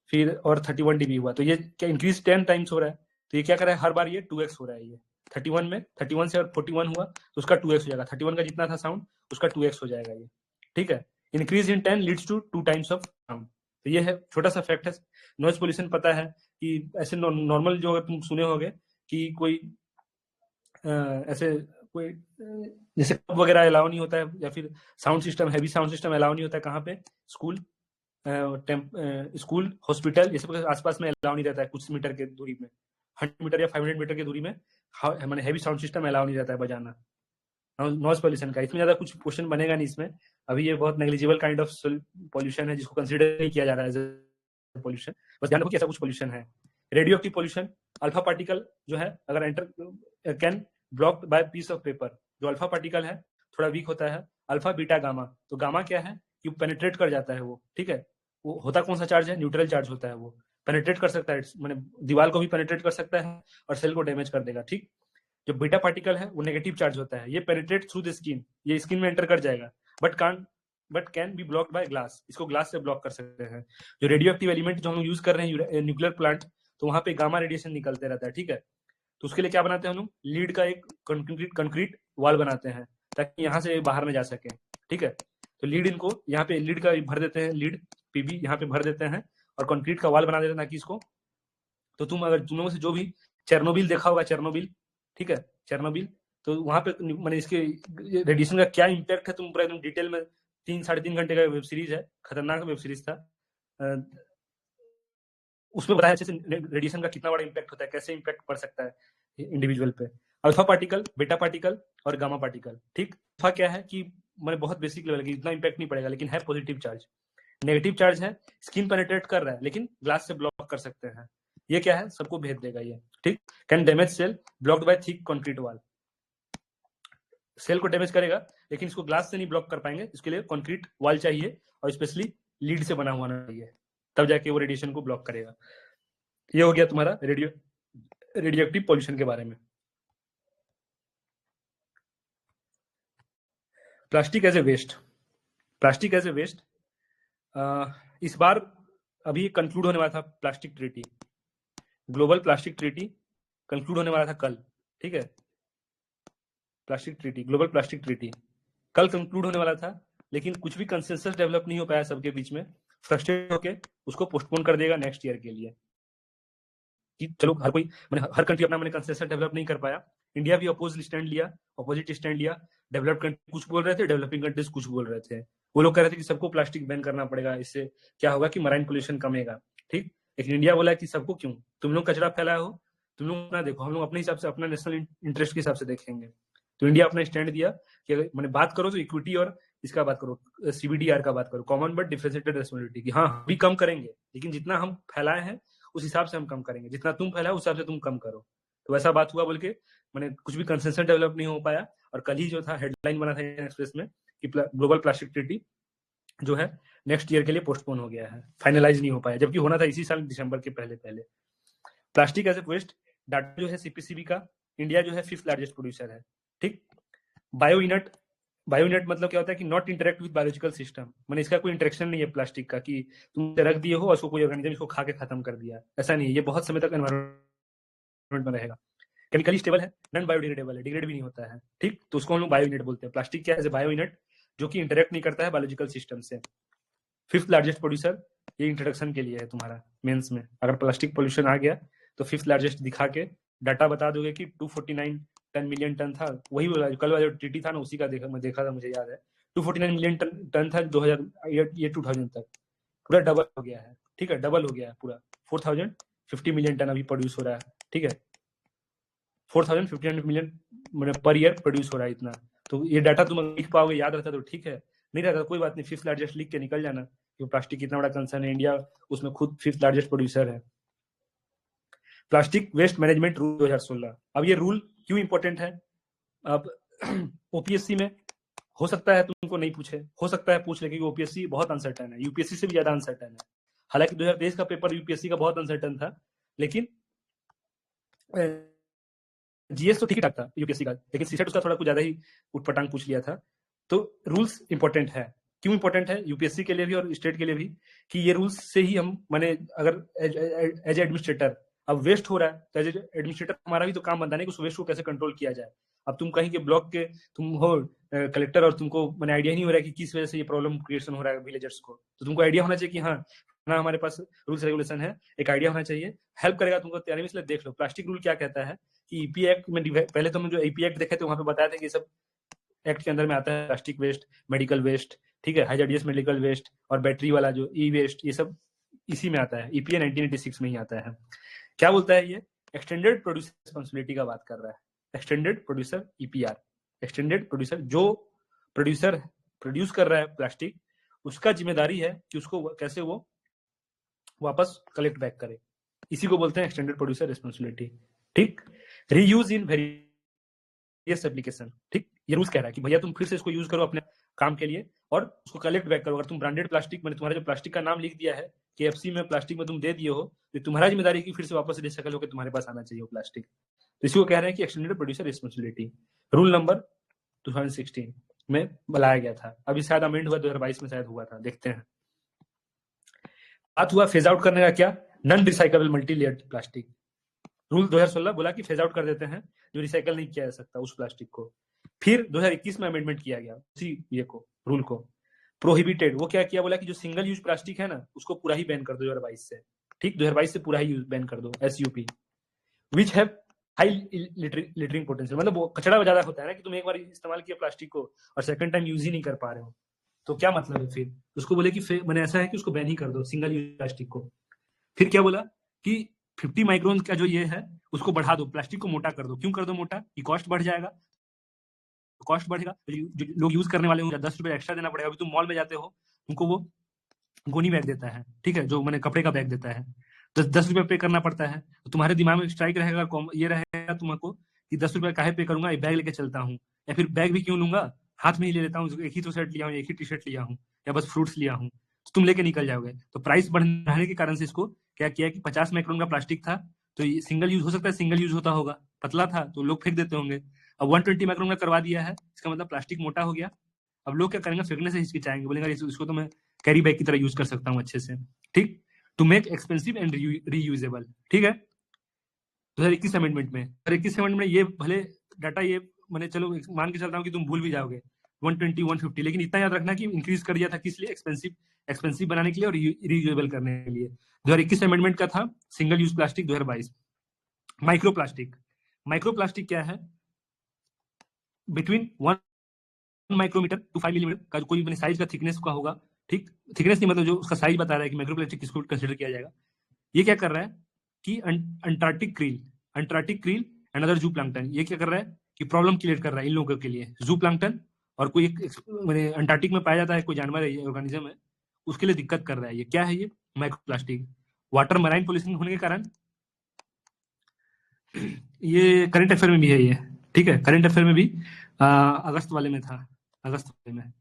फिर और 31 dB हुआ, तो ये क्या इंक्रीज 10 टाइम्स हो रहा है। तो ये क्या कर रहा है, हर बार ये 2x हो रहा है। ये 31 में 31 से और 41 हुआ तो उसका 2x हो जाएगा, 31 का जितना था साउंड उसका 2x हो जाएगा ये। ठीक है, increase in 10 leads to 2 times of sound. तो ये है छोटा सा फैक्ट है। नॉइज पोल्यूशन पता है कि ऐसे नॉर्मल जो तुम सुने होगे कि कोई ऐसे कोई जैसे क्लब वगैरह अलाउ नहीं होता है, या फिर sound system, heavy sound system allow नहीं होता है, कहाँ पे, स्कूल हॉस्पिटल ये सब आसपास में अलाउ नहीं रहता है, कुछ मीटर के दूरी में, 100 मीटर या 500 मीटर की दूरी में मैंने हैवी साउंड सिस्टम अलाउ नहीं रहता है बजाना नॉइज पोल्यूशन का। इसमें ज्यादा कुछ क्वेश्चन बनेगा नहीं इसमें, अभी ये बहुत नेग्लिजिबल काइंड ऑफ पोल्यूशन है जिसको कंसिडर नहीं किया जा रहा है पोल्यूशन, बस ध्यान रखो कि ऐसा कुछ पोल्यूशन है। Radio active pollution, alpha particle जो है अगर enter can block by piece of paper, जो अल्फा पार्टिकल है थोड़ा वीक होता है, अल्फा बीटा गामा, तो गामा क्या है कि पेनिट्रेट कर जाता है वो। ठीक है, वो होता कौन सा चार्ज है, न्यूट्रल चार्ज होता है वो, पेनिट्रेट कर सकता है, मैंने दीवार को भी पेनिट्रेट कर सकता है और सेल को डैमेज कर देगा। ठीक, जो बीटा पार्टिकल है वो नेगेटिव चार्ज होता है, ये पेनिट्रेट थ्रू द स्किन, ये स्किन में एंटर कर जाएगा, but can be blocked by glass, इसको ग्लास से ब्लॉक कर सकते हैं। जो रेडियो एक्टिव एलिमेंट जो हम लोग यूज कर रहे हैं न्यूक्लियर प्लांट, तो वहां पे गामा रेडिएशन निकलते रहता है। ठीक है, तो उसके लिए क्या बनाते हैं हम लोग, लीड का एक कंक्रीट वॉल बनाते हैं ताकि यहाँ से बाहर न जा सके। ठीक है, तो लीड इनको यहाँ पे लीड का भर देते हैं, लीड पीबी यहाँ पे भर देते हैं और कंक्रीट का वॉल बना देते हैं ताकि इसको, तो तुम अगर तुम लोगों से जो भी चेरनोबिल देखा होगा, चेरनोबिल, ठीक है, चेरनोबिल, तो वहां पे मैंने इसके रेडिएशन का क्या इम्पैक्ट है तुम पूरा एकदम डिटेल में, 3-3.5 घंटे का वेब सीरीज है, खतरनाक वेब सीरीज था, उसमें बताया अच्छे से रेडिएशन का कितना बड़ा इम्पैक्ट होता है, कैसे इम्पैक्ट पड़ सकता है इंडिविजुअल पे। अल्फा पार्टिकल, बीटा पार्टिकल और गामा पार्टिकल। ठीक, अल्फा क्या है कि मैंने बहुत बेसिक लेवल की, इतना इम्पैक्ट नहीं पड़ेगा, लेकिन है पॉजिटिव चार्ज। नेगेटिव चार्ज है, स्किन पेनिट्रेट कर रहा है लेकिन ग्लास से ब्लॉक कर सकते हैं। ये क्या है, सबको भेज देगा ये। ठीक, can damage cell blocked by thick concrete wall, cell को डैमेज करेगा लेकिन इसको ग्लास से नहीं ब्लॉक कर पाएंगे, इसके लिए कंक्रीट वॉल चाहिए और स्पेशली लीड से बना हुआ चाहिए, तब जाके वो रेडिएशन को ब्लॉक करेगा। ये हो गया तुम्हारा रेडियो एक्टिव पॉल्यूशन के बारे में। Plastic as a waste, plastic as a waste, इस बार अभी कंक्लूड होने वाला था plastic treaty, global plastic treaty conclude होने वाला था कल। ठीक है, plastic treaty, global plastic treaty कल कंक्लूड होने वाला था, लेकिन कुछ भी कंसेंसस डेवलप नहीं हो पाया सबके बीच में, फ्रस्ट्रेट होके उसको पोस्टपोन कर देगा नेक्स्ट ईयर के लिए। कि चलो हर कोई हर कंट्री अपना कंसेंसस डेवलप नहीं कर पाया, इंडिया भी अपोजिट स्टैंड लिया, डेवलप्ड कंट्री कुछ बोल रहे थे, डेवलपिंग कंट्रीज कुछ बोल रहे थे। वो लोग कह रहे थे कि सबको प्लास्टिक बैन करना पड़ेगा, इससे क्या होगा कि मराइन पोल्यूशन कमेगा। ठीक, लेकिन इंडिया बोला कि सबको क्यों, तुम लोग कचरा फैलाए हो, तुम लोग अपना देखो, हम लोग अपने हिसाब से, अपना नेशनल इंटरेस्ट के हिसाब से देखेंगे। तो इंडिया अपना स्टैंड दिया कि मैंने बात करो तो इक्विटी और इसका बात करो, CBDR का बात करो, कॉमन बट डिफरेंशिएटेड रिस्पांसिबिलिटी, कि हाँ हम भी कम करेंगे लेकिन जितना हम फैलाए हैं उस हिसाब से हम कम करेंगे, जितना तुम फैलाओ उस हिसाब से तुम कम करो। तो वैसा बात हुआ बोल के मैंने कुछ भी कंसेंसस डेवलप नहीं हो पाया, और कल ही जो था हेडलाइन बना था एक्सप्रेस में कि ग्लोबल प्लास्टिक ट्रीटी जो है नेक्स्ट ईयर के लिए पोस्टपोन हो गया है, फाइनलाइज नहीं हो पाया, जबकि होना था इसी साल दिसंबर के पहले। Plastic as a waste data जो है CPCB का, इंडिया जो है 5th लार्जेस्ट प्रोड्यूसर है। ठीक, बायोइनट मतलब क्या होता है कि not interact with biological system, मैंने इसका कोई इंटरेक्शन नहीं है प्लास्टिक का कि तुम रख दिए हो और उसको कोई ऑर्गेनिज्म इसको खा के खत्म कर दिया, ऐसा नहीं है, ये बहुत समय तक एनवायरमेंट में रहेगा, केमिकली स्टेबल है, नॉन बायोडिग्रेडेबल है, डिग्रेड भी नहीं होता है। ठीक, तो उसको हम लोग बायोइनट बोलते हैं। प्लास्टिक क्या है, बायोइनट जो कि इंटरेक्ट नहीं करता है बायोलॉजिकल सिस्टम से। 5th लार्जेस्ट प्रोड्यूसर, ये इंट्रोडक्शन के लिए है तुम्हारा मेंस में, अगर प्लास्टिक पोल्यूशन आ गया तो 5th लार्जेस्ट दिखा के डाटा बता दोगे कि 249 10 मिलियन टन था, वही कल वाला जो ट्रीटी था ना उसी का मैं देखा था, मुझे याद है 249 मिलियन टन था 2000 तक, पूरा डबल हो गया है। ठीक है, डबल हो गया है पूरा, 4050 मिलियन टन अभी प्रोड्यूस हो रहा है। ठीक है, 4050 मिलियन पर ईयर प्रोड्यूस हो रहा है इतना। तो ये डाटा तुम लिख पाओगे, याद रहता तो ठीक है, नहीं रहता कोई बात नहीं, 5th लार्जेस्ट लिख के निकल जाना, क्योंकि प्लास्टिक कितना बड़ा कंसर्न है, इंडिया उसमें खुद 5th लार्जेस्ट प्रोड्यूसर है। प्लास्टिक वेस्ट मैनेजमेंट रूल 2016, अब ये रूल क्यों इंपॉर्टेंट है, अब OPSC में हो सकता है तुमको नहीं पूछे, हो सकता है पूछ ले, क्योंकि OPSC बहुत अनसर्टन है, UPSC से भी ज्यादा अनसर्टन है। हालांकि 2023 का पेपर UPSC का बहुत अनसर्टन था, लेकिन GS तो ठीक ठाक था UPSC का, लेकिन सीसेट उसका थोड़ा कुछ ज्यादा ही उटपटांग पूछ लिया था। तो रूल्स इंपॉर्टेंट है, क्यों इंपॉर्टेंट है UPSC के लिए भी और स्टेट के लिए भी, कि ये रूल्स से ही हम अगर एज एडमिनिस्ट्रेटर अब वेस्ट हो रहा है, तो एज एडमिनिस्ट्रेटर हमारा भी तो काम बनता है कि उस वेस्ट को कैसे कंट्रोल किया जाए। अब तुम कहीं के ब्लॉक के तुम हो कलेक्टर और तुमको आइडिया नहीं हो रहा है कि किस वजह से ये प्रॉब्लम क्रिएशन हो रहा है विलेजर्स को, तो तुमको आइडिया होना चाहिए कि हाँ ना हमारे पास रूल्स रेगुलेशन है, एक आइडिया होना चाहिए, हेल्प करेगा तुमको तैयारी में। इसलिए देख लो प्लास्टिक रूल क्या कहता है कि EPA एक्ट में, पहले तो हम जो EPA एक्ट देखे थे वहां पे बताया था कि सब एक्ट के अंदर में आता है, प्लास्टिक वेस्ट, मेडिकल वेस्ट, ठीक है, हैजार्डियस मेडिकल वेस्ट और बैटरी वाला जो वेस्ट, ये सब इसी में आता है, EPA 1986 में ही आता है। क्या बोलता है ये, एक्सटेंडेड प्रोड्यूसर रिस्पांसिबिलिटी का बात कर रहा है, extended producer EPR, extended producer, जो प्रोड्यूसर प्रोड्यूस कर रहा है प्लास्टिक, उसका जिम्मेदारी है कि उसको कैसे वो वापस कलेक्ट बैक करे, इसी को बोलते हैं एक्सटेंडेड प्रोड्यूसर रिस्पांसिबिलिटी। ठीक, रीयूज इन वेरियस एप्लीकेशन, ठीक, ये रूल्स कह रहा है कि भैया तुम फिर से इसको यूज करो अपने काम के लिए और उसको कलेक्ट बैक करो। अगर तुम ब्रांडेड प्लास्टिक, मैंने तुम्हारा जो प्लास्टिक का नाम लिख दिया है KFC में प्लास्टिक में तुम दे दिए हो, तो तुम्हारा जिम्मेदारी है कि फिर से वापस रिसाइकल होकर तुम्हारे पास आना चाहिए वो प्लास्टिक। तो इसी को कह रहे हैं कि extended producer responsibility, rule number 2016 में बुलाया गया था। अभी शायद अमेंड हुआ 2022 में शायद हुआ था, देखते हैं। बात हुआ फेज आउट करने का, क्या non recyclable multi layered plastic. Rule 2016 बोला कि फेज आउट कर देते हैं जो रिसाइकल नहीं किया जा सकता उस प्लास्टिक को। फिर 2021 में अमेंडमेंट किया गया उसी ये को, रूल को। प्रोहिबिटेड, वो क्या किया, बोला कि जो सिंगल यूज प्लास्टिक है ना उसको पूरा ही बैन कर दो 2022 से। ठीक, 2022 से पूरा ही बैन कर दो, SUP, which have high littering potential. मतलब वो कचरा ज्यादा होता है ना कि तुम एक बार इस्तेमाल किया प्लास्टिक को और सेकंड टाइम यूज ही नहीं कर पा रहे हो, तो क्या मतलब है फिर उसको बोले कि मैंने ऐसा है कि उसको बैन ही कर दो सिंगल यूज प्लास्टिक को। फिर क्या बोला कि 50 माइक्रोन का जो ये है उसको बढ़ा दो, प्लास्टिक को मोटा कर दो। क्यों कर दो मोटा, कि कॉस्ट बढ़ जाएगा, कॉस्ट बढ़ेगा, जो लोग यूज करने वाले होंगे 10 रुपए एक्स्ट्रा देना पड़ेगा। अभी तुम मॉल में जाते हो, तुमको वो गोनी बैग देता है, ठीक है, जो मैंने कपड़े का बैग देता है, 10 रुपए पे करना पड़ता है। तो तुम्हारे दिमाग में स्ट्राइक रहेगा, ये रहेगा तुमको कि 10 रुपए काहे पे करूंगा, बैग लेके चलता हूँ, या फिर बैग भी क्यों लूंगा, हाथ में ही ले लेता हूँ, एक ही तो शर्ट लिया हूँ, एक ही टी शर्ट लिया हूँ, या बस फ्रूट्स लिया हूँ, तो तुम लेके निकल जाओगे। तो प्राइस बढ़ने के कारण से इसको क्या किया कि 50 माइक्रोन का प्लास्टिक था, तो ये सिंगल यूज हो सकता है, सिंगल यूज होता होगा, पतला था तो लोग फेंक देते होंगे। अब 120 माइक्रोन का करवा दिया है, इसका मतलब प्लास्टिक मोटा हो गया। अब लोग क्या करेंगे, फेंकने से हिचकिचाएंगे, बोलेंगे इसको तो मैं कैरी बैग की तरह यूज कर सकता हूँ अच्छे से। ठीक, to make expensive and reusable. ठीक है, 2021 अमेंडमेंट में, 2021 अमेंडमेंट में ये भले डाटा ये मैंने चलो मान के चलता हूँ कि तुम भूल भी जाओगे 120 150, लेकिन इतना याद रखना कि इंक्रीज कर दिया था किस लिए, एक्सपेंसिव बनाने के लिए और रीयूजेबल करने के लिए। 2021 अमेंडमेंट का था single use plastic. 2022 micro plastic. Micro plastic क्या है, बिटवीन 1 माइक्रोमीटर टू 5 मिलीमीटर का कोई अपने साइज का थिकनेस का होगा। ठीक, थिकनेस नहीं मतलब जो उसका साइज बता रहा है कि माइक्रो प्लास्टिक किसको कंसिडर किया जाएगा। ये क्या कर रहा है कि अंटार्कटिक क्रील एंड अदर जू प्लांक्टन, ये क्या कर रहा है कि प्रॉब्लम क्रिएट कर रहा है इन लोगों के लिए। जू प्लांक्टन और कोई मैंने अंटार्कटिक में पाया जाता है कोई जानवर है, ऑर्गेनिज्म है, उसके लिए दिक्कत कर रहा है। ये क्या है, ये micro plastic. Water marine pollution होने के कारण, ये करंट अफेयर में भी है ये, ठीक है, करंट अफेयर में भी अगस्त वाले में था। अगस्त वाले में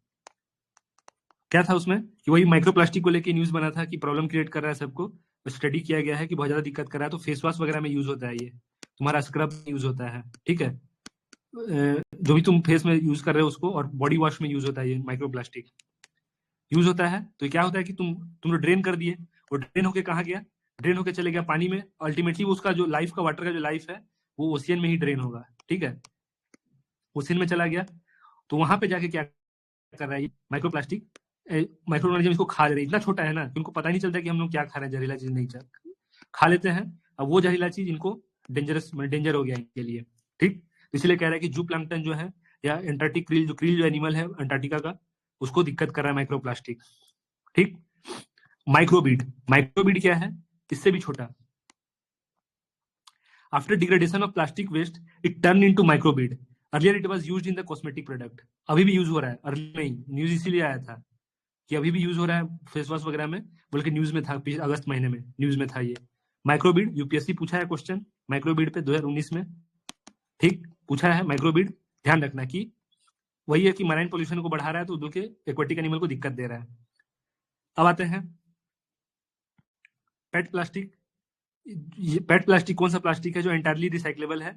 क्या था उसमें कि वही माइक्रो प्लास्टिक को लेके न्यूज बना था कि प्रॉब्लम क्रिएट कर रहा है सबको। स्टडी किया गया है कि बहुत ज्यादा दिक्कत कर रहा है, तो फेस वॉश वगैरह में यूज होता है, ये तुम्हारा स्क्रब यूज होता है, ठीक है, जो भी तुम फेस में यूज कर रहे हो उसको, और बॉडी वॉश में यूज होता है ये माइक्रो प्लास्टिक यूज होता है। तो क्या होता है कि तुम ड्रेन कर दिए, वो ड्रेन होके कहाँ गया, ड्रेन होके चले गया पानी में। अल्टीमेटली उसका जो लाइफ का, वाटर का जो लाइफ है वो ओशियन में ही ड्रेन होगा, ठीक है, ओशियन में चला गया। तो वहां पे जाके क्या कर रहा है ये माइक्रो प्लास्टिक, माइक्रो ऑर्गेनिज्म इसको खा रहे हैं। इतना छोटा है ना कि उनको पता नहीं चलता कि हम लोग क्या खा रहे हैं, जहरीला चीज नहीं खा लेते हैं। अब वो जहरीला चीज इनको डेंजर हो गया इनके लिए। ठीक, इसलिए कह रहा है कि जू प्लांक्टन जो है या एंटार्कटिक क्रील जो एनिमल है अंटार्कटिका का, उसको दिक्कत कर रहा है माइक्रो प्लास्टिक। ठीक, माइक्रोबीड क्या है, इससे भी छोटा। After degradation of plastic waste it turn into microbead. Earlier it was used in the cosmetic product. अभी भी यूज हो रहा है, अर्ली नहीं, न्यूज इसीलिए आया था कि अभी भी यूज हो रहा है फेस वॉश वगैरह में, बल्कि न्यूज में था, अगस्त महीने में न्यूज में था ये माइक्रोबीड। यूपीएससी पूछा है क्वेश्चन माइक्रोबीड पे 2019 में, ठीक, पूछा है माइक्रोबीड। ध्यान रखना कि वही है कि मराइन पोल्यूशन को बढ़ा रहा है, तो उधर के एक्वेटिक एनिमल को दिक्कत दे रहा है। अब आते हैं पेट प्लास्टिक। ये पेट प्लास्टिक कौन सा प्लास्टिक है जो एंटायरली रिसाइक्लेबल है,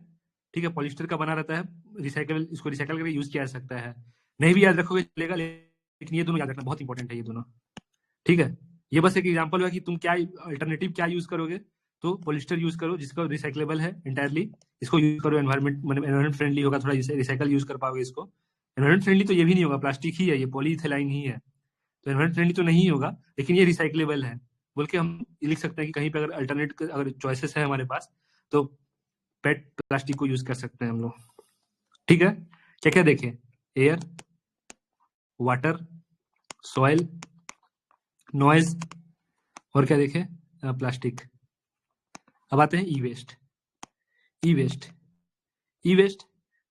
ठीक है, पॉलिस्टर का बना रहता है, रिसाइकेबल, इसको रिसाइकल करके यूज किया जा सकता है। नहीं भी याद रखोगे चलेगा, लेकिन ये दोनों याद रखना बहुत इंपॉर्टेंट है ये दोनों, ठीक है। ये बस एक एग्जांपल हुआ कि तुम क्या अल्टरनेटिव क्या यूज करोगे, तो पॉलिस्टर यूज करो जिसका रिसाइक्लेबल है एंटायरली, इसको यूज करो, एनवायरमेंट फ्रेंडली होगा, थोड़ा रिसाइकल यूज कर पाओगे इसको। एनवायरमेंट फ्रेंडली तो ये भी नहीं होगा, प्लास्टिक ही है ये, पॉलीइथिलीन ही है, तो एनवायरमेंट फ्रेंडली तो नहीं होगा, लेकिन ये रिसाइक्लेबल है बोल के हम लिख सकते हैं कि कहीं पे अगर अल्टरनेट अगर चॉइसेस है हमारे पास, तो पेट प्लास्टिक को यूज कर सकते हैं हम लोग, ठीक है। क्या क्या देखें, एयर, वाटर, सॉइल, नॉइज, और क्या देखें, प्लास्टिक। अब आते हैं ई वेस्ट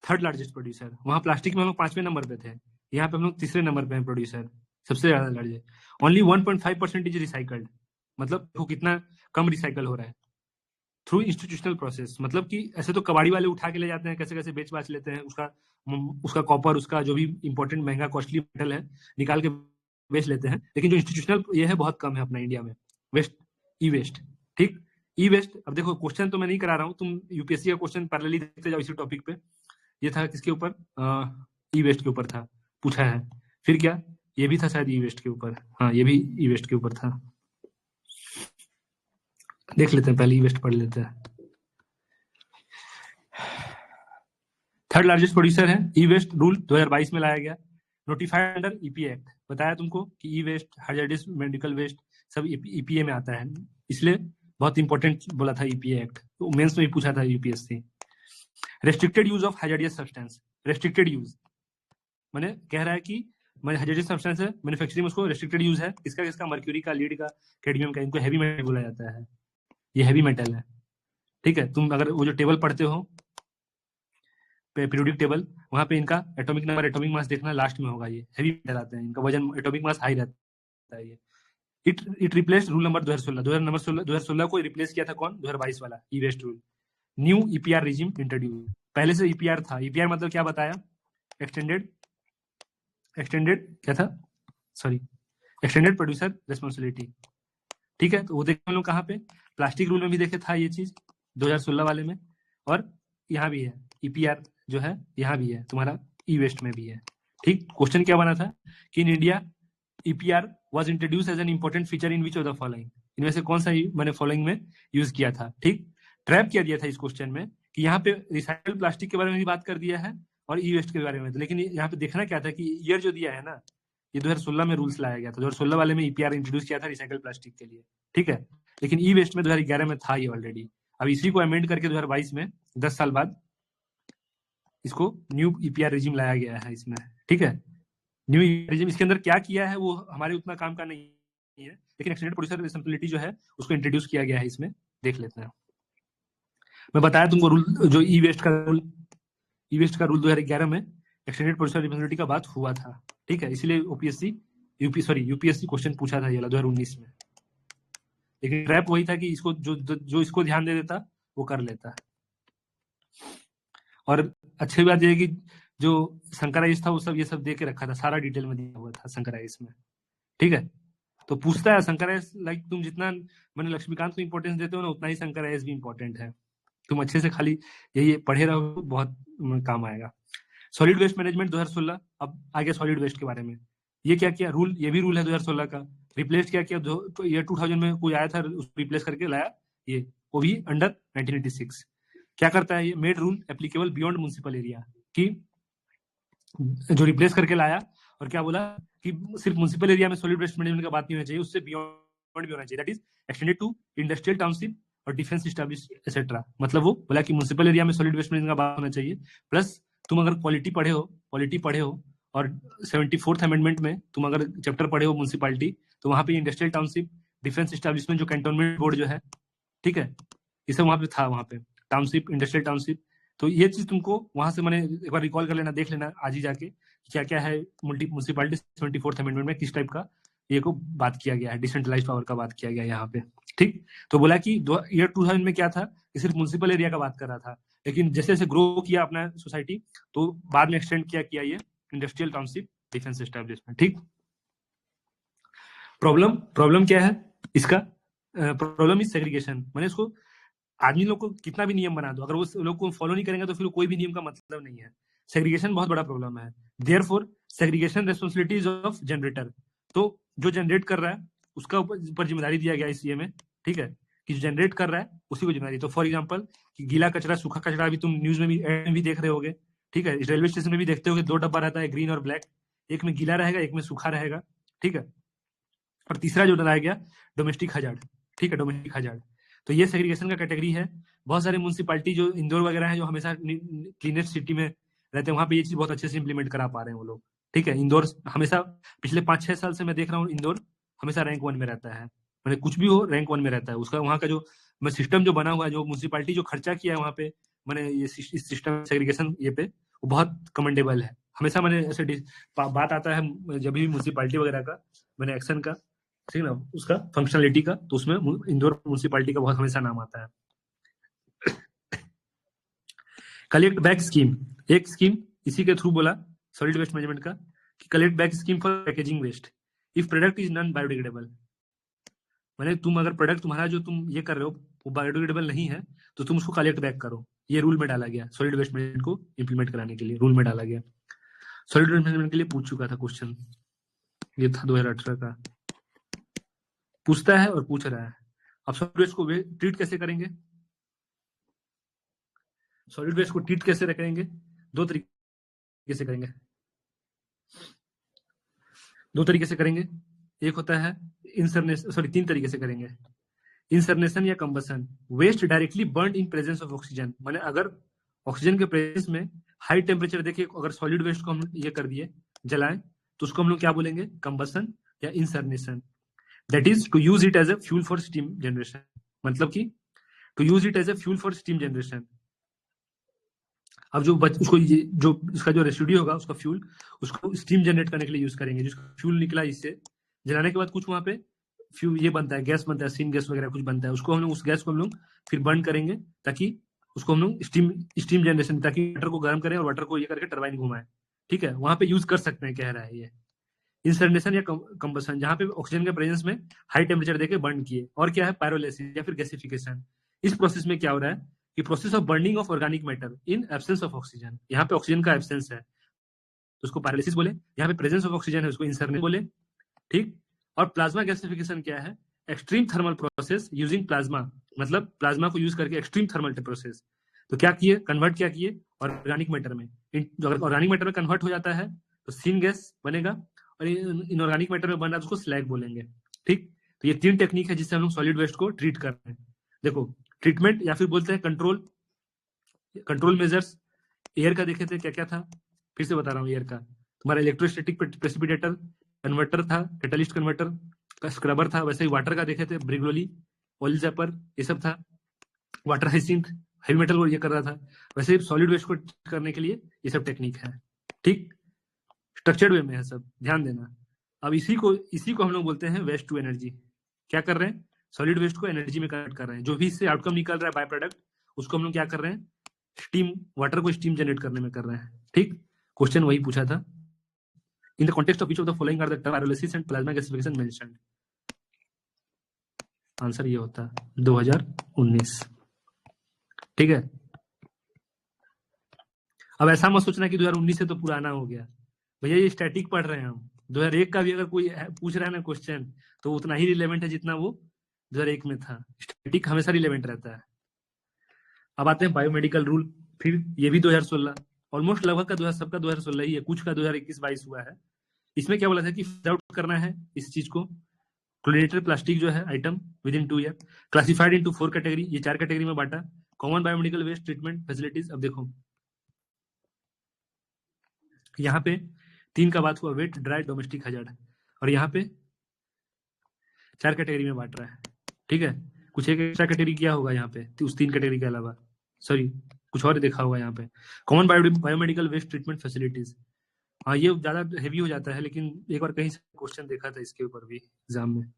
थर्ड लार्जेस्ट प्रोड्यूसर। वहां प्लास्टिक में हम लोग 5वें नंबर पे थे, यहाँ पे हम लोग 3रे नंबर पे हैं प्रोड्यूसर, सबसे ज्यादा लार्जेस्ट। ओनली 1.5% इज रिसाइकल्ड, मतलब वो कितना कम रिसाइकल हो रहा है। थ्रू इंस्टीट्यूशनल प्रोसेस, मतलब कि ऐसे तो कबाड़ी वाले उठा के ले जाते हैं, कैसे कैसे बेच बाच लेते हैं, उसका कॉपर, उसका जो भी इंपॉर्टेंट महंगा कॉस्टली मेटल है निकाल के बेच लेते हैं, लेकिन जो इंस्टीट्यूशनल ये है बहुत कम है अपना इंडिया में। वेस्ट, ई वेस्ट, ठीक। ई वेस्ट, अब देखो क्वेश्चन तो मैं नहीं करा रहा हूँ, तुम यूपीएससी का क्वेश्चन पैरेलली देखते जाओ इसी टॉपिक पे। ये था किसके ऊपर, ई वेस्ट के ऊपर था, पूछा है। फिर क्या, ये भी था शायद ई वेस्ट के ऊपर, हाँ ये भी ई वेस्ट के ऊपर था। देख लेते हैं, पहले ई वेस्ट पढ़ लेते हैं। थर्ड लार्जेस्ट प्रोड्यूसर है, ई वेस्ट रूल 2022 में लाया गया, नोटिफाइड अंडर ईपीए एक्ट। बताया तुमको कि ई वेस्ट, hazardous मेडिकल वेस्ट सब ईपीए में आता है, इसलिए बहुत इंपॉर्टेंट बोला था ईपीए एक्ट, तो मेंस में भी पूछा था UPSC. Restricted use of hazardous substance, restricted use माने कह रहा है कि hazardous सब्सटेंस है, मैन्युफैक्चरिंग में उसको रेस्ट्रिक्टेड यूज है, किसका किसका, मर्क्यूरी का, लीड का, कैडमियम का, इनको हैवी मेटल बोला जाता है, ये हैवी मेटल है, ठीक है। तुम अगर वो जो टेबल पढ़ते हो पीरियोडिक टेबल, वहां पे इनका एटॉमिक नंबर, एटॉमिक मास देखना, लास्ट में होगा, ये हैवी मेटल आते हैं, इनका वजन, एटॉमिक मास हाई रहता है। ये इट रिप्लेस रूल नंबर 2016 को रिप्लेस किया था कौन, 2022 वाला e waste rule. New EPR regime introduce, पहले से ईपीआर था, ईपीआर मतलब क्या बताया, एक्सटेंडेड क्या था, सॉरी, एक्सटेंडेड प्रोड्यूसर रिस्पॉन्सिबिलिटी, ठीक है। तो वो देखे हम लोग कहाँ पे, प्लास्टिक रूल में भी देखे था ये चीज 2016 वाले में, और यहाँ भी है ईपीआर जो है, यहाँ भी है तुम्हारा ई वेस्ट में भी है, ठीक। क्वेश्चन क्या बना था कि in India EPR was introduce as an important feature in which of the following, इनमें से कौन सा मैंने फॉलोइंग में यूज किया था, ठीक। ट्रैप किया दिया था इस क्वेश्चन में कि यहाँ पे रिसाइकल प्लास्टिक के बारे में भी बात कर दिया है और ई वेस्ट के बारे में, लेकिन यहाँ पे देखना क्या था कि ईयर जो दिया है ना, ये 2016 में रूल्स लाया गया था, 2016 वाले में ईपीआर इंट्रोड्यूस किया था रिसाइकल प्लास्टिक के लिए, ठीक है। लेकिन ई वेस्ट में 2011 में था ये ऑलरेडी, अब इसी को अमेंड करके 2022 में 10 साल बाद इसको न्यू ईपीआर रिजिम लाया गया है इसमें, ठीक है। न्यू रिजिम, इसके अंदर क्या किया है वो हमारे उतना काम का नहीं है, लेकिन एक्सटेंडेड प्रोड्यूसर रिस्पॉन्सिबिलिटी जो है उसको इंट्रोड्यूस किया गया है इसमें, देख लेते हैं। मैं बताया तुमको रूल, जो ई वेस्ट का रूल 2011 में एक्सटेंडेड प्रोड्यूसर रिस्पॉन्सिबिलिटी का बात हुआ था, ठीक है। इसलिए यूपीएससी क्वेश्चन पूछा था ये 2019 में, लेकिन ट्रैप वही था कि इसको जो इसको ध्यान दे देता वो कर लेता। और अच्छी बात यह है कि जो शंकराइज था वो सब ये सब दे के रखा था, सारा डिटेल में दिया हुआ था शंकराइज में, ठीक है। तो पूछता है शंकराइज, लाइक तुम जितना मैंने लक्ष्मीकांत को इंपॉर्टेंस देते हो ना, उतना ही शंकराइज भी इंपॉर्टेंट है, तुम अच्छे से खाली यही पढ़े रहो, बहुत काम आएगा। सॉलिड वेस्ट मैनेजमेंट 2016, अब आगे सॉलिड वेस्ट के बारे में, ये क्या किया रूल, ये भी रूल है 2016 का, रिप्लेस क्या किया, तो ये 2000 में कोई आया था उसको रिप्लेस करके लाया, ये वो भी अंडर 1986। क्या करता है ये, made rule applicable beyond municipal area, कि जो रिप्लेस करके लाया और क्या बोला कि सिर्फ म्युनिसिपल एरिया में सॉलिड वेस्ट मैनेजमेंट का बात नहीं होना चाहिए, उससे बियॉन्ड भी होना चाहिए, that is extended to industrial township और डिफेंस स्टैब्लिश एक्सेट्रा। मतलब वो बोला कि म्युनिसिपल एरिया में सॉलिड वेस्ट मैनेजमेंट का बात होना चाहिए, प्लस तुम अगर पॉलिटी पढ़े हो और 74th अमेंडमेंट में तुम अगर चैप्टर पढ़े हो म्युनिसिपैलिटी, तो वहां पे इंडस्ट्रियल टाउनशिप, डिफेंस स्टैब्लिशमेंट, जो कैंटोनमेंट बोर्ड जो है, ठीक है, ये सब वहां पे था, वहां पे टाउनशिप, इंडस्ट्रियल टाउनशिप। तो ये चीज तुमको वहां से मैंने एक बार रिकॉल कर लेना, देख लेना आज ही जाके क्या क्या है म्युनिसिपैलिटी 74th अमेंडमेंट में, किस टाइप का ये को बात किया गया है, डिसेंट्रलाइज पावर का बात किया गया है यहाँ पे, ठीक। तो बोला कि ईयर 2000 में क्या था कि सिर्फ म्युनिसिपल एरिया का बात कर रहा था, लेकिन जैसे जैसे ग्रो किया अपना सोसाइटी तो बाद में एक्सटेंड किया ये इंडस्ट्रियल टाउनशिप, डिफेंस एस्टेब्लिशमेंट, ठीक। प्रॉब्लम क्या है इसका, प्रॉब्लम इज सेग्रीगेशन, मैंने इसको आदमी लोग को कितना भी नियम बना दो, अगर वो लोग को फॉलो नहीं करेंगे तो फिर कोई भी नियम का मतलब नहीं है। सेग्रीगेशन बहुत बड़ा प्रॉब्लम है, therefore segregation responsibilities of generator, तो जो जनरेट कर रहा है उसका ऊपर जिम्मेदारी दिया गया है सीए में, ठीक है, कि जो जनरेट कर रहा है उसी को जिम्मेदारी। तो फॉर एग्जांपल कि गीला कचरा, सूखा कचरा, अभी तुम न्यूज में भी एड में भी देख रहे होगे, ठीक है, रेलवे स्टेशन में भी देखते होगे 2 डब्बा रहता है, ग्रीन और ब्लैक, एक में गीला रहेगा, एक में सूखा रहेगा, ठीक है। और तीसरा जो डलाया गया डोमेस्टिक हजार्ड, ठीक है, डोमेस्टिक हजार्ड, तो ये सेग्रीगेशन का कैटेगरी है। बहुत सारे म्युनिसिपैलिटी जो इंदौर वगैरह है, जो हमेशा क्लीनेस्ट सिटी में रहते हैं, वहां पे ये चीज बहुत अच्छे से इंप्लीमेंट करा पा रहे हैं वो लोग, ठीक है। इंदौर हमेशा पिछले 5-6 साल से मैं देख रहा हूँ, इंदौर हमेशा रैंक 1 में रहता है, मैंने कुछ भी हो रैंक 1 में रहता है उसका, वहाँ का जो सिस्टम जो बना हुआ है, जो म्युनिसिपैलिटी जो खर्चा किया है वहाँ पे, मैंने ये इस सिस्टम सेग्रीगेशन ये पे, वो बहुत कमेंडेबल है। हमेशा मैंने ऐसे बात आता है जब भी म्युनिसिपैलिटी वगैरह का, मैंने एक्शन का, ठीक ना, उसका फंक्शनलिटी का, तो उसमें इंदौर म्युनिसिपैलिटी का बहुत हमेशा नाम आता है। कलेक्ट बैक स्कीम, एक स्कीम इसी के थ्रू बोला सॉलिड वेस्ट मैनेजमेंट का, कि collect back scheme for packaging waste if product is non biodegradable, मैंने तुम अगर प्रोडक्ट तुम्हारा जो तुम ये कर रहे हो वो बायोडिग्रेडेबल नहीं है तो तुम उसको कलेक्ट बैक करो। ये रूल में डाला गया सॉलिड वेस्ट मैनेजमेंट को इम्प्लीमेंट कराने के लिए, रूल में डाला गया। सॉलिड वेस्ट मैनेजमेंट के लिए पूछ चुका था क्वेश्चन, ये था 2018 का, पूछता है और पूछ रहा है। अब सॉलिड वेस्ट को ट्रीट कैसे करेंगे, सॉलिड वेस्ट को ट्रीट कैसे करेंगे, दो तरीके से करेंगे, एक होता है इंसर्नेशन, सॉरी 3 तरीके से करेंगे, इंसर्नेशन या combustion. Waste directly burn in presence of oxygen, माने अगर ऑक्सीजन के प्रेजेंस में हाई टेम्परेचर देखे अगर सॉलिड वेस्ट को हम ये कर दिए जलाएं तो उसको हम लोग क्या बोलेंगे, कंबसन या incineration. That is to use it as a fuel for steam generation, मतलब कि to use it as a fuel for steam generation. अब जो उसको जो इसका जो रेसिड्यू होगा उसका फ्यूल उसको स्टीम जनरेट करने के लिए यूज करेंगे। जिसका फ्यूल निकला इससे जलाने के बाद कुछ वहां पे फ्यूल ये बनता है, गैस बनता है, सीन गैस वगैरह कुछ बनता है, उसको हम लोग उस गैस को हम लोग फिर बर्न करेंगे ताकि उसको हम लोग स्टीम जनरेशन, ताकि वाटर को गर्म करें और वाटर को ये करके टरबाइन घुमाएं। ठीक है, वहां पे यूज कर सकते हैं, कह रहा है ये इंसर्नेशन या कंबसन, जहां पे ऑक्सीजन के प्रेजेंस में हाई टेम्परेचर देके बर्न किए। और क्या है पायरोलिसिस या फिर गैसिफिकेशन। इस प्रोसेस में क्या हो रहा है कि process of burning of organic matter in absence of oxygen, यहाँ पे ऑक्सीजन का एब्सेंस है तो उसको पायरोलिसिस बोले, यहाँ पे प्रेजेंस ऑफ ऑक्सीजन है उसको इंसर्नेशन बोले। ठीक, और प्लाज्मा गैसिफिकेशन क्या है, extreme thermal process using plasma, मतलब प्लाज्मा को यूज करके एक्सट्रीम थर्मल प्रोसेस। तो क्या किए, कन्वर्ट क्या किए ऑर्गेनिक मैटर में। जो अगर ऑर्गेनिक मैटर में कन्वर्ट हो जाता है तो सीन गैस बनेगा, और इनऑर्गेनिक मैटर में बन रहा है तो उसको स्लैग बोलेंगे। ठीक, तो ये 3 टेक्निक है जिससे हम लोग सॉलिड वेस्ट को ट्रीट कर रहे हैं। देखो ट्रीटमेंट या फिर बोलते हैं कंट्रोल मेजर्स। एयर का देखे थे क्या क्या था, फिर से बता रहा हूँ। एयर का तुम्हारा इलेक्ट्रोस्टैटिक प्रेसिपिटेटर, कन्वर्टर था, कैटलिस्ट कन्वर्टर का, स्क्रबर था। वैसे ही वाटर का देखे थे, ब्रिगलोली, ऑयल जैपर, ये सब था। वाटर हाइसिंथ हेवी मेटल को ये कर रहा था। वैसे ही सॉलिड वेस्ट को करने के लिए ये सब टेक्निक है। ठीक, स्ट्रक्चर्ड वे में है सब, ध्यान देना। अब इसी को हम लोग बोलते हैं वेस्ट टू एनर्जी। क्या कर रहे हैं, सॉलिड वेस्ट को एनर्जी में कन्वर्ट कर रहे हैं। जो भी इससे आउटकम निकल रहा है बाय प्रोडक्ट, उसको हम लोग क्या कर रहे हैं, स्टीम, वाटर को स्टीम जनरेट करने में कर रहे हैं। ठीक, क्वेश्चन वही पूछा था। In the context of which of the following are the term pyrolysis and plasma gasification mentioned. Answer ये होता 2019। ठीक है, अब ऐसा मत सोचना कि 2019 से तो पुराना हो गया। भैया ये स्टैटिक पढ़ रहे हैं हम। 2001 का भी अगर कोई पूछ रहा है ना क्वेश्चन तो उतना ही रिलेवेंट है जितना वो 2001 में था। स्टैटिक हमेशा रिलेवेंट रहता है। अब आते हैं बायोमेडिकल रूल, फिर ये भी 2016, ऑलमोस्ट लगभग का 2000 सबका 2016 ही है, कुछ का 2021-22 हुआ है। इसमें क्या बोला था कि फिट आउट करना है इस चीज को। क्लोरीनेटेड प्लास्टिक जो है item within 2 year, classified into 4 category, ये 4 कैटेगरी में बांटा। Common biomedical waste treatment facilities. अब देखो यहाँ पे 3 का बात हुआ, वेट, ड्राई, डोमेस्टिक हजार्ड, और यहाँ पे 4 कैटेगरी में बांट रहा है। ठीक है, कुछ एक एक्स्ट्रा कैटेगरी किया होगा यहाँ पे उस 3 कैटेगरी के अलावा, सॉरी कुछ और देखा होगा यहाँ पे। Common biomedical waste treatment facilities, हाँ ये ज्यादा हेवी हो जाता है, लेकिन एक बार कहीं से क्वेश्चन देखा था इसके ऊपर भी एग्जाम में,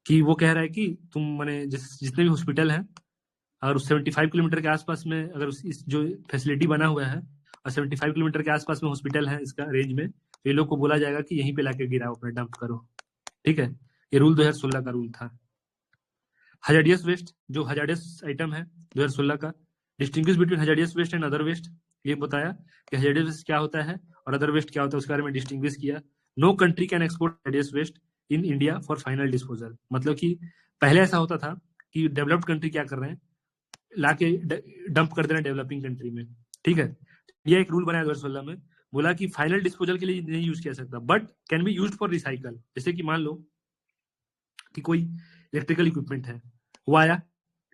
कि वो कह रहा है कि तुम मैंने जितने भी हॉस्पिटल हैं अगर उस 75 किलोमीटर के आसपास में अगर इस जो फैसिलिटी बना हुआ है और 75 किलोमीटर के आसपास में हॉस्पिटल है इसका रेंज में, तो ये लोग को बोला जाएगा कि यहीं पे लाके गिराओ, अपना डंप करो। ठीक है, ये रूल 2016 का रूल था। हजार्डियस वेस्ट, जो हजार्डियस आइटम है 2016 का, distinguish between hazardous waste and other waste, ये बताया कि हजार्डियस वेस्ट क्या होता है और अदर वेस्ट क्या होता है, उसके बारे में डिस्टिंग्विश किया। No country can export hazardous waste in India for final disposal, मतलब कि पहले ऐसा होता था कि डेवलप्ड कंट्री क्या कर रहे हैं, लाके डंप कर दे रहे हैं डेवलपिंग कंट्री में। ठीक है, ये एक रूल बनाया 2016 में, बोला कि फाइनल डिस्पोजल के लिए नहीं यूज किया सकता, but can be used for recycle. जैसे कि मान लो कि कोई इलेक्ट्रिकल इक्विपमेंट है, वो आया,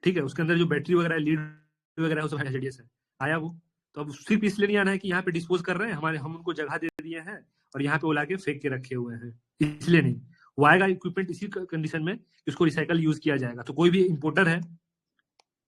ठीक है, उसके अंदर जो बैटरी वगैरह लीड वगैरह वो सब हैजार्डियस है, आया वो, तो अब सिर्फ इसलिए नहीं आना है कि यहाँ पे डिस्पोज कर रहे हैं, हम उनको जगह दे दिए हैं और यहाँ पे वो लाके फेंक के रखे हुए हैं, इसलिए नहीं। वो आएगा इक्विपमेंट इसी कंडीशन में कि उसको रिसाइकल यूज किया जाएगा। तो कोई भी इंपोर्टर है,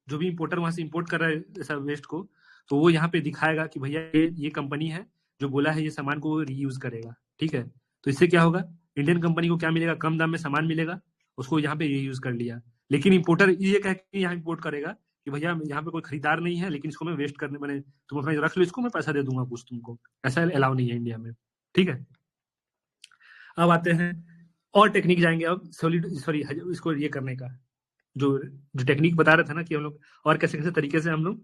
जो भी इंपोर्टर वहां से इंपोर्ट कर रहा है ऐसा वेस्ट को, तो वो यहाँ पे दिखाएगा कि भैया ये कंपनी है जो बोला है ये सामान को रीयूज करेगा। ठीक है, तो इससे क्या होगा, इंडियन कंपनी को क्या मिलेगा, कम दाम में सामान मिलेगा, उसको यहाँ पे रीयूज कर लिया। लेकिन इंपोर्टर ये कह के यहाँ इंपोर्ट करेगा कि भैया यहाँ पे कोई खरीदार नहीं है, लेकिन इसको मैं वेस्ट करने, मैंने तुम अपना रख लो, इसको मैं पैसा दे दूंगा कुछ तुमको, ऐसा अलाउ नहीं है इंडिया में। ठीक है, अब आते हैं और टेक्निक जाएंगे अब सॉलिड सॉरी इसको ये करने का, जो जो टेक्निक बता रहे थे ना कि हम लोग और कैसे कैसे तरीके से हम लोग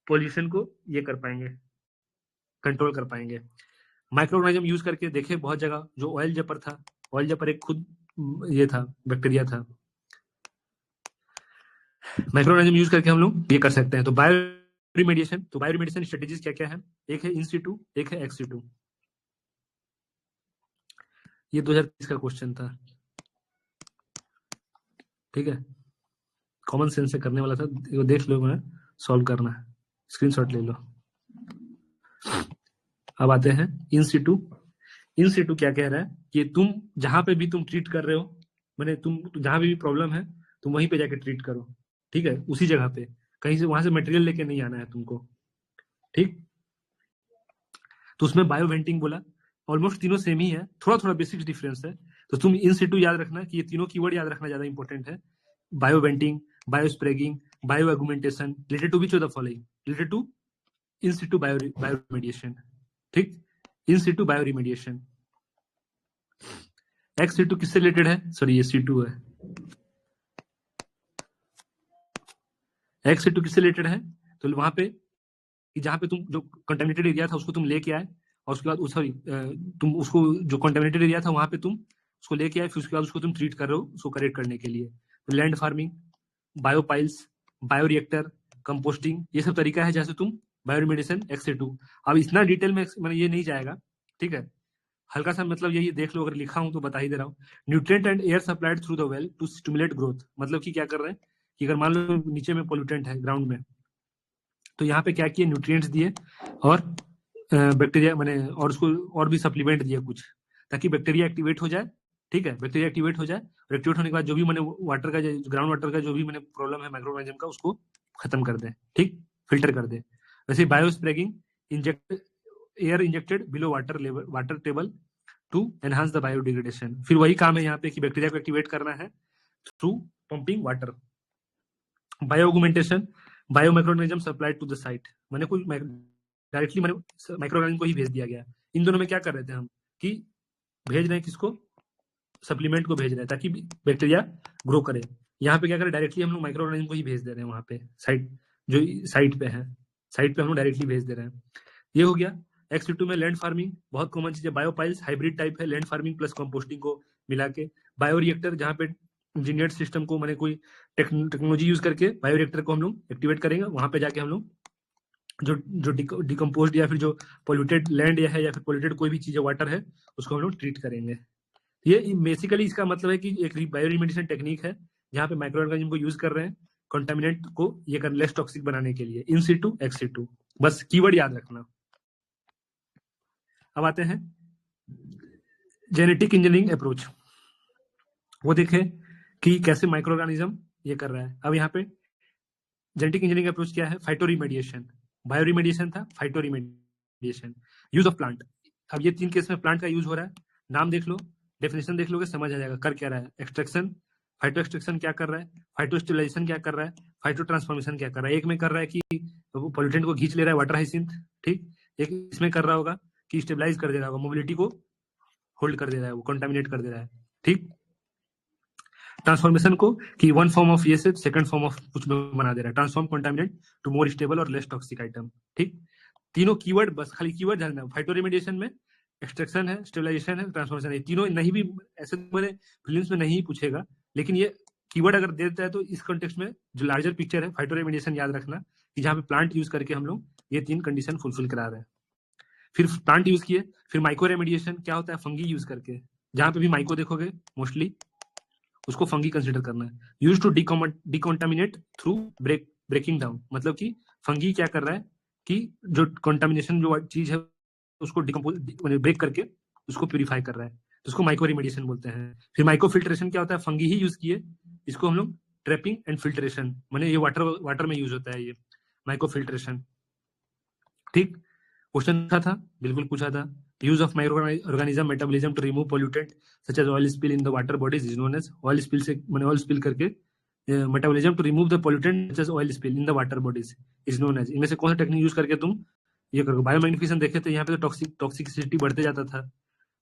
पोल्यूशन को ये कर पाएंगे, कंट्रोल कर पाएंगे। माइक्रो ऑर्गेनिज्म यूज करके देखे बहुत जगह, जो ऑयल जेपर था, ऑयल जेपर एक खुद ये था, बैक्टीरिया था। माइक्रो ऑर्गेनिज्म यूज करके हम लोग ये कर सकते हैं। तो बायो रिमेडिएशन, तो बायो रिमेडिएशन स्ट्रेटेजीज क्या क्या है? एक है इन सिटू, एक है एक्स सिटू। ये 2030 का क्वेश्चन था, ठीक है, कॉमन सेंस से करने वाला था, वो देख लो, मैंने सॉल्व करना है, स्क्रीनशॉट ले लो। अब आते हैं इन सिटू। इन सिटू क्या कह रहा है कि तुम जहां पे भी तुम ट्रीट कर रहे हो, मैंने तुम जहां भी प्रॉब्लम है तुम वहीं पे जाके ट्रीट करो, ठीक है, उसी जगह पे, कहीं से वहां से मटेरियल लेके नहीं आना है तुमको, ठीक। तो उसमें बायो वेंटिंग बोला, ऑलमोस्ट तीनों सेम ही है, थोड़ा थोड़ा बेसिक डिफरेंस है। तो तुम इन सिटू याद रखना कि ये तीनों कीवर्ड याद रखना ज्यादा इंपॉर्टेंट है। Bio venting, bio sparging, bio augmentation, related to which of the following? Related to in situ bio remediation, ठीक, in situ bio remediation. Ex situ किससे रिलेटेड है? सॉरी ये सिटू है। एक्स सिटू किससे रिलेटेड है? तो वहां पे कि जहां पे तुम जो कंटेमिनेटेड एरिया था उसको तुम लेके आए, और उसके बाद सॉरी तुम उसको जो कंटेमिनेटेड एरिया था वहां पे तुम उसको लेके आए, फिर उसके बाद उसको तुम ट्रीट कर रहे हो उसको करेक्ट करने के लिए। तो लैंड फार्मिंग, बायोपाइल्स, बायोरिएक्टर, कंपोस्टिंग, ये सब तरीका है जैसे तुम बायोरिमेडिएशन एक्स सिटू। अब इतना डिटेल में मैंने ये नहीं जाएगा, ठीक है, हल्का सा मतलब यही देख लो, अगर लिखा हूं तो बता ही दे रहा हूँ। Nutrient and air supplied through the well to stimulate growth, मतलब कि क्या कर रहे हैं कि अगर मान लो नीचे में पोल्यूटेंट है ग्राउंड में, तो यहाँ पे क्या किए, न्यूट्रिएंट्स दिए और बैक्टीरिया मैंने और उसको और भी सप्लीमेंट दिए कुछ, ताकि बैक्टीरिया एक्टिवेट हो जाए, ठीक है, बैक्टीरिया एक्टिवेट हो जाए, और एक्टिवेट होने के बाद जो भी मैंने वाटर का ग्राउंड वाटर का जो भी मैंने प्रॉब्लम है माइक्रो ऑर्गेनिज्म का, उसको खत्म कर दे, ठीक, फिल्टर कर दे। वैसे bio sparging, inject air injected below water level water table to enhance the biodegradation. फिर वही काम है यहाँ पे कि बैक्टीरिया को एक्टिवेट करना है through pumping water. Bioaugmentation, bio microorganism supplied to the site, मैंने कोई डायरेक्टली मैंने माइक्रोऑर्गेनिज्म को ही भेज दिया गया। इन दोनों में क्या कर रहे थे हम कि भेज रहे हैं किसको, सप्लीमेंट को भेज रहे हैं ताकि बैक्टीरिया ग्रो करे। यहाँ पे क्या करें, डायरेक्टली हम लोग माइक्रोऑर्गेनिज्म को ही भेज दे रहे हैं वहां पे साइट, जो साइट पे है, साइट पे हम लोग डायरेक्टली भेज दे रहे हैं। ये हो गया। एक्स सिटू में लैंड फार्मिंग बहुत कॉमन चीज है, बायोपाइल्स हाइब्रिड टाइप है, लैंड फार्मिंग प्लस कंपोस्टिंग को मिला के। बायोरिएक्टर जहाँ पे इंजीनियर्ड सिस्टम को मैंने कोई टेक्नोलॉजी यूज करके बायोरिएक्टर को हम लोग एक्टिवेट करेंगे, वहां पे जाके हम लोग जो जो डिकम्पोज या फिर जो पोल्यूटेड लैंड या है या फिर पोल्यूटेड कोई भी चीज है वाटर है, उसको हम लोग ट्रीट करेंगे। ये बेसिकली इसका मतलब है कि एक बायो रिमेडिएशन टेक्निक है जहाँ पे माइक्रो ऑर्गेनिज्म को यूज कर रहे हैं कंटामिनेंट को ये कर लेस टॉक्सिक बनाने के लिए। इन सिटू एक्स सिटू, बस कीवर्ड याद रखना। अब आते हैं जेनेटिक इंजीनियरिंग अप्रोच, वो देखे कि कैसे माइक्रो ऑर्गेनिज्म ये कर रहा है। अब यहाँ पे जेनेटिक इंजीनियरिंग अप्रोच क्या है, फाइटो रिमेडिएशन, बायो रिमेडिएशन था, phyto remediation, use of plant. अब ये तीन केस में प्लांट का यूज हो रहा है, नाम देख लो, डेफिनेशन देख लोगे समझ आ जाएगा कर क्या रहा है। एक्सट्रैक्शन, फाइटो एक्सट्रैक्शन क्या कर रहा है, फाइटो स्टेबलाइजेशन क्या कर रहा है, फाइटो ट्रांसफॉर्मेशन क्या कर रहा है। एक में कर रहा है कि पोल्यूटेंट को खींच ले रहा है वाटर हाइसिंथ, ठीक, एक इसमें कर रहा होगा कि स्टेबलाइज कर दे रहा होगा, मोबिलिटी को होल्ड कर दे रहा है, वो कंटामिनेट कर दे रहा है, ठीक। ट्रांसफॉर्मेशन को कि वन फॉर्म ऑफ ये से सेकंड फॉर्म ऑफ कुछ में बना दे रहा है, transform contaminant to more stable और लेस टॉक्सिक आइटम, ठीक। तीनों कीवर्ड, बस खाली कीवर्ड जानना। फाइटो रिमेडिएशन में एक्सट्रैक्शन है, स्टेबलाइजेशन है, ट्रांसफॉर्मेशन है, तीनों नहीं भी ऐसे मैंने फिल्म्स में नहीं पूछेगा, लेकिन ये कीवर्ड अगर दे देता है तो इस कॉन्टेक्स्ट में जो लार्जर पिक्चर है फाइटो रिमेडिएशन याद रखना कि जहाँ पे प्लांट यूज करके हम लोग ये तीन कंडीशन फुलफिल करा रहे हैं। फिर प्लांट यूज किए, फिर माइक्रो रेमेडिएशन क्या होता है, फंगी यूज करके, जहां पे भी माइको देखोगे मोस्टली उसको फंगी कंसिडर करना है। Use to decontaminate through breaking down, मतलब कि फंगी क्या कर रहा है कि जो कंटामिनेशन जो चीज है उसको ब्रेक करके उसको प्यूरिफाई कर रहा है, तो उसको माइक्रो रेमेडिएशन बोलते हैं। फिर माइक्रो फिल्ट्रेशन क्या होता है, फंगी ही यूज किए, इसको हम लोग ट्रैपिंग एंड फिल्ट्रेशन, माने ये वाटर में यूज होता है ये माइक्रो फिल्ट्रेशन, ठीक। क्वेश्चन था बिल्कुल पूछा था, use of micro organism metabolism to remove pollutant such as oil spill in the water bodies is known as, oil spill से मैंने ऑयल स्पिल करके metabolism to remove the pollutant such as oil spill in the water bodies is known as. इनमें से कौन सा technique use करके तुम ये करोगे। बायोमैग्निफिकेशन देखे तो यहाँ पे तो टॉक्सिसिटी बढ़ते जाता था।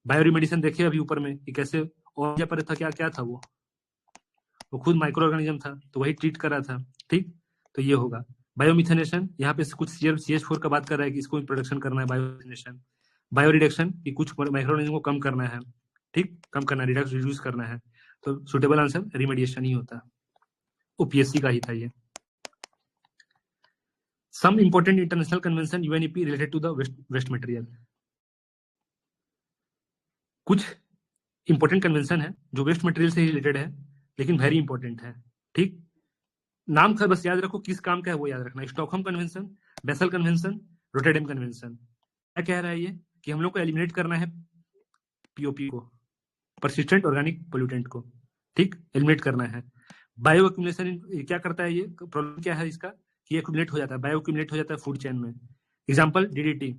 बायो रिमेडिएशन देखे अभी ऊपर में कि कैसे और पर था, क्या क्या था वो खुद माइक्रो ऑर्गेनिज्म था, तो वही ट्रीट कर रहा था। ठीक, तो ये होगा बायोमिथेनेशन। यहाँ पे कुछ CH4 का बात कर रहा है कि इसको प्रोडक्शन करना है, बायोमिथेनेशन। बायो रिडक्शन कि कुछ माइक्रो ऑर्गेनिज्म को कम करना है, ठीक, कम करना है, रिड्यूस करना है। तो सुटेबल आंसर रिमेडिएशन ही होता है। OPSC का ही था ये। Some important international convention UNEP related to the waste material. कुछ इंपॉर्टेंट कन्वेंशन है जो वेस्ट मटेरियल से रिलेटेड है, लेकिन वेरी इंपॉर्टेंट है। ठीक, नाम का बस याद रखो, किस काम का है वो याद रखना। Stockholm convention, basal convention, Rotterdam convention. क्या कह रहा है ये कि हम लोग को एलिमिनेट करना है POP को, परसिस्टेंट ऑर्गेनिक पोल्यूटेंट को। ठीक, एलिमिनेट करना है। बायो एक्यूमुलेशन क्या करता है, ये प्रॉब्लम क्या है इसका कि एक्यूमुलेट हो जाता है, बायो एक्यूमुलेट हो जाता है फूड चेन में। एग्जांपल DDT,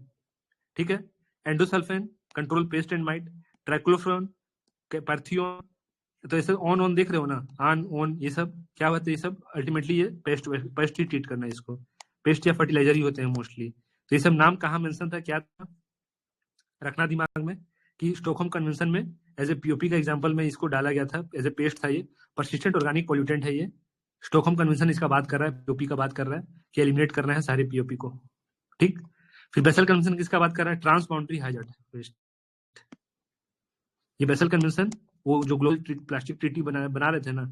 ठीक है, endosulfan control pest and mite, trichlorfon, parathion. तो ऐसे ऑन देख रहे हो ना, ऑन ऑन, ये सब क्या होता है, ये सब अल्टीमेटली ये पेस्ट ही ट्रीट करना है इसको, पेस्ट या फर्टिलाइजर ही होते हैं मोस्टली। तो ये सब नाम कहाँ मेंशन था, क्या था, रखना दिमाग में कि स्टॉकहोम कन्वेंशन में एज ए POP का एग्जांपल में इसको डाला गया था, एज ए पेस्ट था ये, परसिस्टेंट ऑर्गेनिक पोल्यूटेंट है ये। स्टॉकहोम कन्वेंशन इसका बात कर रहा है, POP का बात कर रहा है कि एलिमिनेट करना है सारे POP को। ठीक, फिर बेसल कन्वेंशन किसका बात कर रहा है, ट्रांस बाउंड्री हैजर्ड वेस्ट। ये बेसल कन्वेंशन वो जो ग्लोबल प्लास्टिक ट्रीटी बना रहे थे ना,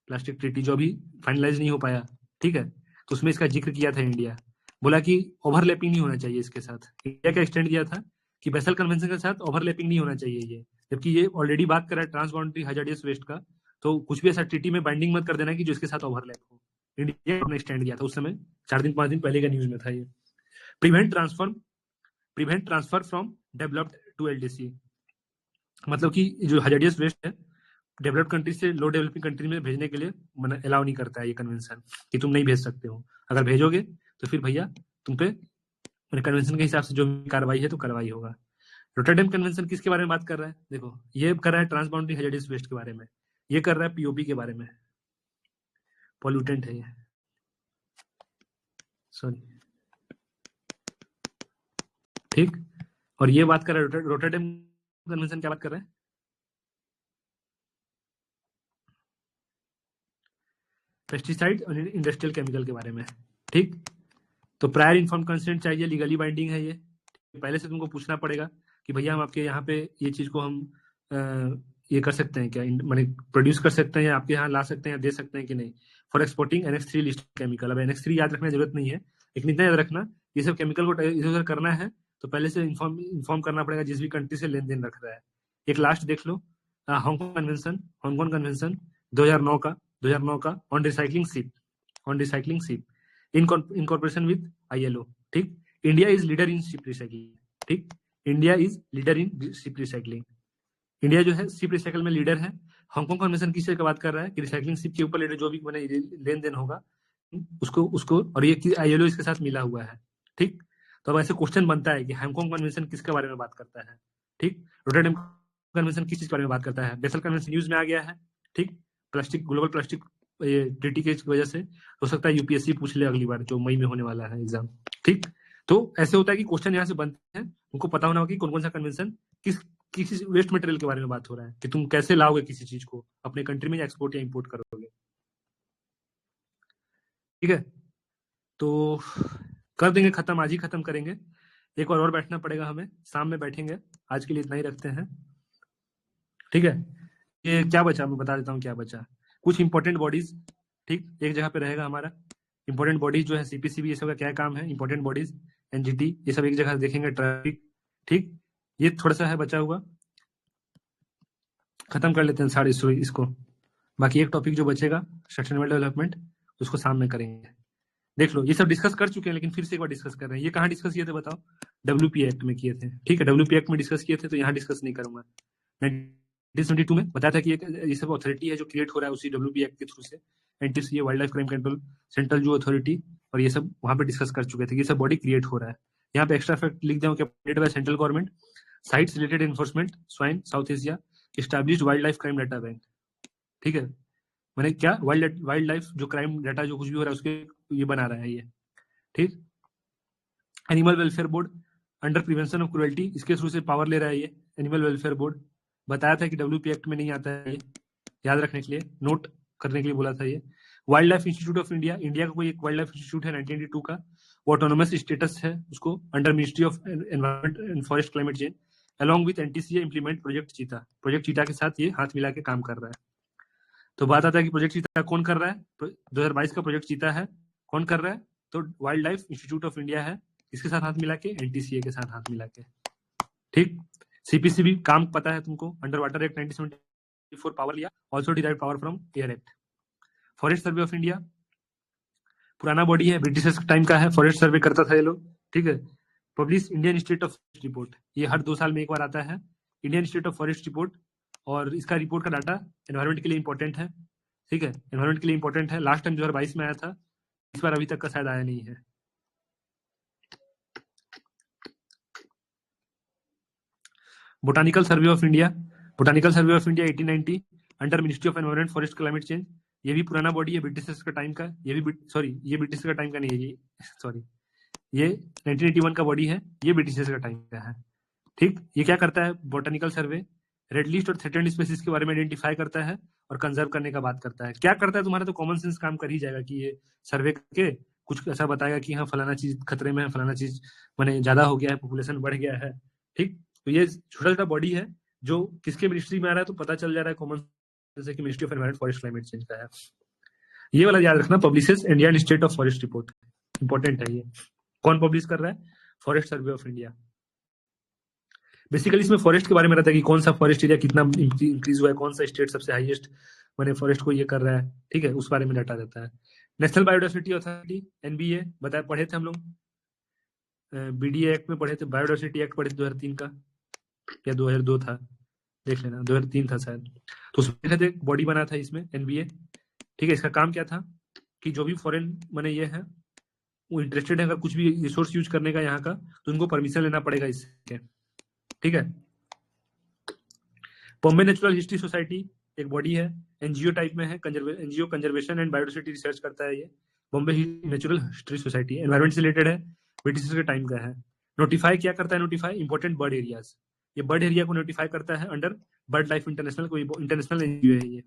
प्लास्टिक ट्रीटी जो अभी फाइनलाइज नहीं हो पाया, ठीक है, तो उसमें इसका जिक्र किया था इंडिया, बोला कि ओवरलैपिंग नहीं होना चाहिए इसके साथ। इंडिया का एक्सटेंड दिया था कि बेसल कन्वेंशन के साथ ओवरलैपिंग नहीं होना चाहिए ये, जबकि ये ऑलरेडी बात कर रहा है ट्रांस बाउंड्री हैजार्डियस वेस्ट का। तो कुछ भी ऐसा ट्रीटी में बाइंडिंग मत कर देना कि जो इसके साथ ओवरलैप हो। इंडिया ने एक्सटेंड दिया था उस समय, 4 दिन 5 दिन पहले का न्यूज में था ये। Prevent transfer from developed to LDC, मतलब कि जो हैजार्डियस वेस्ट है डेवलप्ड कंट्री से लो डेवलपिंग कंट्री में भेजने के लिए अलाउ नहीं करता है ये कन्वेंशन, कि तुम नहीं भेज सकते हो। अगर भेजोगे तो फिर भैया तुम पे कन्वेंशन के हिसाब से जो कार्रवाई है तो कार्रवाई होगा। रोटरडैम कन्वेंशन किसके बारे में बात कर रहा है, देखो ये कर रहा है ट्रांसबाउंड्री हैजार्डियस वेस्ट के बारे में, ये कर रहा है POP के बारे में, पॉल्यूटेंट है ये, सॉरी, ठीक। और ये बात कर रहा है रोटरडैम कन्वेंशन, क्या बात कर रहा है, पेस्टिसाइड और इंडस्ट्रियल केमिकल के बारे में। ठीक, तो प्रायर इन्फॉर्म कंसेंट चाहिए, लीगली बाइंडिंग है ये। पहले से तुमको पूछना पड़ेगा कि भैया हम आपके यहाँ पे ये चीज को हम ये कर सकते हैं क्या, माने प्रोड्यूस कर सकते हैं या आपके यहाँ ला सकते हैं या दे सकते हैं कि नहीं। For exporting NH3 list chemical. अब NH3 याद रखने की जरूरत नहीं है, लेकिन इतना याद रखना ये सब केमिकल को इधर उधर करना है तो पहले से इन्फॉर्म करना पड़ेगा जिस भी कंट्री से लेन देन रख रहा है। एक लास्ट देख लो, हांगकांग कन्वेंशन 2009 का on recycling ship incorporation with ILO। ठीक, India is leader in ship recycling. ठीक, India is leader in ship recycling. India जो है शिप रिसाइकल में लीडर है। हांगकांग कन्वेंशन किस चीज का बात कर रहा है कि रिसाइकलिंग शिप के ऊपर लीडर जो भी बने लेन देन होगा उसको और ये ILO इसके साथ मिला हुआ है। ठीक, तो अब ऐसे क्वेश्चन बनता है कि हांगकांग कन्वेंशन किसके बारे में बात करता है। ठीक, रोटरडैम कन्वेंशन किस चीज के बारे में बात करता है, बेसल कन्वेंशन न्यूज में आ गया है। ठीक, प्लास्टिक ग्लोबल प्लास्टिक ट्रीटी की वजह से हो सकता है UPSC पूछ ले अगली बार जो मई में होने वाला है एग्जाम। ठीक, तो ऐसे होता है कि क्वेश्चन यहाँ से बनते हैं, उनको पता होना होगा कि कौन कौन सा कन्वेंशन किस वेस्ट मटेरियल के बारे में बात हो रहा है, कि तुम कैसे लाओगे किसी चीज को अपने कंट्री में या एक्सपोर्ट या इंपोर्ट करोगे। ठीक है, तो कर देंगे खत्म, आज ही खत्म करेंगे। एक बार और बैठना पड़ेगा हमें, शाम में बैठेंगे। आज के लिए इतना ही रखते हैं। ठीक है, ये क्या बचा मैं बता देता हूँ क्या बचा। कुछ इंपॉर्टेंट बॉडीज, ठीक, एक जगह पे रहेगा हमारा। इंपॉर्टेंट बॉडीज जो है CPCB, ये सब का क्या काम है, इंपॉर्टेंट बॉडीज, NGT, ये सब एक जगह देखेंगे। ट्रैफिक, ठीक, ये थोड़ा सा है बचा हुआ, खत्म कर लेते हैं सारे इसको। बाकी एक टॉपिक जो बचेगा सस्टेनेबल डेवलपमेंट, उसको शाम में करेंगे। देख लो, ये सब डिस्कस कर चुके हैं लेकिन फिर से एक बार डिस्कस कर रहे हैं। ये कहाँ डिस्कस किए थे बताओ, WP एक्ट में किए थे। ठीक है, WP एक्ट में डिस्कस किए थे, तो यहाँ डिस्कस नहीं करूंगा। 1972 में बताया था कि ये सब अथॉरिटी है जो क्रिएट हो रहा है उसी WP एक्ट के थ्रू से, NTCA wild life crime control central जो अथॉरिटी, और ये सब वहां पे डिस्कस कर चुके थे कि ये सब बॉडी क्रिएट हो रहा है। यहाँ पे एक्स्ट्रा फैक्ट लिख जाऊँ कि central government sites related enforcement swine south Asia established wild life crime data bank. ठीक है, मैंने क्या वाइल्ड लाइफ जो क्राइम डाटा जो कुछ भी हो रहा है उसके ये बना रहा है ये। ठीक, animal welfare board under prevention of cruelty, इसके थ्रू से पावर ले रहा है ये एनिमल वेलफेयर बोर्ड। बताया था कि WP एक्ट में नहीं आता है, याद रखने के लिए, नोट करने के लिए बोला था ये। Wild life institute of India, India का कोई एक वाइल्ड लाइफ इंस्टीट्यूट है 1982 का, वो ऑटोनोमस स्टेटस है उसको, under ministry of environment and forest climate change, along with NTCA implement project चीता। प्रोजेक्ट चीता के साथ ये हाथ मिला के काम कर रहा है। तो बात आता है कि प्रोजेक्ट चीता कौन कर रहा है, 2022 का प्रोजेक्ट चीता है, कौन कर रहा है, तो wild life institute of India है, इसके साथ हाथ मिला के, NTCA के साथ हाथ मिला के। ठीक, CPC भी काम पता है तुमको, अंडर वाटर एक्ट 1974 पावर लिया, also derive power from air act. Forest survey of India पुराना बॉडी है, ब्रिटिश टाइम का है, फॉरेस्ट सर्वे करता था ये लोग, ठीक है। Publish Indian state of forest report, ये हर 2 साल में एक बार आता है, Indian state of forest report, और इसका रिपोर्ट का डाटा एनवायरमेंट के लिए इंपॉर्टेंट है, ठीक है, एनवायरमेंट के लिए इंपॉर्टेंट है। लास्ट टाइम 2022 में आया था, इस बार अभी तक का शायद आया नहीं है। Botanical survey of India, botanical survey of India 1890 under ministry of environment forest climate change, ये भी पुराना बॉडी है, ब्रिटिश का टाइम का, ये भी सॉरी ये ब्रिटिश का टाइम का नहीं है, ये सॉरी ये 1981 का बॉडी है, ये ब्रिटिश का टाइम का है। ठीक, ये क्या करता है, बोटानिकल सर्वे रेड लिस्ट और थ्रेटेंड स्पीसीज के बारे में आइडेंटिफाई करता है और कंजर्व करने का बात करता है। क्या करता है, तुम्हारा तो कॉमन सेंस काम कर ही जाएगा कि ये सर्वे करके कुछ ऐसा बताएगा कि हाँ फलाना चीज खतरे में है, फलाना चीज मैंने ज्यादा हो गया है, पॉपुलेशन बढ़ गया है। ठीक, तो ये छोटा छोटा बॉडी है जो किसके मिनिस्ट्री में आ रहा है, तो पता चल जा रहा है कॉमन सेंस कि ministry of environment forest climate change का है। ये वाला याद रखना, publishes Indian state of forest report, important है ये। कौन पब्लिश कर रहा है, forest survey of India. Basically इसमें फॉरेस्ट के बारे में रहता है कि कौन सा फॉरेस्ट एरिया कितना इंक्रीज हुआ है, कौन सा स्टेट सबसे हाईएस्ट मैंने फॉरेस्ट को ये कर रहा है, ठीक है, उस बारे में डाटा देता है। नेशनल बायोडायवर्सिटी अथॉरिटी, NBA बताया, पढ़े थे हम लोग, BDA एक्ट में पढ़े थे, बायोडायवर्सिटी एक्ट पढ़े थे 2003 का या 2002 था, देख लेना, 2003 था शायद। तो उसमें थे बॉडी बना था इसमें NBA, ठीक है। इसका काम क्या था कि जो भी फॉरेन मैंने ये है वो इंटरेस्टेड है अगर कुछ भी रिसोर्स यूज करने का यहाँ का, तो उनको परमिशन लेना पड़ेगा इसके, ठीक है। बॉम्बे नेचुरल हिस्ट्री सोसाइटी एक बॉडी है, NGO टाइप में है, NGO conservation and biodiversity research करता है ये। Bombay natural history society environment से रिलेटेड है, ब्रिटिश के टाइम का है। नोटिफाई क्या करता है, नोटिफाई इंपॉर्टेंट बर्ड एरियाज, ये बर्ड एरिया को नोटिफाई करता है अंडर बर्ड लाइफ इंटरनेशनल, कोई इंटरनेशनल NGO है ये,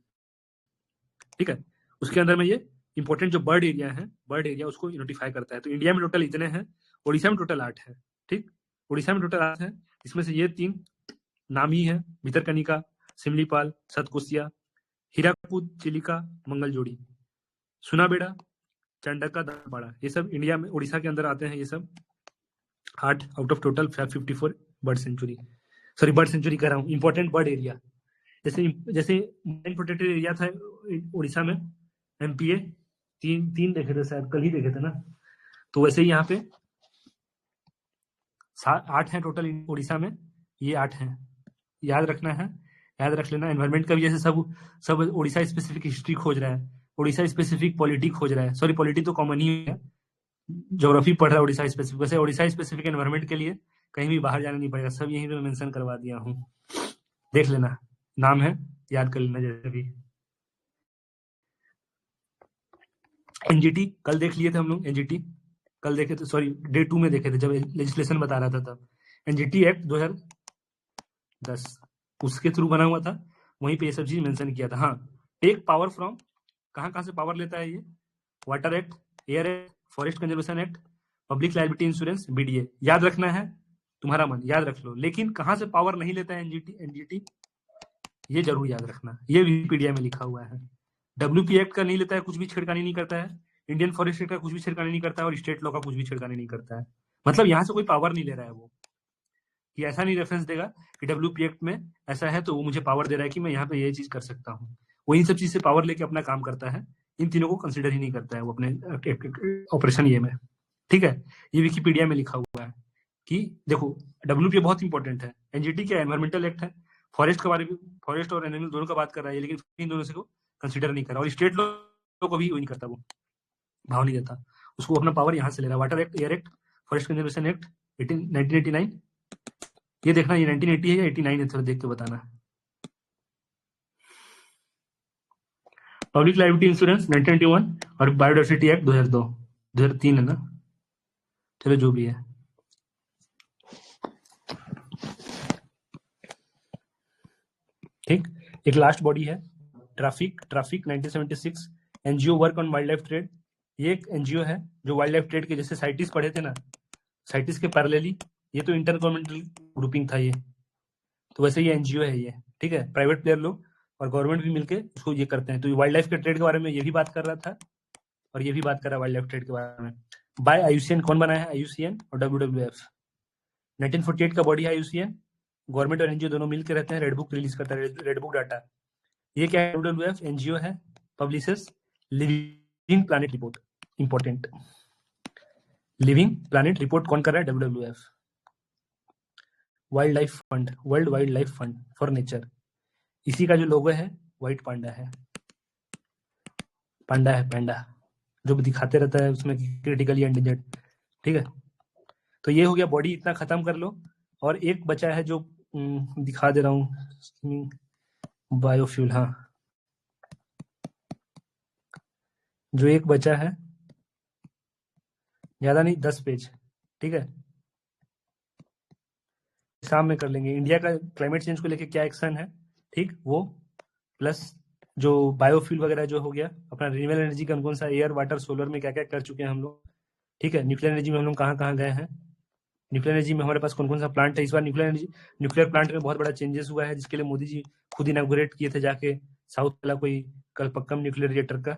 ठीक है। उसके अंदर में ये इंपॉर्टेंट जो बर्ड एरिया है, बर्ड एरिया उसको नोटिफाई करता है। तो इंडिया में टोटल इतने हैं, उड़ीसा में टोटल 8 है, ठीक, उड़ीसा में टोटल 8 है, इसमें से ये 3 नामी है, भितरकनिका, सिमलीपाल, सतकोसिया, हीराकुद, चिलिका, मंगलजोड़ी, सुनाबेड़ा, चंडका, दापाड़ा, ये सब इंडिया में उड़ीसा के अंदर आते हैं। ये सब 8 out of total 554 bird sanctuary, sorry bird sanctuary कर रहा हूँ, इंपॉर्टेंट बर्ड एरिया। जैसे मेन प्रोटेक्टेड एरिया था उड़ीसा में, MPA 3 देखे थे शायद, कल ही देखे थे ना, तो वैसे ही यहाँ पे 8 है टोटल उड़ीसा में, ये 8 हैं, याद रखना है, याद रख लेना। एनवायरमेंट का भी जैसे सब उड़ीसा स्पेसिफिक हिस्ट्री खोज रहा है, उड़ीसा स्पेसिफिक पॉलिटी खोज रहा है, सॉरी पॉलिटी तो कॉमन ही है, ज्योग्राफी पढ़ रहा है उड़ीसा स्पेसिफिक, वैसे उड़ीसा स्पेसिफिक एनवायरमेंट के लिए कहीं भी बाहर जाना नहीं पड़ेगा, सब यहीं पे मेंशन करवा दिया हूँ, देख लेना, नाम है, याद कर लेना। जैसे भी NGT कल देख लिए थे हम लोग, NGT कल देखे थे, सॉरी डे 2 में देखे थे जब लेजिस्लेशन बता रहा था तब। NGT एक्ट 2010 उसके थ्रू बना हुआ था, वहीं पे ये सब चीज मेंशन किया था। हाँ, टेक पावर फ्रॉम, कहाँ से पावर लेता है ये, water act, air act, forest conservation act, public liability insurance, BDA, याद रखना है, तुम्हारा मन याद रख लो। लेकिन कहाँ से पावर नहीं लेता है NGT, ये जरूर याद रखना, ये विकिपीडिया में लिखा हुआ है। WP एक्ट का नहीं लेता है, कुछ भी छेड़खानी नहीं करता है, इंडियन फॉरेस्ट एक्ट का कुछ भी छेड़खानी नहीं करता है, और स्टेट लॉ का कुछ भी छेड़खानी नहीं करता है। मतलब यहाँ से कोई पावर नहीं ले रहा है वो, कि ऐसा नहीं रेफरेंस देगा कि WP एक्ट में ऐसा है तो वो मुझे पावर दे रहा है कि मैं यहाँ पे ये चीज कर सकता हूँ। वो इन सब चीज से पावर लेके अपना काम करता है, इन तीनों को कंसिडर ही नहीं करता है वो अपने ऑपरेशन ये में, ठीक है। ये विकिपीडिया में लिखा हुआ है कि देखो WP बहुत इंपॉर्टेंट है, NGT क्या एनवायरमेंटल एक्ट है, फॉरेस्ट के बारे में, फॉरेस्ट और एनिमल दोनों का बात कर रहा है, लेकिन इन दोनों से को कंसिडर नहीं कर रहा, और स्टेट लॉ को भी नहीं करता, वो भाव नहीं देता उसको, अपना पावर यहाँ से ले रहा है। Water act, air act, forest conservation act 1989, ये देखना ये 1980 है या 89 है, थोड़ा देख के बताना। पब्लिक लायबिलिटी इंश्योरेंस 1991 और बायोडायवर्सिटी एक्ट 2002, 2003 है ना, चलो जो भी है। ठीक। एक लास्ट बॉडी है traffic 1976 NGO work on wild life trade. ये एक एनजीओ है जो वाइल्ड लाइफ ट्रेड के, जैसे साइटिस पढ़े थे ना, साइटिस के पैरेलली ये तो इंटर गवर्नमेंटल ग्रुपिंग था ये, तो वैसे ये एनजीओ है ये, ठीक है। प्राइवेट प्लेयर लोग और गवर्नमेंट भी मिलके उसको ये करते हैं। तो वाइल्ड लाइफ के ट्रेड के बारे में ये भी बात कर रहा था और ये भी बात कर रहा है वाइल्ड लाइफ ट्रेड के बारे में। बाय आईयूसीएन कौन बनाया है? आईयूसीएन और डब्ल्यूडब्ल्यूएफ। 1948 का बॉडी है आईयूसीएन, गवर्नमेंट और एनजीओ दोनों मिलकर रहते हैं, रेड बुक रिलीज करता है, रेड बुक डाटा। ये क्या है? डब्ल्यूडब्ल्यूएफ एनजीओ है, publishers living planet report. Important, living planet report कौन कर रहा है? WWF. Wild life fund, world wild life fund for nature, इसी का जो लोगो है व्हाइट पांडा है। पांडा है, पांडा जो दिखाते रहता है उसमें क्रिटिकली एंडेंजर्ड, ठीक है। तो ये हो गया बॉडी, इतना खत्म कर लो। और एक बचा है जो दिखा दे रहा हूँ, बायोफ्यूल। हाँ, जो एक बचा है, ज्यादा नहीं, 10 पेज, ठीक है। शाम में कर लेंगे। इंडिया का क्लाइमेट चेंज को लेके क्या एक्शन है, ठीक, वो प्लस जो बायोफ्यूल वगैरह जो हो गया अपना, रिन्यूएबल एनर्जी कौन कौन सा, एयर वाटर सोलर में क्या क्या कर चुके हैं हम लोग, ठीक है। न्यूक्लियर एनर्जी में हम लोग कहाँ कहाँ गए हैं, न्यूक्लियर एनर्जी में हमारे पास कौन कौन सा प्लांट है। इस बार न्यूक्लियर प्लांट में बहुत बड़ा चेंजेस हुआ है, जिसके लिए मोदी जी खुद इनॉग्रेट किए थे जाके साउथ वाला कोई कलपक्कम न्यूक्लियर रिएक्टर का।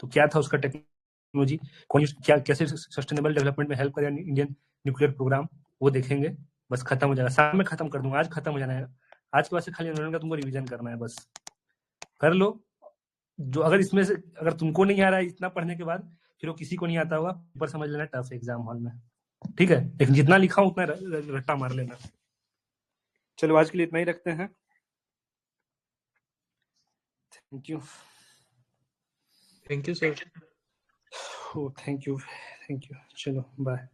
तो क्या था उसका टेक्नोलॉजी, कौन क्या कैसे सस्टेनेबल डेवलपमेंट में हेल्प करेगा इंडियन न्यूक्लियर प्रोग्राम, वो देखेंगे। बस खत्म हो जाएगा, शाम में खत्म कर दूंगा, आज खत्म हो जाना है। आज के बाद से खाली एनवायरमेंट का तुमको रिवीजन करना है, बस कर लो। जो अगर इसमें से अगर तुमको नहीं आ रहा है इतना पढ़ने के बाद, फिर वो किसी को नहीं आता होगा, पेपर समझ लेना टफ एग्जाम हॉल में, ठीक है। लेकिन जितना लिखा हूं उतना रट्टा मार लेना। चलो आज के लिए इतना ही रखते हैं। Thank you. Thank you sir. Thank you, चलो बाय।